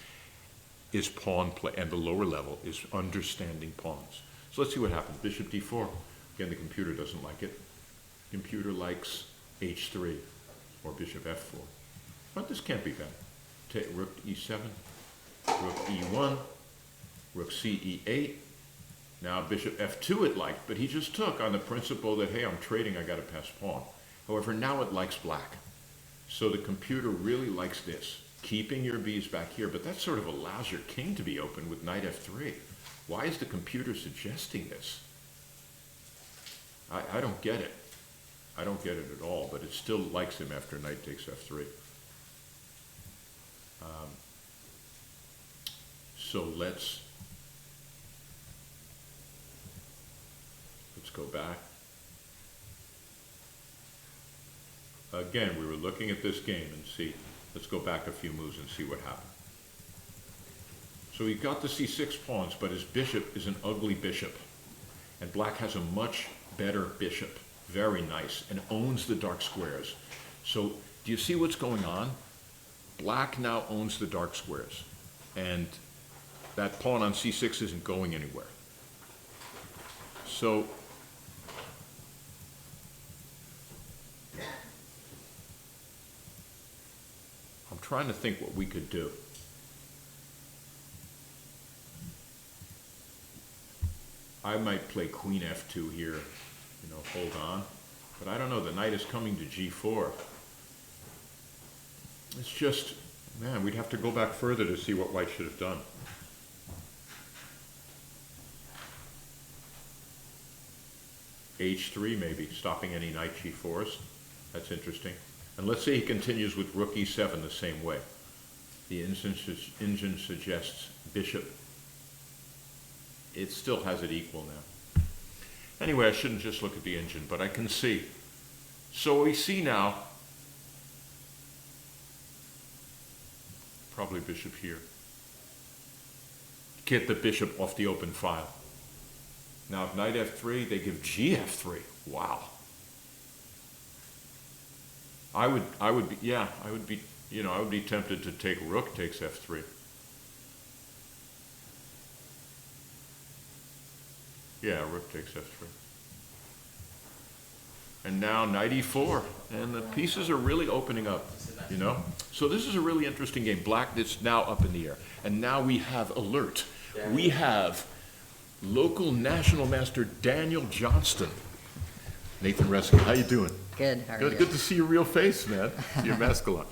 is pawn play, and the lower level is understanding pawns. So let's see what happens. Bishop d4. Again, the computer doesn't like it. Computer likes h3 or bishop f4. But this can't be bad. Take rook e7, rook e1, rook c e8. Now bishop f2 it liked, but he just took on the principle that, hey, I'm trading, I got a pass pawn. However, now it likes black. So the computer really likes this, keeping your b's back here, but that sort of allows your king to be open with knight f3. Why is the computer suggesting this? I don't get it. I don't get it at all, but it still likes him after knight takes f3. So let's go back. Again, we were looking at this game and see, let's go back a few moves and see what happened. So he got the c6 pawns, but his bishop is an ugly bishop. And black has a much better bishop, very nice, and owns the dark squares. So do you see what's going on? Black now owns the dark squares. And that pawn on c6 isn't going anywhere. So I'm trying to think what we could do. I might play queen f2 here, you know, hold on. But I don't know, the knight is coming to g4. It's just, man, we'd have to go back further to see what white should have done. h3 maybe, stopping any knight g4s. That's interesting. And let's say he continues with rook e7 the same way. The engine suggests bishop. It still has it equal now. Anyway, I shouldn't just look at the engine, but I can see. So we see now, probably bishop here. Get the bishop off the open file. Now if knight f3, they give gf3. Wow. I would be tempted to take rook takes f3. Yeah, rook takes f3. and now knight e4, and the pieces are really opening up, you know? So this is a really interesting game. Black is now up in the air, and now we have alert. We have local national master Daniel Johnston. Nathan Resker, how you doing? Good, how are Good, you? good to see your real face, man. See your mask on.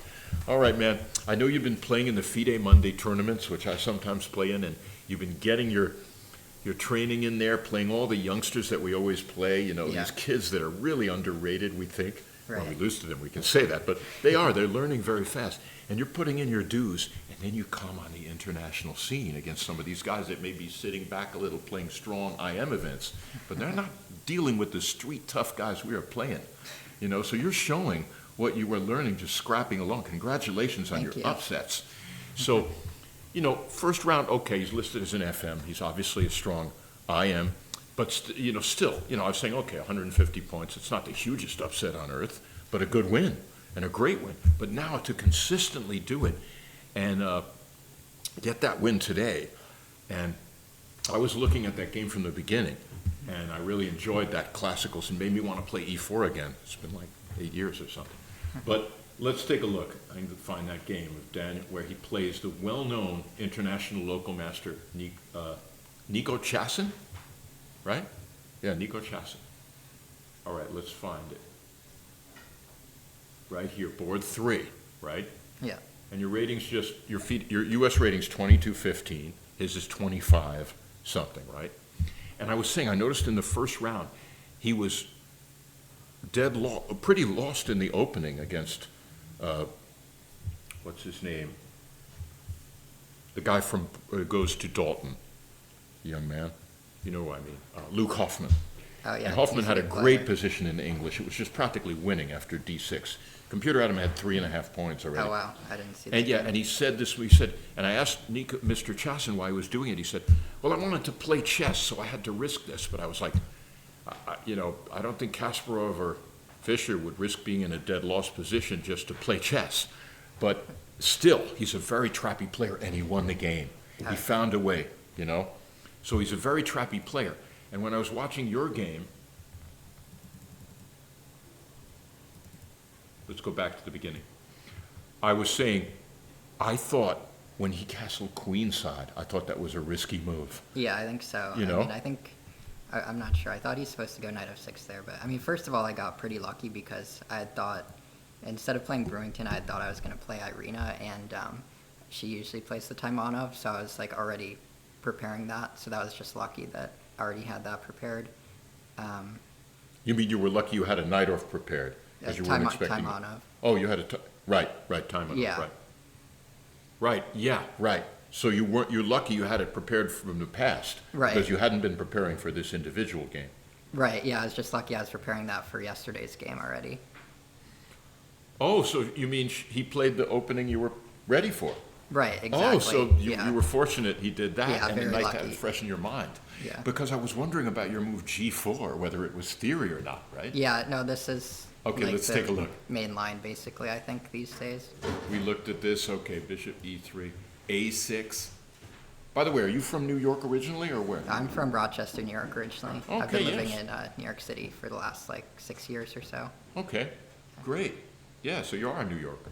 All right, man. I know you've been playing in the FIDE Monday tournaments, which I sometimes play in, and you've been getting your training in there, playing all the youngsters that we always play, you know, Yeah. these kids that are really underrated, we think. Well, we Right. lose to them, we can say that, but they're learning very fast. And you're putting in your dues, and then you come on the international scene against some of these guys that may be sitting back a little playing strong IM events, but they're not dealing with the street tough guys we are playing, you know, so you're showing what you were learning just scrapping along. Congratulations on Thank your you. upsets. So, you know, first round, okay, he's listed as an FM. He's obviously a strong IM, but still, I was saying, okay, 150 points. It's not the hugest upset on earth, but a good win and a great win. But now to consistently do it and get that win today, and I was looking at that game from the beginning, and I really enjoyed that classicals and made me want to play E4 again. It's been like 8 years or something. But let's take a look. I can find that game of Daniel where he plays the well-known international local master Nico Chassin, right? Yeah, Nico Chassin. All right, let's find it. Right here, board 3, right? Yeah. And your rating's your U.S. rating's 2215. His is 25 something, right? And I was saying, I noticed in the first round, he was pretty lost in the opening against, what's his name? The guy from goes to Dalton, young man. You know who I mean? Luke Hoffman. Oh, yeah. And Hoffman he's had a good great player. position in English. It was just practically winning after D6. Computer Adam had 3.5 points already. Oh, wow. I didn't see that. And yeah, and he said this, and I asked Mr. Chassin why he was doing it. He said, well, I wanted to play chess, so I had to risk this. But I was like, I don't think Kasparov or Fischer would risk being in a dead loss position just to play chess. But still, he's a very trappy player, and he won the game. He found a way, you know? So he's a very trappy player. And when I was watching your game, let's go back to the beginning. I was saying, I thought when he castled queenside, I thought that was a risky move. Yeah, I think so. You know? I mean, I think, I'm not sure. I thought he's supposed to go knight f6 there, but I mean, first of all, I got pretty lucky because I had thought, instead of playing Brewington, I had thought I was going to play Irina, and she usually plays the Taimanov, so I was like already preparing that, so that was just lucky that I already had that prepared. You mean you were lucky you had a Nightorf prepared? Because you weren't expecting it. Taimanov. Oh, you had right, Taimanov, Yeah. right. Right, yeah, right. So you're lucky you had it prepared from the past. Right. Because you hadn't been preparing for this individual game. Right, yeah, I was just lucky I was preparing that for yesterday's game already. Oh, so you mean he played the opening you were ready for? Right, exactly. Oh, so yeah. you were fortunate he did that, Yeah, and it very might lucky. have fresh in your mind. Yeah. Because I was wondering about your move G4, whether it was theory or not, right? Yeah, no, this is Okay, like let's the take a look. main line, basically, I think, these days. We looked at this, okay, bishop E3, A6. By the way, are you from New York originally, or where? I'm from Rochester, New York, originally. I've Okay, been living yes. in New York City for the last, 6 years or so. Okay, great. Yeah, so you are a New Yorker.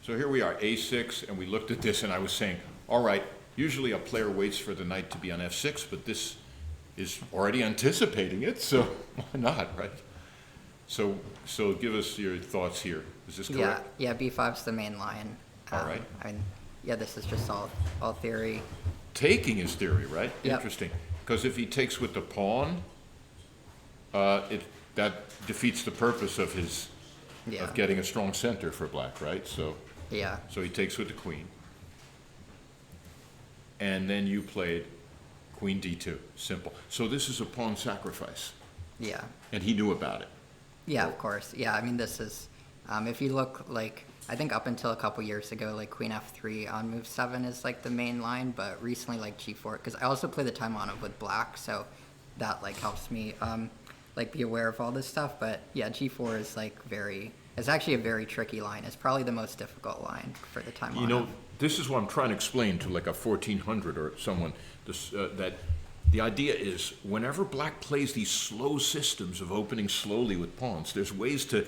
So here we are, A6, and we looked at this, and I was saying, all right, usually a player waits for the knight to be on F6, but this is already anticipating it, so why not, right? So give us your thoughts here. Is this correct? Yeah, B5's the main line. All right. I mean, yeah, this is just all theory. Taking is theory, right? Yep. Interesting. Because if he takes with the pawn, that defeats the purpose of his Yeah. of getting a strong center for black, right? So Yeah. he takes with the queen. And then you played queen d2. Simple. So this is a pawn sacrifice. Yeah. And he knew about it. Yeah, of course. Yeah, I mean, this is, if you look, I think up until a couple years ago, queen f3 on move 7 is, the main line, but recently, g4, because I also play the Taimanov with black, so that, helps me, be aware of all this stuff, but, yeah, g4 is, it's actually a very tricky line. It's probably the most difficult line for the Taimanov. You know, this is what I'm trying to explain to a 1400 or someone, that The idea is whenever black plays these slow systems of opening slowly with pawns, there's ways to,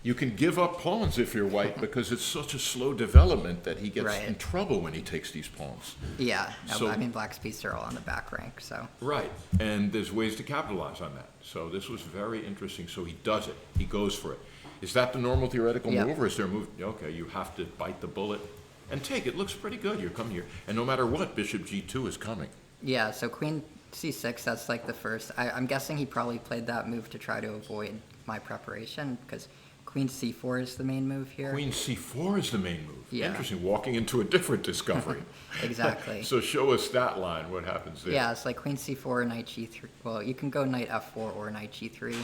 you can give up pawns if you're white because it's such a slow development that he gets Right. in trouble when he takes these pawns. Yeah, no, So- I mean, black's pieces are all on the back rank, so. Right, and there's ways to capitalize on that. So this was very interesting. So he does it. He goes for it. Is that the normal theoretical Yeah. move, or is there a move? Okay, you have to bite the bullet and take it. Looks pretty good. You're coming here, and no matter what, Bishop G2 is coming. Yeah, so queen c6, that's like the first. I'm guessing he probably played that move to try to avoid my preparation, because queen c4 is the main move here. Queen C4 is the main move. Yeah. Interesting. Walking into a different discovery. Exactly. So show us that line. What happens there? Yeah, it's like queen c4, knight g3. Well, you can go knight f4 or knight g3.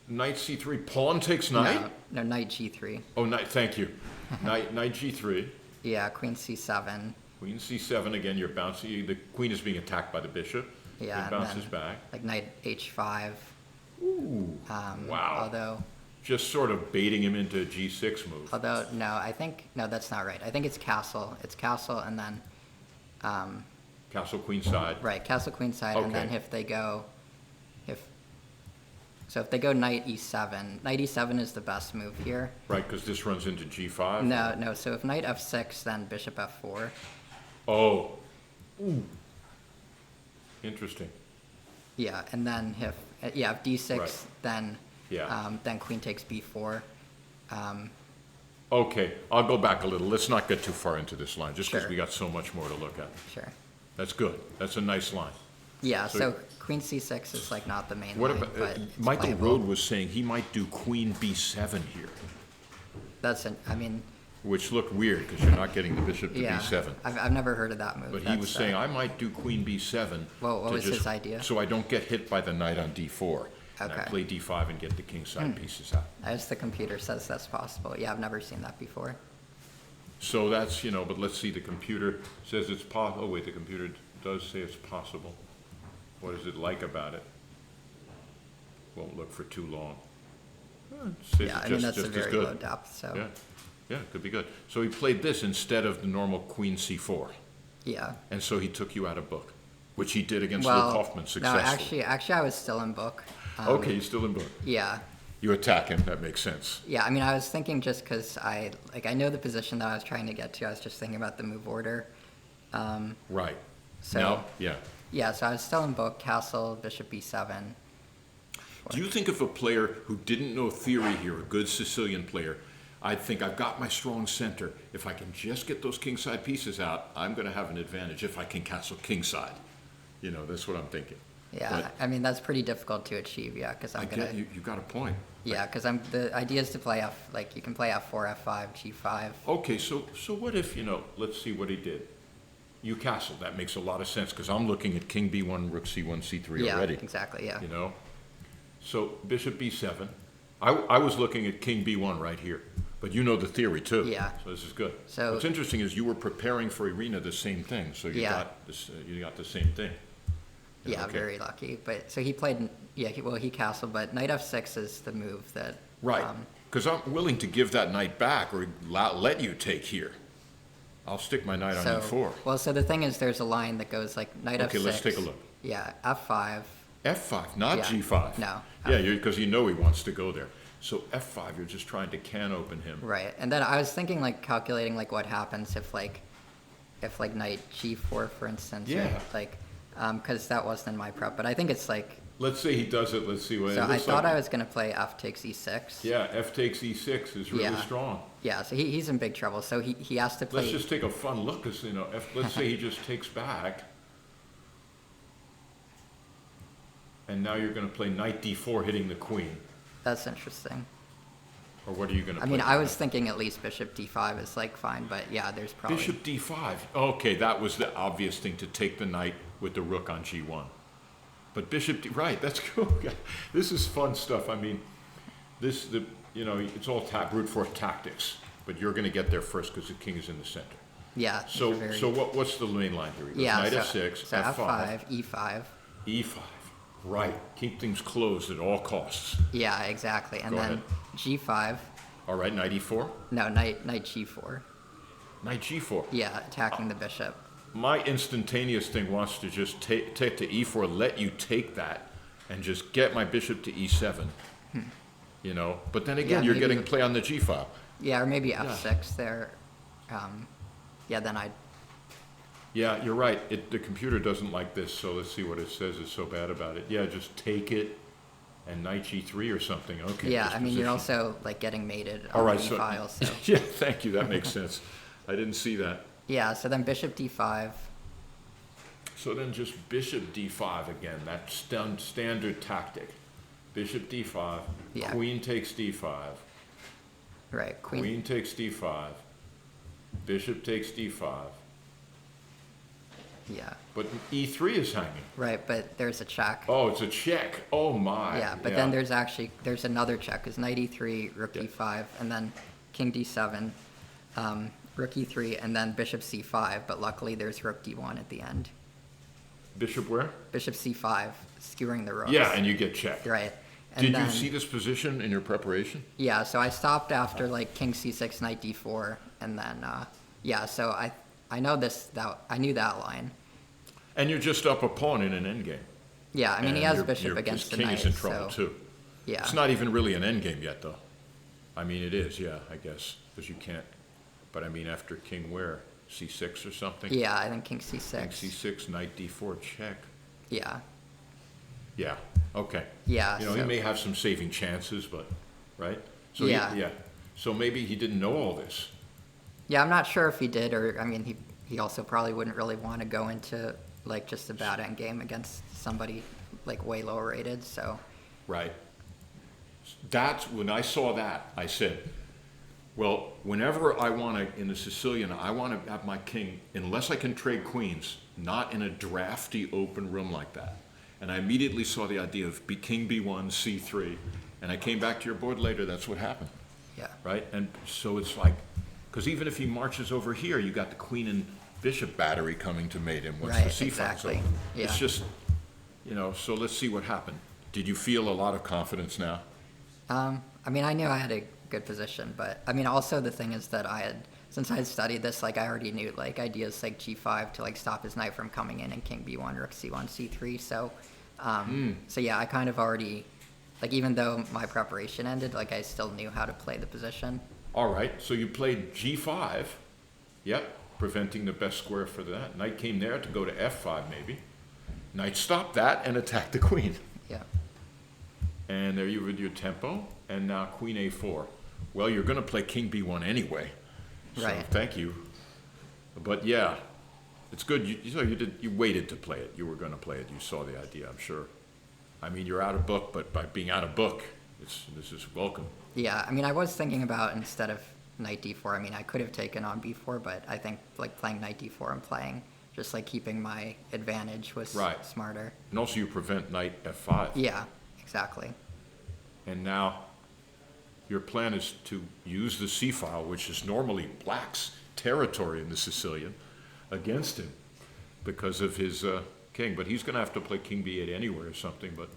Knight C3. Pawn takes knight. No, knight g3. Oh, knight. Thank you. Knight G3. Yeah, queen c7. Queen C7 again. You're bouncing. The queen is being attacked by the bishop. Yeah, It and bounces then, back. like knight h5. Ooh. Wow. Although Just sort of baiting him into a G6 move. no, I think no, that's not right. I think it's castle. It's castle and then Castle queen side. right, castle queen side, and then Okay. if they go knight e7, knight e7 is the best move here. Right, because this runs into G5. No, so if knight f6, then bishop f4. Oh. Ooh. Interesting. Yeah, and then if d6, Right. then Yeah. then queen takes b4. Okay, I'll go back a little. Let's not get too far into this line, just because Sure. we got so much more to look at. Sure. That's good. That's a nice line. Yeah, So- so queen c6 is like not the main What line, about, but it's Michael playable. Rode was saying he might do queen B7 here, I mean, which looked weird because you're not getting the bishop to yeah, B7. I've never heard of that move. But he That's, was saying, I might do queen B7. What to was just- his idea? So I don't get hit by the knight on D4. And I Okay. play D5 and get the king side pieces out. As the computer says that's possible. Yeah, I've never seen that before. So that's, but let's see, the computer says it's oh wait, the computer does say it's possible. What is it like about it? Won't look for too long. It says Yeah, it's I mean, that's a just as very good. low depth, so, Yeah, yeah, it could be good. So he played this instead of the normal queen C4, yeah. and so he took you out of book, which he did against Well, Luke Hoffman no, successfully. actually, I was still in book. Okay, he's still in book. Yeah, You attack him, that makes sense. yeah, I mean, I was thinking just because I know the position that I was trying to get to, I was just thinking about the move order. Right. So- Now, yeah. Yeah, so I was still in book, castle, bishop b7. Do you think if a player who didn't know theory here, a good Sicilian player, I'd think I've got my strong center. If I can just get those kingside pieces out, I'm going to have an advantage if I can castle kingside. That's what I'm thinking. Yeah, But I mean, that's pretty difficult to achieve, yeah, because I I'm gonna, get you got a point. yeah, because the idea is to play you can play f4, f5, g5. Okay, so what if, let's see what he did. You castle, that makes a lot of sense because I'm looking at king b1, rook c1, c3 Yeah, already. exactly, yeah. So bishop b7. I was looking at king b1 right here, but you know the theory too. Yeah. So this is good. So- What's interesting is you were preparing for Irina the same thing, so you Yeah. got this. You got the same thing. Yeah, Okay. very lucky. But so he played, he castled, but knight f6 is the move that. Right. Because I'm willing to give that knight back or let you take here. I'll stick my knight on So, e4. well, so the thing is, there's a line that goes like knight f6. Okay, let's take a look. Yeah, f5. F5, not Yeah. G5. No. Yeah, because he wants to go there. So F5, you're just trying to can open him. Right, and then I was thinking like calculating like what happens if knight g4, for instance. or, Yeah. because that wasn't in my prep, but I think it's like. Let's say he does it. Let's see what it So I looks thought like. I was gonna play f takes e6. Yeah, F takes E6 is really Yeah. strong. Yeah, so he's in big trouble. So he has to play. Let's just take a fun look, because let's say he just takes back, and now you're going to play knight d4, hitting the queen, That's interesting. or what are you going to? I mean, I was thinking at least bishop d5 is like fine, but yeah, there's probably. Bishop d5. Okay, that was the obvious thing, to take the knight with the rook on g1. But right? That's cool. This is fun stuff. I mean, it's all brute force tactics, but you're going to get there first because the king is in the center. Yeah. So it's a very- so what's the main line here? He goes Yeah. knight so, f6, so f5, e5. e5. Right. Keep things closed at all costs. Yeah, exactly. And Go then ahead. g5. All right, knight e4, No, knight g4. knight g4. Yeah, attacking the bishop. my instantaneous thing wants to just take to e4, let you take that, and just get my bishop to e7. You know, but then again, Yeah, you're maybe getting the- play on the g file. Yeah, or maybe f6 there. Yeah, then I'd. Yeah, you're right. The computer doesn't like this, so let's see what it says is so bad about it. Yeah, just take it and knight g3 or something. Okay. Yeah, I mean, you're disposition. also like getting mated All on right, the so file, so. yeah, thank you. That makes sense. I didn't see that. Yeah, so then bishop d5. So then just bishop d5 again. That's standard tactic. Bishop d5. Yeah. Queen takes d5. Right, Queen takes d5. Bishop takes d5. Yeah, But e3 is hanging. right, but there's a check. Oh, it's a check. Oh my. Yeah, but then there's another check, because knight e3, rook e5, and then king d7, rook e3, and then bishop c5, but luckily there's rook d1 at the end. Bishop where? Bishop c5, skewering the rooks. Yeah, and you get checked. Right. And Did then, you see this position in your preparation? Yeah, so I stopped after like king c6, knight d4, and then, yeah, so I know I knew that line. And you're just up a pawn in an endgame. Yeah, I mean, he And has your- bishop your- against the His king knight, is in trouble so, too. yeah. It's not even really an endgame yet, though. I mean, it is, yeah, I guess, because you can't. But I mean, after king where? C6 or something? Yeah, I think king King c6. C6, knight D4, check. Yeah, Yeah, okay. yeah. You know, he so- may have some saving chances, but, right? So Yeah. Yeah. So maybe he didn't know all this. Yeah, I'm not sure if he did, or, I mean, he also probably wouldn't really want to go into, like, just a bad endgame against somebody, like, way lower rated, so, Right. That's, when I saw that, I said, well, whenever I want to, in the Sicilian, I want to have my king, unless I can trade queens, not in a drafty open room like that. And I immediately saw the idea of king b1, c3, and I came back to your board later, that's what happened, yeah. right? And so it's like, because even if he marches over here, you got the queen and bishop battery coming to mate him once the Right, c file. So exactly, yeah. it's just, you know, so let's see what happened. Did you feel a lot of confidence now? I mean, I knew I had a good position, but, I mean, also the thing is that since I had studied this, like, I already knew, like, ideas like g5 to, like, stop his knight from coming in, and king b1, rook c1, c3, so, so yeah, I kind of already, like, even though my preparation ended, like, I still knew how to play the position. All right, so you played g5. Yep, preventing the best square for that. Knight came there to go to f5 maybe. Knight stopped that and attacked the queen. Yeah, And there you with your tempo, and now queen a4. Well, you're going to play king b1 anyway. So Right. thank you. But yeah, it's good. You waited to play it. You were going to play it. You saw the idea, I'm sure. I mean, you're out of book, but by being out of book, this is welcome. yeah, I mean, I was thinking about, instead of knight d4, I mean, I could have taken on b4, but I think, like, playing knight d4 and playing, just, like, keeping my advantage was Right. smarter. And also you prevent knight f5. Yeah, exactly. And now your plan is to use the c-file, which is normally black's territory in the Sicilian, against him because of his king. But he's going to have to play king b8 anywhere or something. But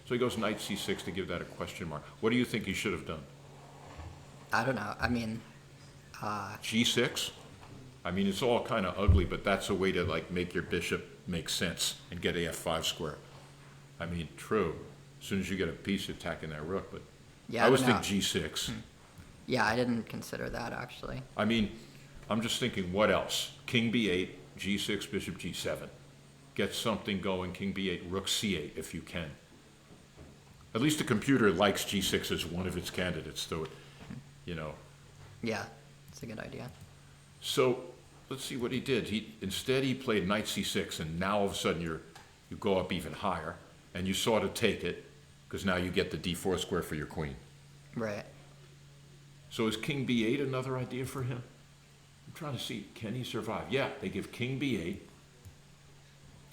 so he goes knight c6 to give that a question mark. What do you think he should have done? I don't know. I mean, G6? I mean, it's all kind of ugly, but that's a way to like make your bishop make sense and get a f5 square. I mean, true. As soon as you get a piece attacking that rook, but yeah, I I always don't think know. G6. Yeah, I didn't consider that, actually. I mean, I'm just thinking, what else? King b8, g6, bishop g7. Get something going, king b8, rook c8 if you can. At least the computer likes g6 as one of its candidates, though, you know. Yeah, it's a good idea. So let's see what he did. Instead he played knight c6, and now all of a sudden you go up even higher, and you sort of take it, because now you get the d4 square for your queen. Right. So is king b8 another idea for him? I'm trying to see, can he survive? Yeah, they give king b8,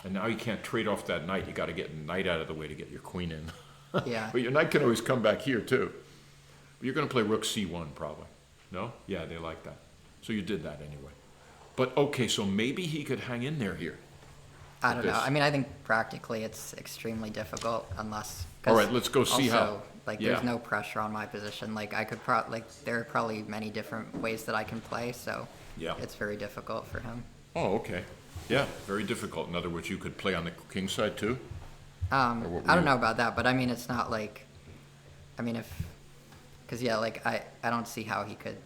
and now you can't trade off that knight. You got to get a knight out of the way to get your queen in. Yeah. But your knight can always come back here too. But you're going to play rook c1 probably. No? Yeah, they like that. So you did that anyway. But okay, so maybe he could hang in there here. I don't know. this. I mean, I think practically it's extremely difficult unless. All right, let's go see how- also, like, yeah. there's no pressure on my position. Like, I could there are probably many different ways that I can play, so Yeah. it's very difficult for him. Oh, okay. Yeah, very difficult. In other words, you could play on the king side too? Or what were I don't you- know about that, but I mean, it's not like, I mean, because yeah, like I don't see how he could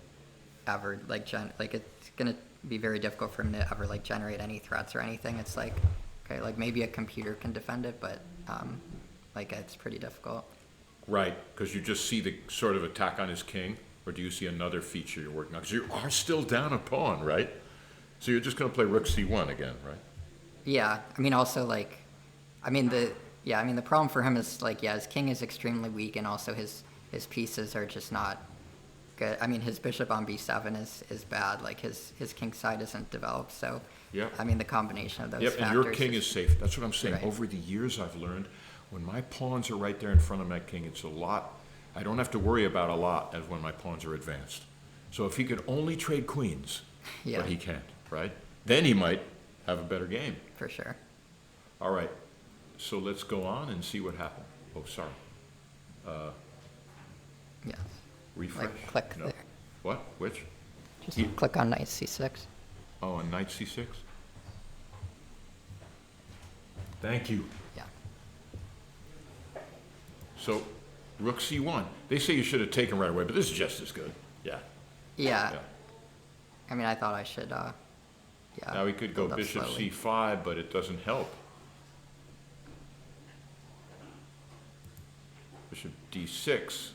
ever like it's gonna be very difficult for him to ever like generate any threats or anything. It's like, okay, like maybe a computer can defend it, but like it's pretty difficult. Right, because you just see the sort of attack on his king, or do you see another feature you're working on? Because you are still down a pawn, right? So you're just going to play rook c1 again, right? Yeah, I mean, also like, I mean the problem for him is like, yeah, his king is extremely weak, and also his pieces are just not good. I mean, his bishop on b7 is bad. Like his king side isn't developed, so Yep. I mean, the combination of those Yep, factors. and your king is safe. That's what I'm saying. Right. Over the years, I've learned when my pawns are right there in front of my king, it's a lot. I don't have to worry about a lot as when my pawns are advanced. So if he could only trade queens, Yeah. but he can't, right? Then he might have a better game. For sure. All right, so let's go on and see what happened. Oh, sorry. Yeah. Refresh? Like click No. there. What? Which? Just He- click on knight c6. Oh, on knight c6? Thank you. Yeah. So, rook c1. They say you should have taken right away, but this is just as good. Yeah. Yeah. Yeah. I mean, I thought I should. Yeah. Now he could go build up bishop slowly. c5, but it doesn't help. Bishop d6,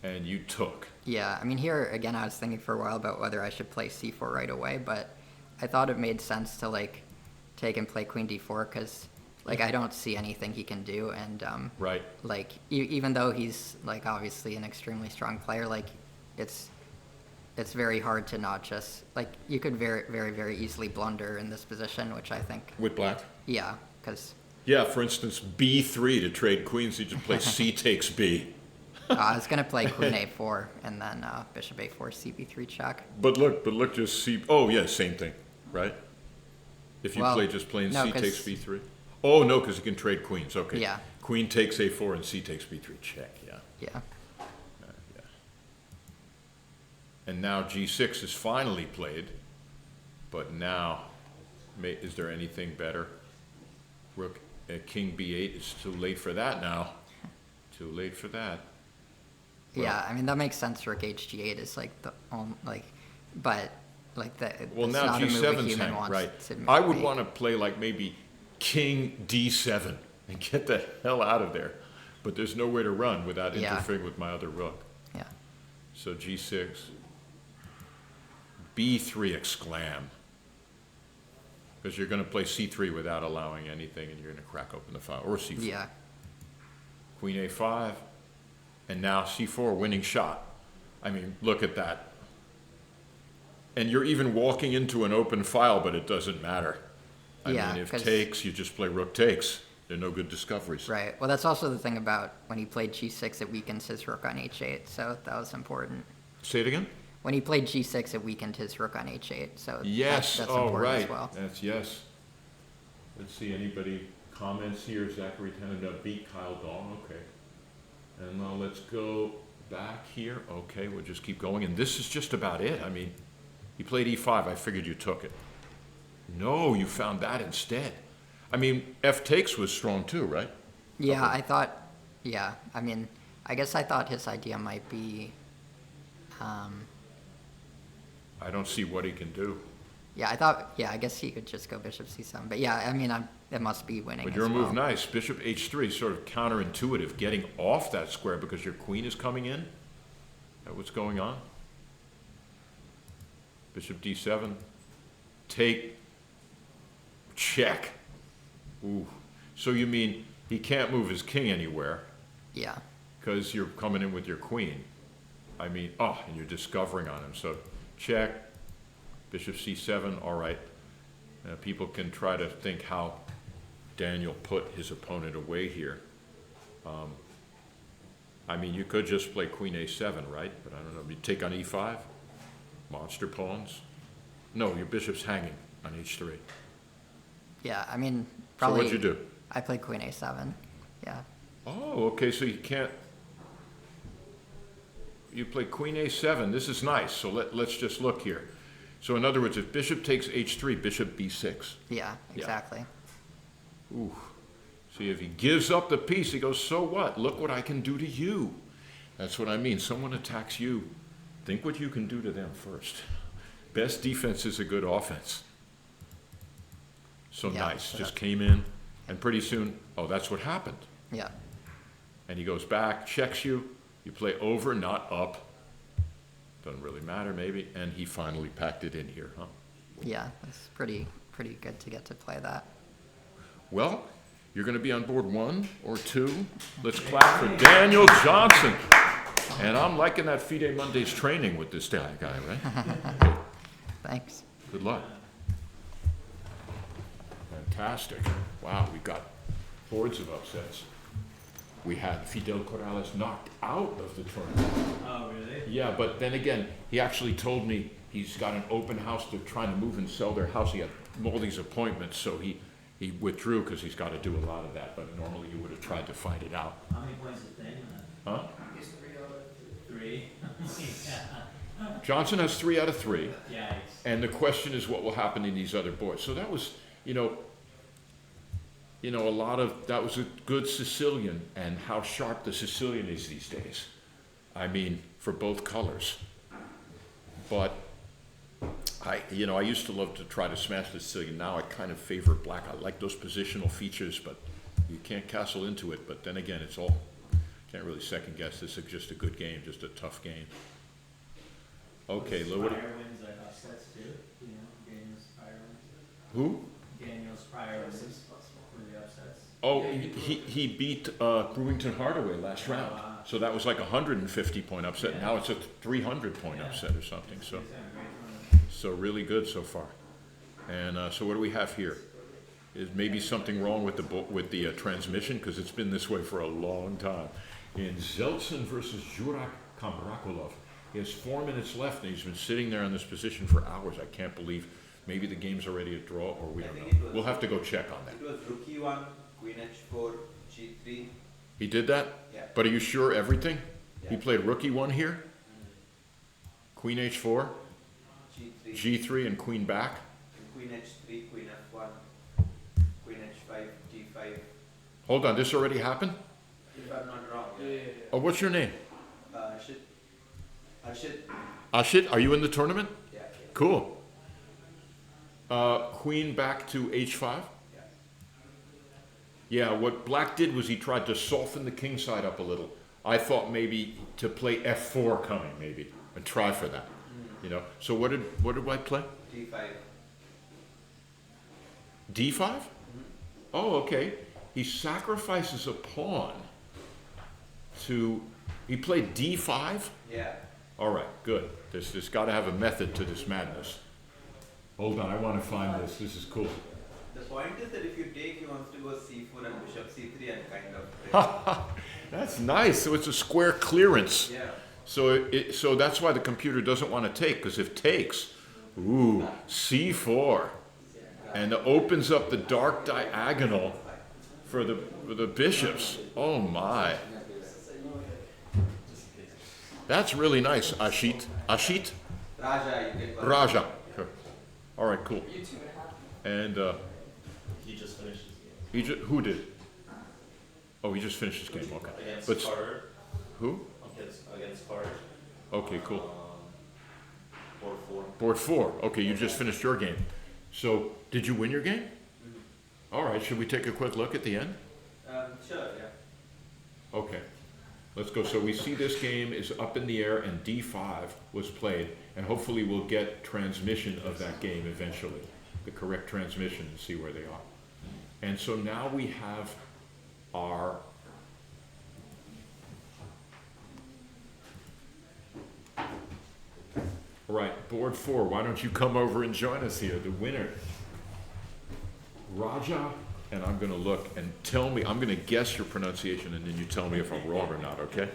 and you took. Yeah, I mean, here again, I was thinking for a while about whether I should play c4 right away, but I thought it made sense to like take and play queen d4 because like I don't see anything he can do, and Right. like even though he's like obviously an extremely strong player, like it's very hard to not just like you could very easily blunder in this position, which I think With black? yeah, because Yeah, for instance, b3 to trade queens, you just play c takes b. I was gonna play queen a4 and then bishop a4 cb3 check. But look, just c, oh yeah, same thing, right? If you Well, play just plain no, c 'cause- takes b3? Oh, no, because you can trade queens, okay. Yeah. Queen takes a4 and c takes b3, check, yeah. Yeah. Yeah. And now g6 is finally played, but now, is there anything better? Rook, king b8, it's too late for that now. Too late for that. Yeah, I mean that makes sense. Rook hg8 is like the but like the Well, it's now not a move a g7's human hanging, wants right. to I would make. want to play like maybe king d7 and get the hell out of there. But there's nowhere to run without Yeah. interfering with my other rook. Yeah, So g6, b3 exclam. Because you're going to play c3 without allowing anything, and you're going to crack open the file, or c4. yeah, Queen a5, and now c4, winning shot. I mean, look at that. And you're even walking into an open file, but it doesn't matter. I Yeah, mean, if 'cause- takes, you just play rook takes. There are no good discoveries. right. Well, that's also the thing about when he played g6, it weakened his rook on h8, so that was important. Say it again? When he played g6, it weakened his rook on h8, so Yes, that's oh, important right. as well. That's yes. Let's see, anybody comments here? Zachary Tennant beat Kyle Dawn, okay. And now let's go back here. Okay, we'll just keep going. And this is just about it. I mean, he played e5. I figured you took it. No, you found that instead. I mean, f takes was strong too, right? Yeah, Okay. I thought. Yeah, I mean, I guess I thought his idea might be. I don't see what he can do. Yeah, I thought. Yeah, I guess he could just go bishop c7, but yeah, I mean, it must be winning. But as your move well. nice. Bishop h3 is sort of counterintuitive, getting off that square because your queen is coming in. Is that what's going on? Bishop d7. Take. Check. Ooh. So you mean he can't move his king anywhere Yeah. because you're coming in with your queen. I mean, oh, and you're discovering on him. So check. Bishop c7, all right. People can try to think how Daniel put his opponent away here. I mean, you could just play queen a7, right? But I don't know. You take on e5? Monster pawns? No, your bishop's hanging on h3. Yeah, I mean, So probably. what'd you do? I played queen a7. Yeah. Oh, okay, so you can't. You play queen a7. This is nice. So let's just look here. So in other words, if bishop takes h3, bishop b6. Yeah, exactly. Ooh. See, if he gives up the piece, he goes, so what? Look what I can do to you. That's what I mean. Someone attacks you. Think what you can do to them first. Best defense is a good offense. So Yeah, nice. so Just that's- came in, and pretty soon, oh, that's what happened. Yeah. And he goes back, checks you. You play over, not up. Doesn't really matter, maybe. And he finally packed it in here, huh? Yeah, it's pretty good to get to play that. Well, you're going to be on board 1 or 2. Let's clap for Daniel Johnson. And I'm liking that FIDE Mondays training with this guy, right? Thanks. Good luck. Fantastic. Wow, we got hordes of upsets. We had Fidel Corrales knocked out of the tournament. Oh, really? Yeah, but then again, he actually told me he's got an open house. They're trying to move and sell their house. He had all these appointments, so he withdrew because he's got to do a lot of that. But normally he would have tried to fight it out. How many points is Daniel at? Huh? He's 3 out of 3. Johnson has 3 out of 3. Yikes. And the question is what will happen to these other boys. So that was, that was a good Sicilian, and how sharp the Sicilian is these days. I mean, for both colors. But I used to love to try to smash the Sicilian. Now I kind of favor black. I like those positional features, but you can't castle into it. But then again, can't really second guess. This is just a good game, just a tough game. Okay, Lou, Prior wins like upsets too. Daniel's prior wins. who? Daniel's prior wins were the upsets. Oh, he beat Brewington Hardaway last round. So that was like a 150-point upset. Now it's a 300-point upset or something. So really good so far. And so what do we have here? Is maybe something wrong with the transmission, because it's been this way for a long time. In Zeltsin versus Jurak Kamrakulov. He has 4 minutes left, and he's been sitting there in this position for hours. I can't believe. Maybe the game's already a draw, or we don't know. We'll have to go check on that. It was rookie 1, queen h4, g3. He did that? Yeah. But are you sure everything? He Yeah. played rookie 1 here? Queen h4, g3, g3, and queen back? queen h3, queen f1, queen h5, g5. Hold on, this already happened? If I'm not wrong. Yeah. Oh, what's your name? Arshit. Ashit, are you in the tournament? Yeah. Cool. Queen back to h5? Yeah. Yeah, what black did was he tried to soften the king side up a little. I thought maybe to play f4 coming, maybe, and try for that. So what did I play? d5. D5? Oh, okay. He sacrifices a pawn he played d5? Yeah. All right, good. There's got to have a method to this madness. Hold on, I want to find this. This is cool. The point is that if you take, he wants to go c4 and bishop c3 and kind of. That's nice. So it's a square clearance. Yeah. So that's why the computer doesn't want to take, because if takes, ooh, c4, and it opens up the dark diagonal for the bishops. Oh my. That's really nice, Ashit. Ashit? Raja, you can call it. Raja. Sure. All right, cool. And He just finished his game. who did? Oh, he just finished his game. Okay. Against But Carter. who? Against Carter. Okay, cool. Board 4. Board 4. Okay, you just finished your game. So, did you win your game? All right. Should we take a quick look at the end? Sure, yeah. Okay. Let's go. So we see this game is up in the air, and D5 was played, and hopefully we'll get transmission of that game eventually, the correct transmission, and see where they are. And so now we have our all right, board 4. Why don't you come over and join us here? The winner, Raja. And I'm going to look and tell me, I'm going to guess your pronunciation, and then you tell me if I'm wrong or not, okay?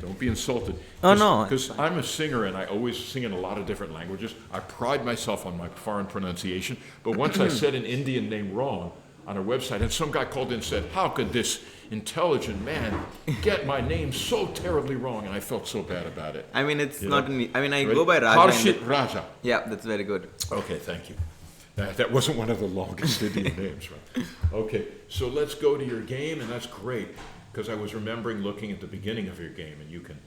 Don't be insulted. Oh, no. Because I'm a singer, and I always sing in a lot of different languages. I pride myself on my foreign pronunciation, but once I said an Indian name wrong, on our website, and some guy called in and said, how could this intelligent man get my name so terribly wrong? And I felt so bad about it. I mean, it's You not. know? I mean, I Ready? go by Raja. Harshit Raja. Yeah, that's very good. Okay, thank you. That wasn't one of the longest Indian names, right? Okay, so let's go to your game, and that's great, because I was remembering looking at the beginning of your game, and you can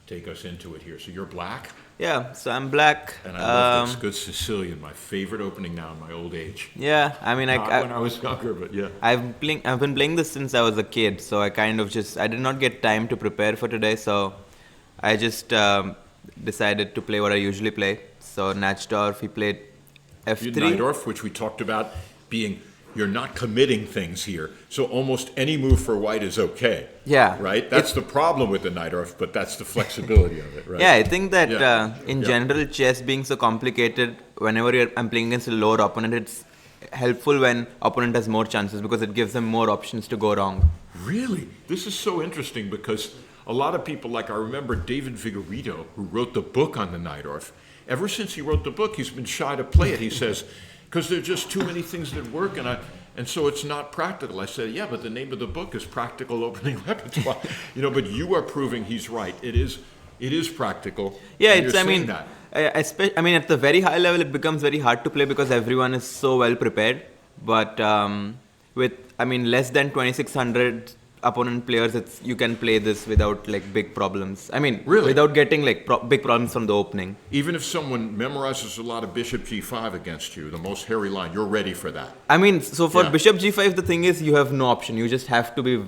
take us into it here. So you're black, Yeah, so I'm black. and I love this good Sicilian, my favorite opening now in my old age. Yeah, I mean, Not when I was younger, but yeah. I've been playing this since I was a kid, so I kind of I did not get time to prepare for today, so I just decided to play what I usually play. So Nachdorf, he played F3. Najdorf, which we talked about being, you're not committing things here, so almost any move for white is okay. Yeah. Right? That's the problem with the Najdorf, but that's the flexibility of it, right? Yeah, I think that Yeah. in Yeah. general, chess being so complicated, whenever I'm playing against a lower opponent, it's helpful when opponent has more chances because it gives them more options to go wrong. Really? This is so interesting because a lot of people, like I remember David Vigorito, who wrote the book on the Najdorf, ever since he wrote the book, he's been shy to play it. He says, because there are just too many things that work, and so it's not practical. I said, yeah, but the name of the book is Practical Opening Repertoire. But you are proving he's right. It is practical. Yeah, and it's. you're I mean, saying that. I mean, at the very high level, it becomes very hard to play because everyone is so well prepared. But with, I mean, less than 2,600 opponent players, you can play this without like big problems. I mean, Really? without getting like big problems from the opening. Even if someone memorizes a lot of Bishop G5 against you, the most hairy line, you're ready for that. I mean, so for Yeah. Bishop G5, the thing is you have no option. You just have to be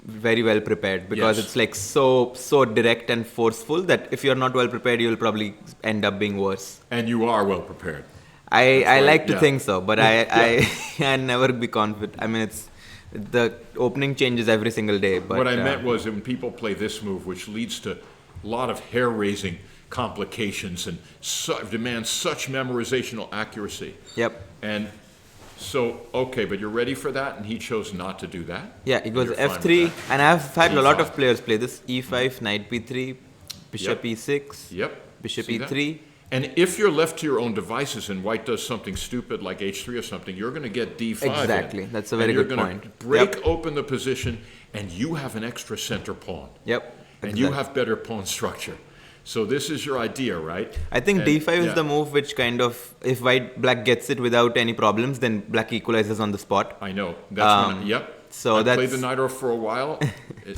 very well prepared because Yes. it's like so direct and forceful that if you're not well prepared, you'll probably end up being worse. And you are well prepared. I right, like to yeah. think so, but I can never be confident. I mean, it's the opening changes every single day. But What I meant was that when people play this move, which leads to a lot of hair-raising complications and demands such memorizational accuracy. Yep. And so, okay, but you're ready for that, and he chose not to do that? Yeah, it was You're fine with F3, that. and I've had a lot E5. of players play this. E5, Knight B3, Bishop Yep. E6, Yep. Bishop See that? E3. And if you're left to your own devices and white does something stupid like H3 or something, you're going to get D5 in. Exactly. That's a very And good you're point. gonna break Yep. open the position, and you have an extra center pawn. Yep. And you exactly. have better pawn structure. So this is your idea, right? I think And- D5 yeah. is the move which kind of, if black gets it without any problems, then black equalizes on the spot. I know. That's when yep. so I played that's- the Najdorf for a while.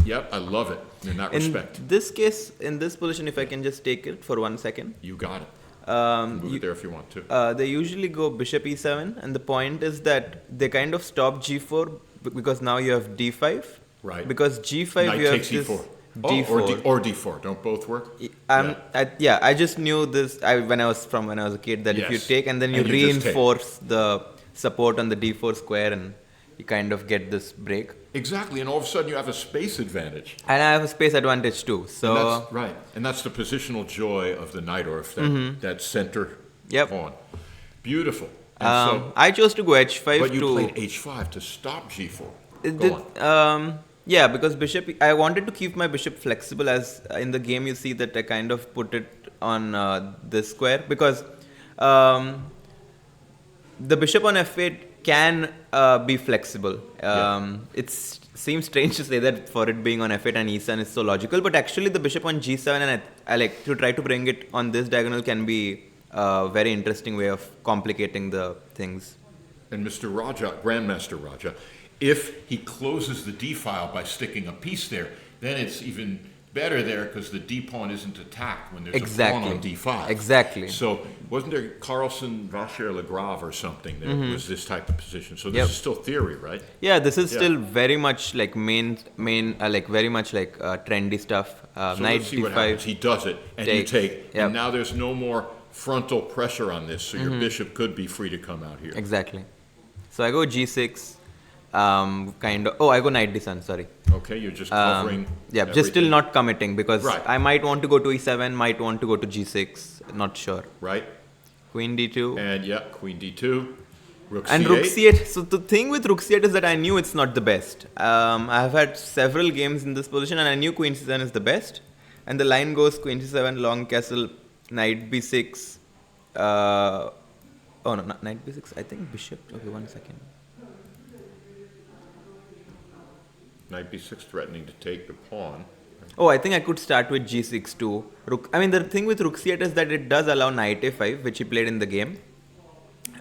Yep, I love it in that In respect. this case, in this position, if I can just take it for 1 second. You got it. Move You- it there if you want to. They usually go bishop e7, and the point is that they kind of stop g4 because now you have d5. Right. Because g5 Knight you have takes this E4. d4. Or D4. Don't both work? I just knew this when I was a kid that if you Yes. take and then you And you just take. reinforce the support on the d4 square and you kind of get this break. Exactly. And all of a sudden you have a space advantage. And I have a space advantage too. So And that's, right. And that's the positional joy of the Najdorf, that center Yep. pawn. Beautiful. And I chose to go h5 but you to played H5 to stop G4. It Go did- on. yeah, because bishop. I wanted to keep my bishop flexible, as in the game you see that I kind of put it on this square because the bishop on f8 can be flexible. It seems strange to say that for it being on f8 and e7 is so logical, but actually the bishop on g7 and I like to try to bring it on this diagonal can be a very interesting way of complicating the things. And Mr. Raja, Grandmaster Raja, if he closes the D file by sticking a piece there, then it's even better there because the D pawn isn't attacked when there's a pawn on D5. Exactly. So wasn't there Carlsen, Vacher, Legrave or something that was this type of position? So this Yep. is still theory, right? Yeah, this is Yeah. still very much like like very much like trendy stuff. So Knight let's see what happens. d5. He does it, and Takes. you take. Yep. And now there's no more frontal pressure on this, so your bishop could be free to come out here. Exactly. So I go g6, kind of. Oh, I go knight d7. Sorry. Okay, you're just covering. Yeah, just still everything. not committing because Right. I might want to go to e7, might want to go to g6. Not sure. Right, Queen d2. and yeah, Queen D2, Rook And C8. rook c8. So the thing with rook c8 is that I knew it's not the best. I have had several games in this position, and I knew queen c7 is the best. And the line goes queen c7, long castle, knight b6. Oh no, not knight b6. I think bishop. Okay, 1 second. knight b6 threatening to take the pawn. Oh, I think I could start with g6 too. The thing with rook c8 is that it does allow knight a5, which he played in the game.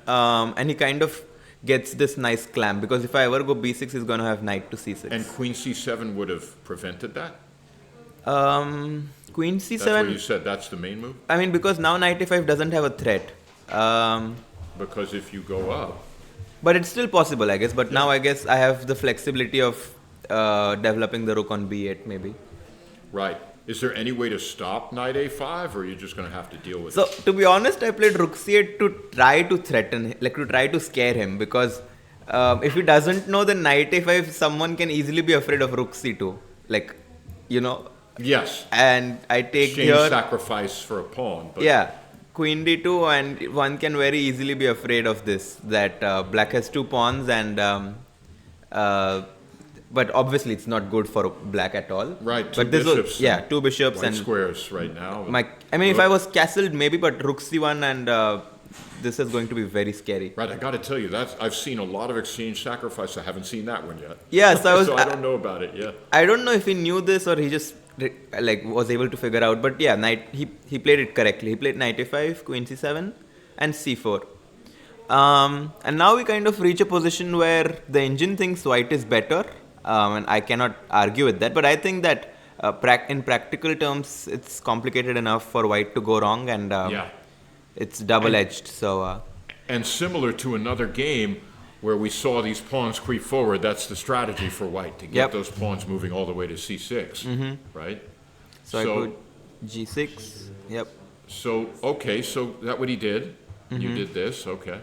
And he kind of gets this nice clamp, because if I ever go b6, he's going to have knight to c6. And queen c7 would have prevented that? Queen c7. That's what you said, that's the main move? I mean, because now knight a5 doesn't have a threat. Because if you go up, But it's still possible, I guess. But now I guess I have the flexibility of developing the rook on b8, maybe. right. Is there any way to stop knight a5, or are you just going to have to deal with So, it? to be honest, I played rook c8 to try to threaten, like to try to scare him, because if he doesn't know the knight a5, someone can easily be afraid of rook c2. Like, you know, Yes. and I take Exchange here. sacrifice for a pawn. But Yeah, queen d2, and one can very easily be afraid of this, that black has two pawns, and but obviously it's not good for black at all. Right, two But this was, bishops yeah, and two bishops White and squares right now. if I was castled maybe, but rook c1 and this is going to be very scary. Right, I got to tell you, I've seen a lot of exchange sacrifice. I haven't seen that one yet. Yeah, so So I don't know about it yet. I don't know if he knew this or he just was able to figure out. But yeah, he played it correctly. He played knight a5, queen c7, and c4. And now we kind of reach a position where the engine thinks white is better, and I cannot argue with that. But I think that in practical terms, it's complicated enough for white to go wrong, and Yeah. it's double-edged. So. And similar to another game where we saw these pawns creep forward, that's the strategy for white, to get Yep. those pawns moving all the way to c6, right? So I put g6. Yep. So, okay, so that what he did. You did this, okay.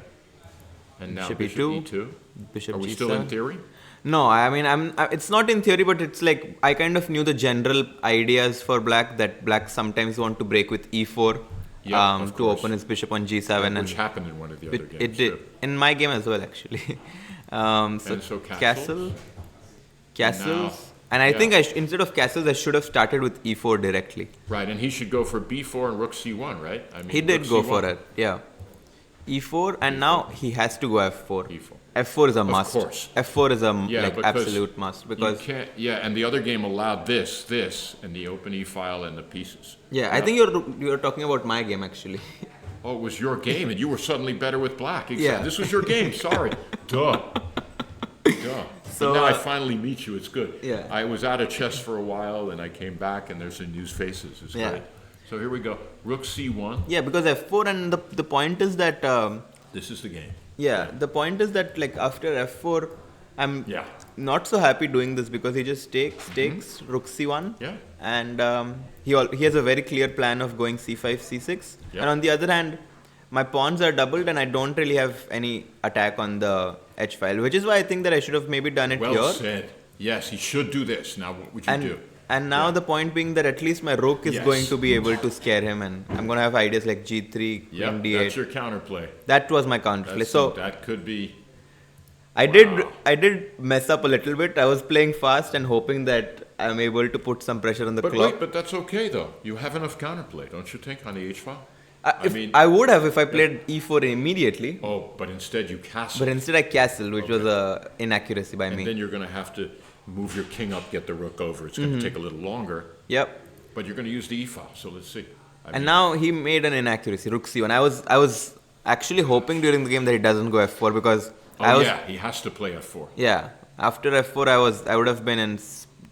And now Bishop bishop E2, e2. Bishop Are we g7. still in theory? No, I mean, it's not in theory, but it's like I kind of knew the general ideas for black, that black sometimes want to break with e4 Yeah, of to course. open his bishop on g7, Which happened in one of the other games. it did too. in my game as well, actually. And so castles? Castles, and I yeah. think instead of castles, I should have started with e4 directly. Right, and he should go for b4 and rook c1, right? I mean, He did rook go C1. for it, yeah. E4, and now he has to go f4. E4. F4 is a must. course. F4 is a Yeah, because absolute must, because you can't, yeah, and the other game allowed this, and the open e file and the pieces. yeah, I think you're talking about my game actually. Oh, it was your game, and you were suddenly better with black. Yeah. This was your game. Sorry. Duh. Duh. So, But now I finally meet you. It's good. Yeah. I was out of chess for a while, and I came back, and there's some new faces. It's Yeah. great. So here we go. Rook c1. Yeah, because f4, and the point is that This is the game. the point is that like after f4, I'm Yeah. not so happy doing this, because he just takes rook c1, Yeah. and he has a very clear plan of going c5, c6, Yeah. and on the other hand, my pawns are doubled, and I don't really have any attack on the h file, which is why I think that I should have maybe done it Well here. said. Yes, he should do this. Now, what would you do? And now Yeah. the point being that at least my rook is Yes. going to be able to scare him, and I'm going to have ideas like g3, Yeah, queen d8. that's your counterplay. That was my counterplay. That's So that could be. I Wow. did mess up a little bit. I was playing fast and hoping that I'm able to put some pressure on the But clock. wait, but that's okay though. You have enough counterplay, don't you think, on the h file? I would have if I played e4 immediately, Oh, but instead you castle. but instead I castled, which was a inaccuracy by And me. then you're going to have to move your king up, get the rook over. It's going Mm-hmm. to take a little longer, Yep. but you're going to use the e file. So let's see. I And mean, now he made an inaccuracy, rook c1. I was actually hoping during the game that he doesn't go f4, because oh yeah, he has to play f4. Yeah, after f4 I would have been in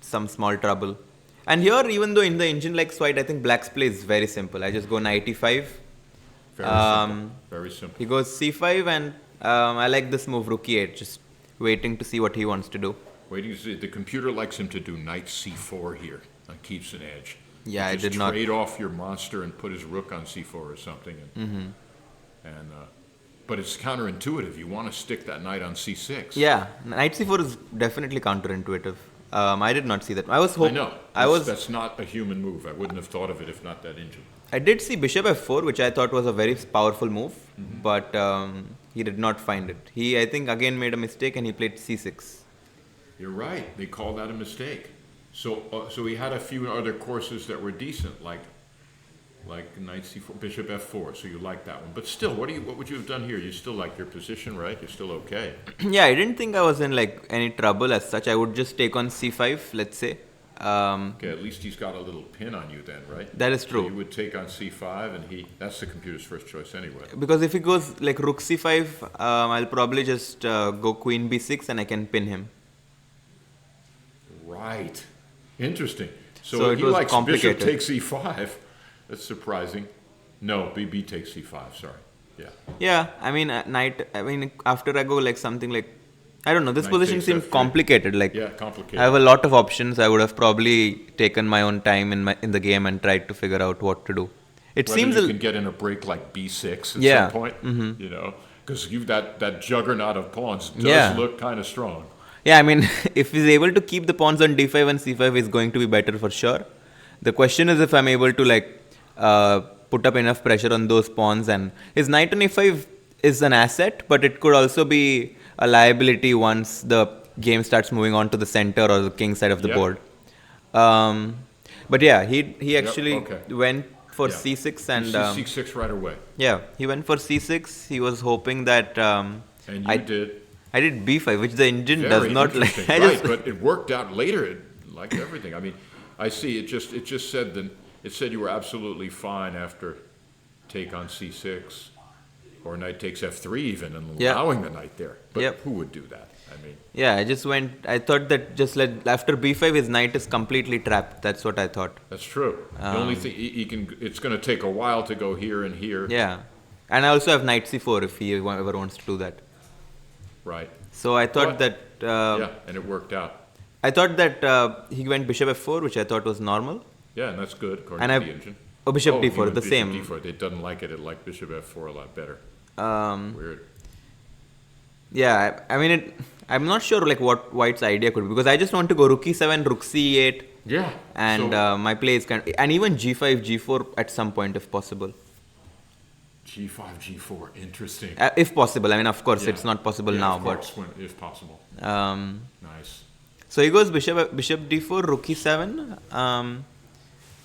some small trouble. And here, even though in the engine like white, I think black's play is very simple. I just go knight e5. Very simple. Very simple. He goes c5, and I like this move rook e8, just waiting to see what he wants to do. Waiting to see. The computer likes him to do knight c4 here. That keeps an edge. Yeah, I Just did not. trade off your monster and put his rook on c4 or something. And but it's counterintuitive. You want to stick that knight on c6. Yeah, knight c4 is definitely counterintuitive. I did not see that. I was I hoping. know. That's not a human move. I wouldn't have thought of it if not that engine. I did see bishop f4, which I thought was a very powerful move, but he did not find it. He, I think, again made a mistake, and he played c6. You're right. They call that a mistake. So he had a few other courses that were decent, like like knight c4, bishop f4. So you like that one, but still, what would you have done here? You still like your position, right? You're still okay. Yeah, I didn't think I was in like any trouble as such. I would just take on c5, let's say. Okay, at least he's got a little pin on you then, right? That is So true. you would take on c5, and that's the computer's first choice anyway. Because if he goes like rook c5, I'll probably just go queen b6 and I can pin him. Right. Interesting. So So it he was likes complicated. bishop takes e5. That's surprising. No, BB takes c5, sorry. Yeah. Yeah, I mean, knight, I mean, after I go like something like, I don't know, this Knight position takes seems f3. complicated. Like, Yeah, complicated. I have a lot of options. I would have probably taken my own time in the game and tried to figure out what to do. It Whether seems you can get in a break like b6 at Yeah. some point, you know, because you've that juggernaut of pawns does Yeah. look kind of strong. Yeah, I mean, if he's able to keep the pawns on d5 and c5, he's going to be better for sure. The question is if I'm able to like put up enough pressure on those pawns. And his knight on e5 is an asset, but it could also be a liability once the game starts moving on to the center or the king side of the Yep. board. But yeah, he actually okay. went for Yeah. c6 You and see c6 right away. yeah, he went for c6. He was hoping that And you I did. I did b5, which the engine Very does not like. interesting. I Right, just, but it worked out later, like everything. I mean, I see. It just said you were absolutely fine after take on c6, or knight takes f3 even, and Yeah. allowing the knight there. But Yep. who would do that? I mean, yeah, I just went. I thought that just like after b5, his knight is completely trapped. That's what I thought. that's true. The only thing he can, it's going to take a while to go here and here. Yeah, and I also have knight c4 if he ever wants to do that. Right. So I thought But- that Yeah, and it worked out. I thought that he went bishop f4, which I thought was normal. Yeah, and that's good according And to I- the engine. Oh, bishop he d4, went the bishop same. D4. It doesn't like it. It liked bishop f4 a lot better. Weird. Yeah, I mean it. I'm not sure like what White's idea could be because I just want to go rook e7, rook c8, Yeah. and so, my play is and even g5, g4 at some point if possible. G5, G4. Interesting. If possible, I mean of course Yeah. it's not possible Yeah, now, of but course, if possible. Nice. So he goes bishop d4, rook e7,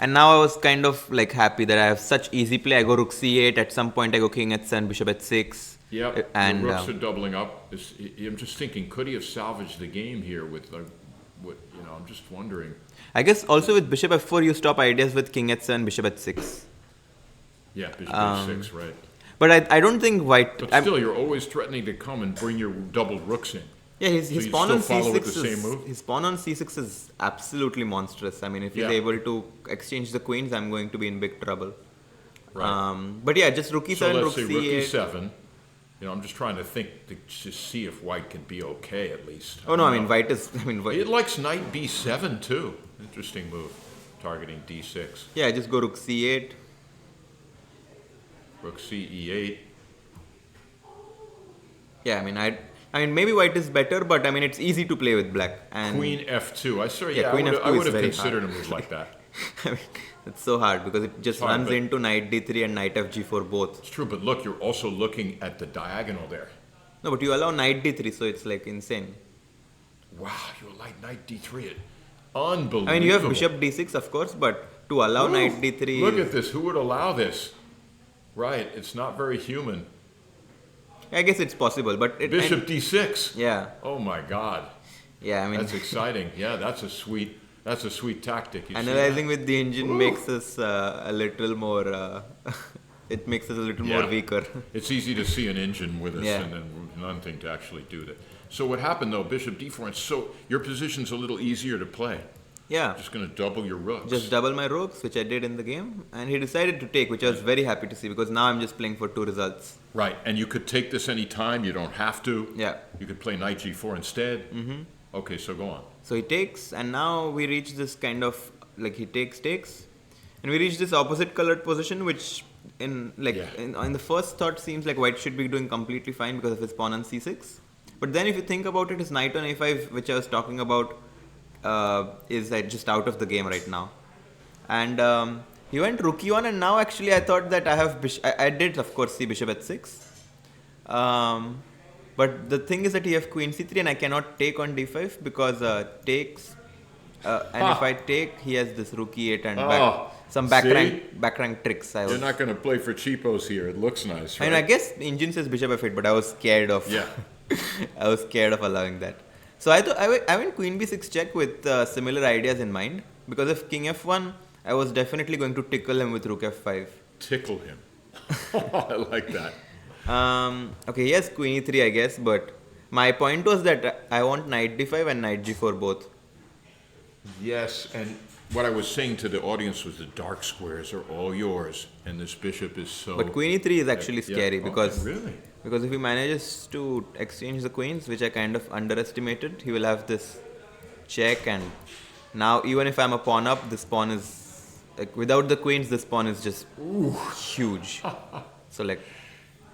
and now I was kind of like happy that I have such easy play. I go rook c8. At some point I go king h7, bishop h6. Yeah, And the rooks are doubling up. I'm just thinking, could he have salvaged the game here with what? I'm just wondering. I guess also with bishop f4 you stop ideas with king h7, bishop h6. Yeah, bishop h6, right. But I don't think White. But still, you're always threatening to come and bring your doubled rooks in. Yeah, his you pawn on still follow with c6 the same is move? his pawn on c6 is absolutely monstrous. I mean, if Yeah. he's able to exchange the queens, I'm going to be in big trouble. Right. But yeah, just rook e7, So let's rook say rook c8. e7. I'm just trying to think to just see if white can be okay at least. Oh no, I mean don't White is. I mean know. White. It likes knight b7 too. Interesting move, targeting d6. Yeah, just go rook c8. Rook c e8. Yeah, I mean maybe White is better, but I mean it's easy to play with Black. And Queen f2. Yeah, Queen I F2 would is have very considered hard. a move like that. I mean, it's so hard because it just hard, runs but- into knight d3 and knight fg4 both. It's true, but look, you're also looking at the diagonal there. No, but you allow knight d3, so it's like insane. Wow, you like knight d3. Unbelievable. I mean, you have bishop d6, of course, but to allow Ooh, knight d3. Look at this. Who would allow this? Right, it's not very human. I guess it's possible, but it. Bishop d6. Yeah, Oh my God, yeah. I mean, that's exciting. Yeah, that's a sweet tactic. You see analyzing that? with the engine Ooh. makes us a little more. It makes us a little Yeah. more weaker. It's easy to see an engine with us Yeah. and then nothing to actually do that. So what happened though? Bishop d4, and so your position's a little easier to play. Yeah, Just going to double your rooks. just double my rooks, which I did in the game, and he decided to take, which I was very happy to see because now I'm just playing for 2 results. Right, and you could take this any time. You don't have to. Yeah. You could play knight g4 instead. Mm-hmm. Okay, so go on. So he takes, and now we reach this kind of like he takes, and we reach this opposite colored position, which in like Yeah. in the first thought seems like White should be doing completely fine because of his pawn on c6. But then if you think about it, his knight on a5, which I was talking about, is just out of the game right now. And he went rook e1, and now actually I thought that I have I did of course see bishop h6. But the thing is that he have queen c3 and I cannot take on d5 because takes And if I take, he has this rook e8 and Oh, some see? back rank tricks. You're not going to play for cheapos here. It looks nice, I right? mean, I guess engine says bishop f8, but I was scared of. Yeah. I was scared of allowing that. So I thought I went queen b6 check with similar ideas in mind, because if king f1, I was definitely going to tickle him with rook f5. Tickle him. I like that. Okay, he has queen e3, I guess, but my point was that I want knight d5 and knight g4 both. Yes, and what I was saying to the audience was the dark squares are all yours, and this bishop is so... But queen e3 is actually Yeah. scary Okay, because really? because if he manages to exchange the queens, which I kind of underestimated, he will have this check, and now even if I'm a pawn up, this pawn is like without the queens, this pawn is just huge. So like,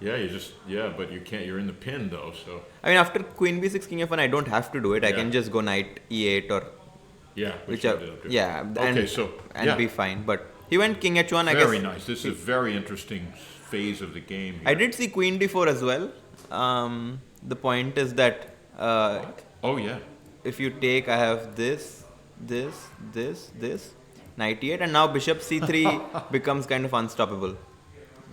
but you can't, you're in the pin though, so... I mean, after queen b6, king f1, I don't have to do it. I Yeah. can just go knight e8 or Yeah, which which you are, ended up doing. yeah, and yeah. be fine. But he went king h1. I Very guess nice. This is a very interesting phase of the game here. I did see queen d4 as well. The point is that Oh, yeah. if you take, I have this, knight e8, and now bishop c3 becomes kind of unstoppable.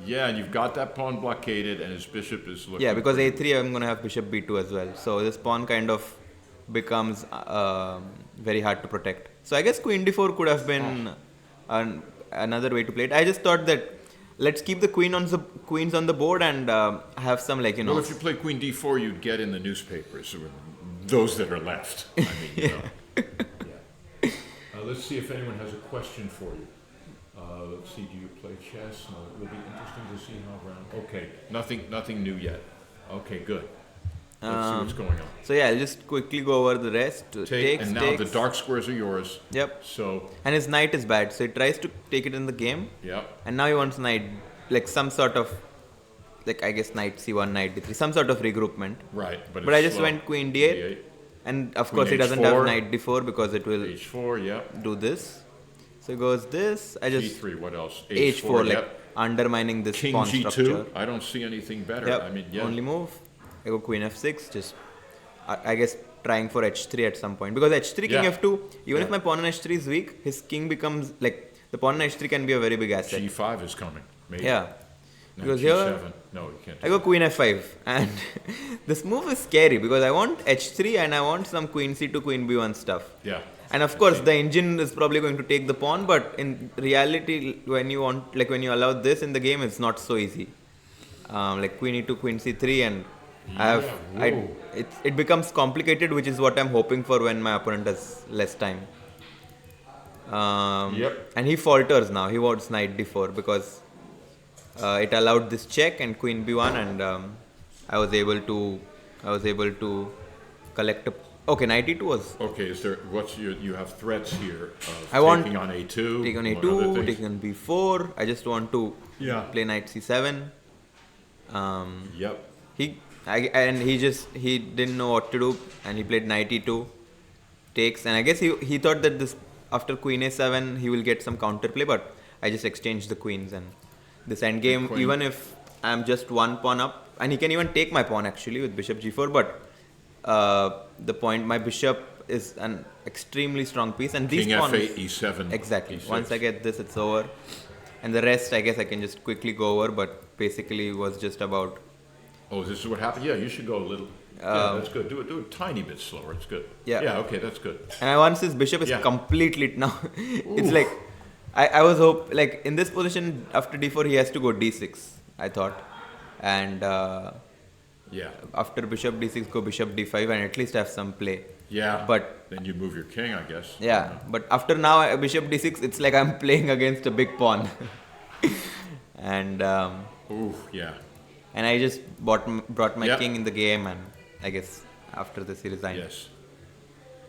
Yeah, and you've got that pawn blockaded, and his bishop is looking... Yeah, because pretty- a3 I'm going to have bishop b2 as well. So this pawn kind of becomes very hard to protect. So I guess queen d4 could have been another way to play it. I just thought that let's keep the queens on the board and have some, like, you know. Well, if you play queen d4, you'd get in the newspapers, or those that are left. I mean, you know. Yeah. Let's see if anyone has a question for you. Let's see, do you play chess? No, it will be interesting to see how round... Okay, nothing new yet. Okay, good. Let's see what's going on. So yeah, I'll just quickly go over the rest. Takes, and now takes. the dark squares are yours. Yep. So, And his knight is bad, so he tries to take it in the game. yep. And now he wants knight, like some sort of, like I guess knight c1, knight d3, some sort of regroupment. Right, but But it's I just slow. went queen d8. D8, And of Queen course he doesn't H4. have knight d4 because it will H4, yep. do this. So he goes this. I just G3, what else? h4, like yep. undermining this King pawn G2, structure. I don't see anything better. Yep. I mean, yeah. Only move. I go queen f6. Just I guess trying for h3 at some point, because h3 king Yeah. f2. Even Yeah. if my pawn on h3 is weak, his king becomes like the pawn on h3 can be a very big asset. G5 is coming, maybe. Yeah. Now Because G7. here No, you can't. I go queen f5, and this move is scary because I want h3 and I want some queen c2, queen b1 stuff. Yeah. And of course, the engine is probably going to take the pawn, but in reality, when you allow this in the game, it's not so easy. Like queen e2, queen c3, and whoa. it becomes complicated, which is what I'm hoping for when my opponent has less time. Yep. And he falters now. He wants knight d4 because it allowed this check and queen b1, and I was able to collect a. Okay, knight e2 was. Okay, you have threats here of I want taking on A2. Take on among other a2, things. take on b4. I just want to play knight c7. Yep. He didn't know what to do, and he played knight e2, takes, and I guess he thought that this after queen a7 he will get some counterplay, but I just exchanged the queens, and this endgame, Queen. even if I'm just one pawn up, and he can even take my pawn actually with bishop g4, but the point, my bishop is an extremely strong piece, and these King pawns F8, E7. exactly. E6. Once I get this, it's over, and the rest I guess I can just quickly go over, but basically it was just about. Oh, this is what happened? Yeah, you should go a little. Yeah, that's good. Do it a tiny bit slower. It's good. Yeah. Yeah, okay, that's good. And once his bishop is Yeah. completely now, it's like I was like in this position after d4 he has to go d6. I thought, and Yeah. after bishop d6 go bishop d5 and at least have some play. Yeah. But then you move your king, I guess. yeah, but after now bishop d6, it's like I'm playing against a big pawn, and Ooh, yeah. and I just brought my Yep. king in the game, and I guess after this he resigned. Yes.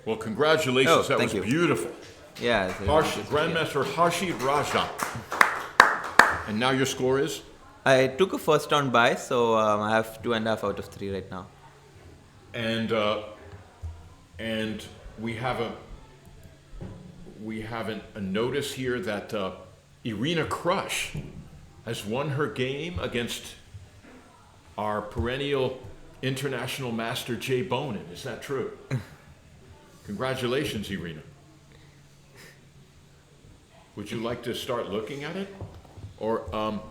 Well, congratulations. Oh, That thank was you. beautiful. Yeah. Grandmaster Hashi Raja. And now your score is? I took a first round bye, so I have 2.5 out of 3 right now. And we have a notice here that Irina Krush has won her game against our perennial international master Jay Bonin. Is that true? Congratulations, Irina. Would you like to start looking at it? Or, I'll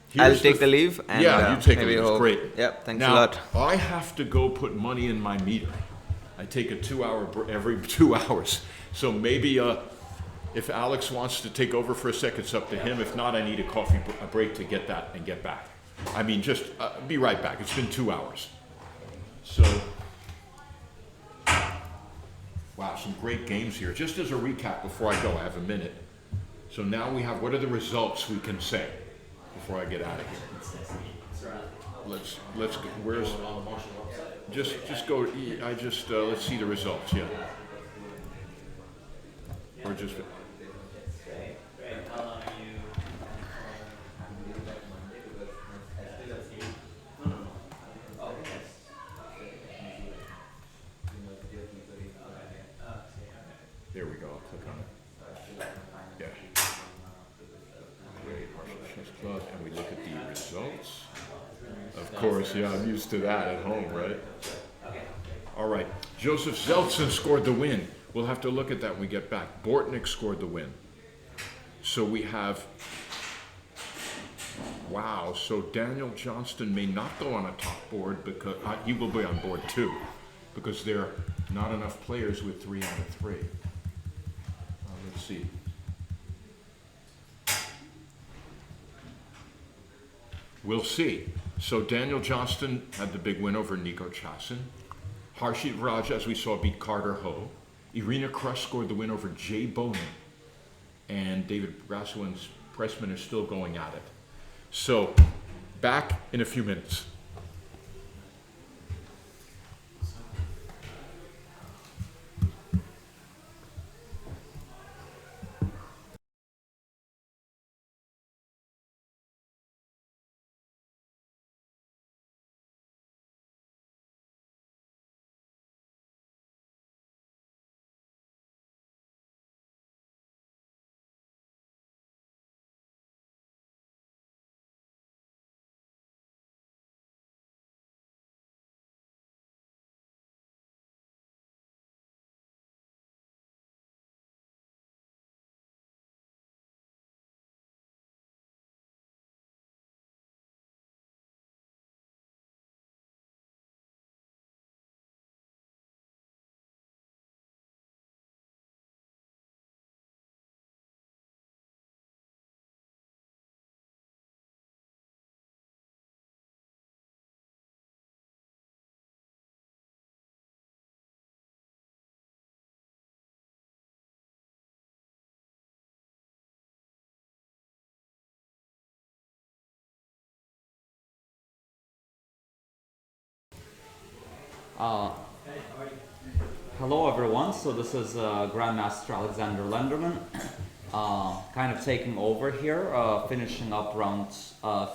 here's take the a leave and yeah, you take a maybe leave. hope. Great. Yep, thanks Now, a lot. I have to go put money in my meter. I take a 2-hour every 2 hours. So maybe if Alex wants to take over for a second, it's up to him. If not, I need a break to get that and get back. I mean, just be right back. It's been 2 hours. So, wow, some great games here. Just as a recap before I go, I have a minute. So now we have, what are the results we can say before I get out of here? Let's go, where's, just go, let's see the results, yeah. Or just, there we go, I'll click on it. Yeah. Great, Marshall Chess Club, and we look at the results. Of course, yeah, I'm used to that at home, right? All right, Joseph Zeltsin scored the win. We'll have to look at that when we get back. Bortnick scored the win. So we have, wow, so Daniel Johnston may not go on a top board because, he will be on board 2, because there are not enough players with 3 out of 3. Let's see. We'll see. So Daniel Johnston had the big win over Nico Chasin. Harshit Raj, as we saw, beat Carter Ho. Irina Krush scored the win over Jay Bonin. And David Braswin's Pressman is still going at it. So, back in a few minutes. Hello everyone, so this is Grandmaster Alexander Lenderman, kind of taking over here, finishing up round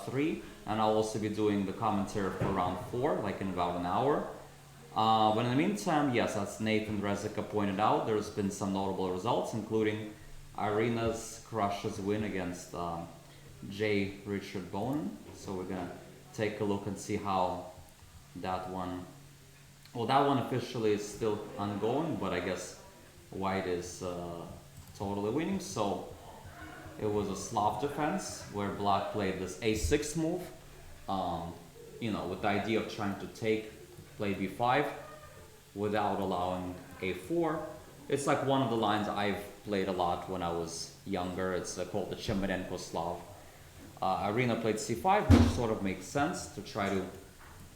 3, and I'll also be doing the commentary for round 4, like in about an hour. But in the meantime, yes, as Nathan Rezika pointed out, there's been some notable results, including Irina Krush's win against J. Richard Bonin. So we're gonna take a look and see how that one. Well, that one officially is still ongoing, but I guess White is totally winning. So it was a Slav defense where Black played this a6 move, you know, with the idea of trying to play b5 without allowing a4. It's like one of the lines I've played a lot when I was younger. It's called the Chemerenko Slav. Irina played c5, which sort of makes sense to try to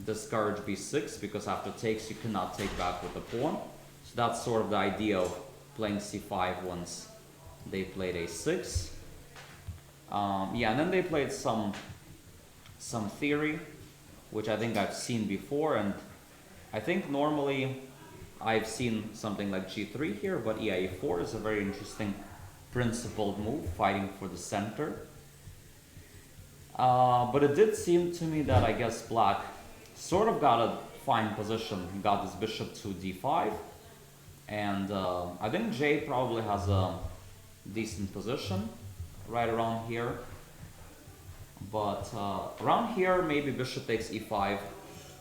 discourage b6, because after takes you cannot take back with the pawn. So that's sort of the idea of playing c5 once they played a6. Yeah, and then they played some theory, which I think I've seen before, and I think normally I've seen something like g3 here, but yeah, a4 is a very interesting principled move, fighting for the center. But it did seem to me that I guess Black sort of got a fine position. He got his bishop to d5, and I think J probably has a decent position right around here. But around here, maybe bishop takes e5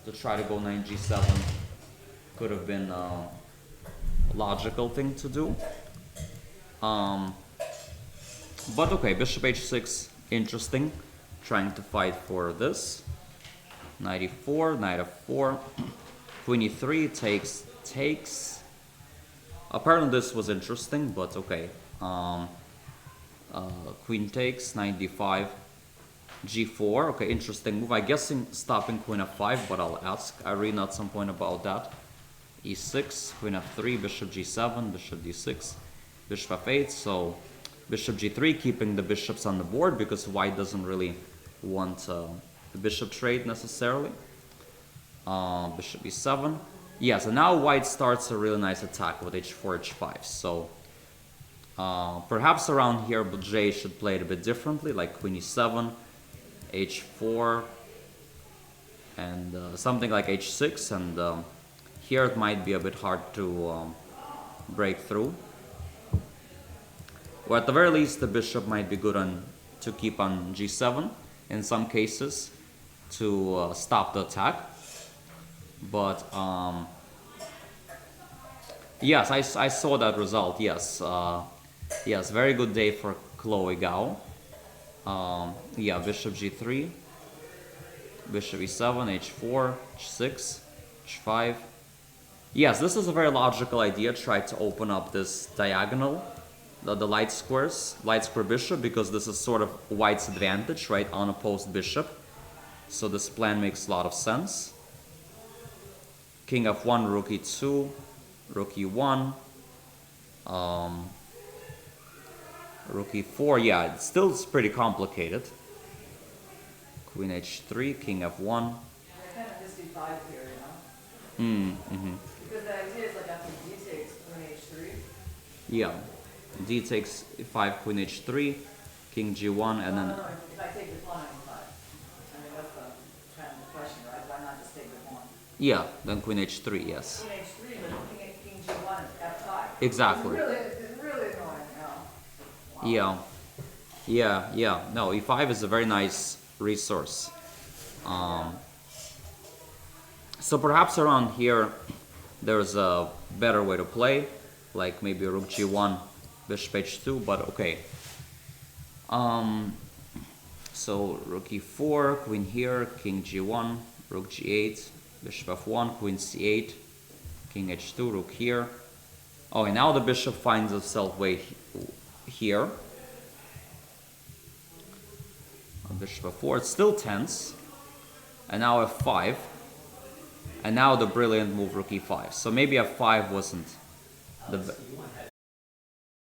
to try to go knight g7 could have been a logical thing to do. But okay, bishop h6, interesting. Trying to fight for this. Knight e4, knight f4. Queen e3 takes. Apparently this was interesting, but okay. Queen takes, knight d5, g4. Okay, interesting move. I'm guessing stopping queen f5, but I'll ask Irina at some point about that. e6, queen f3, bishop g7, bishop d6, bishop f8. So bishop g3, keeping the bishops on the board because white doesn't really want the bishop trade necessarily. Bishop e7. Yeah, so now white starts a really nice attack with h4, h5. So perhaps around here, but J should play it a bit differently, like queen e7, h4, and something like h6. And here it might be a bit hard to break through. Or at the very least, the bishop might be good to keep on g7 in some cases to stop the attack. But yes, I saw that result. Yes, yes, very good day for Chloe Gao. Yeah, bishop g3, bishop e7, h4, h6, h5. Yes, this is a very logical idea. Try to open up this diagonal, the light square bishop, because this is sort of white's advantage, right? Unopposed bishop. So this plan makes a lot of sense. King f1, rook e2, rook e1, rook e4. Yeah, it's still pretty complicated. Queen h3, king f1. Kind of just d5 here, you know? Because the idea is like after d takes queen h3. Yeah, d takes 5, queen h3, king g1, and then. No, if I take the pawn on e5. I mean, that's the kind of the question, right? Why not just take the pawn? Yeah, then queen h3, yes. Queen h3, but king g1 is f5. Exactly. It's really annoying, you know? Yeah, yeah. No, e5 is a very nice resource. So perhaps around here, there's a better way to play, like maybe rook g1, bishop h2, but okay. So rook e4, queen here, king g1, rook g8, bishop f1, queen c8, king h2, rook here. Oh, and now the bishop finds itself way here. Bishop f4, it's still tense. And now f5. And now the brilliant move rook e5. So maybe f5 wasn't the You want that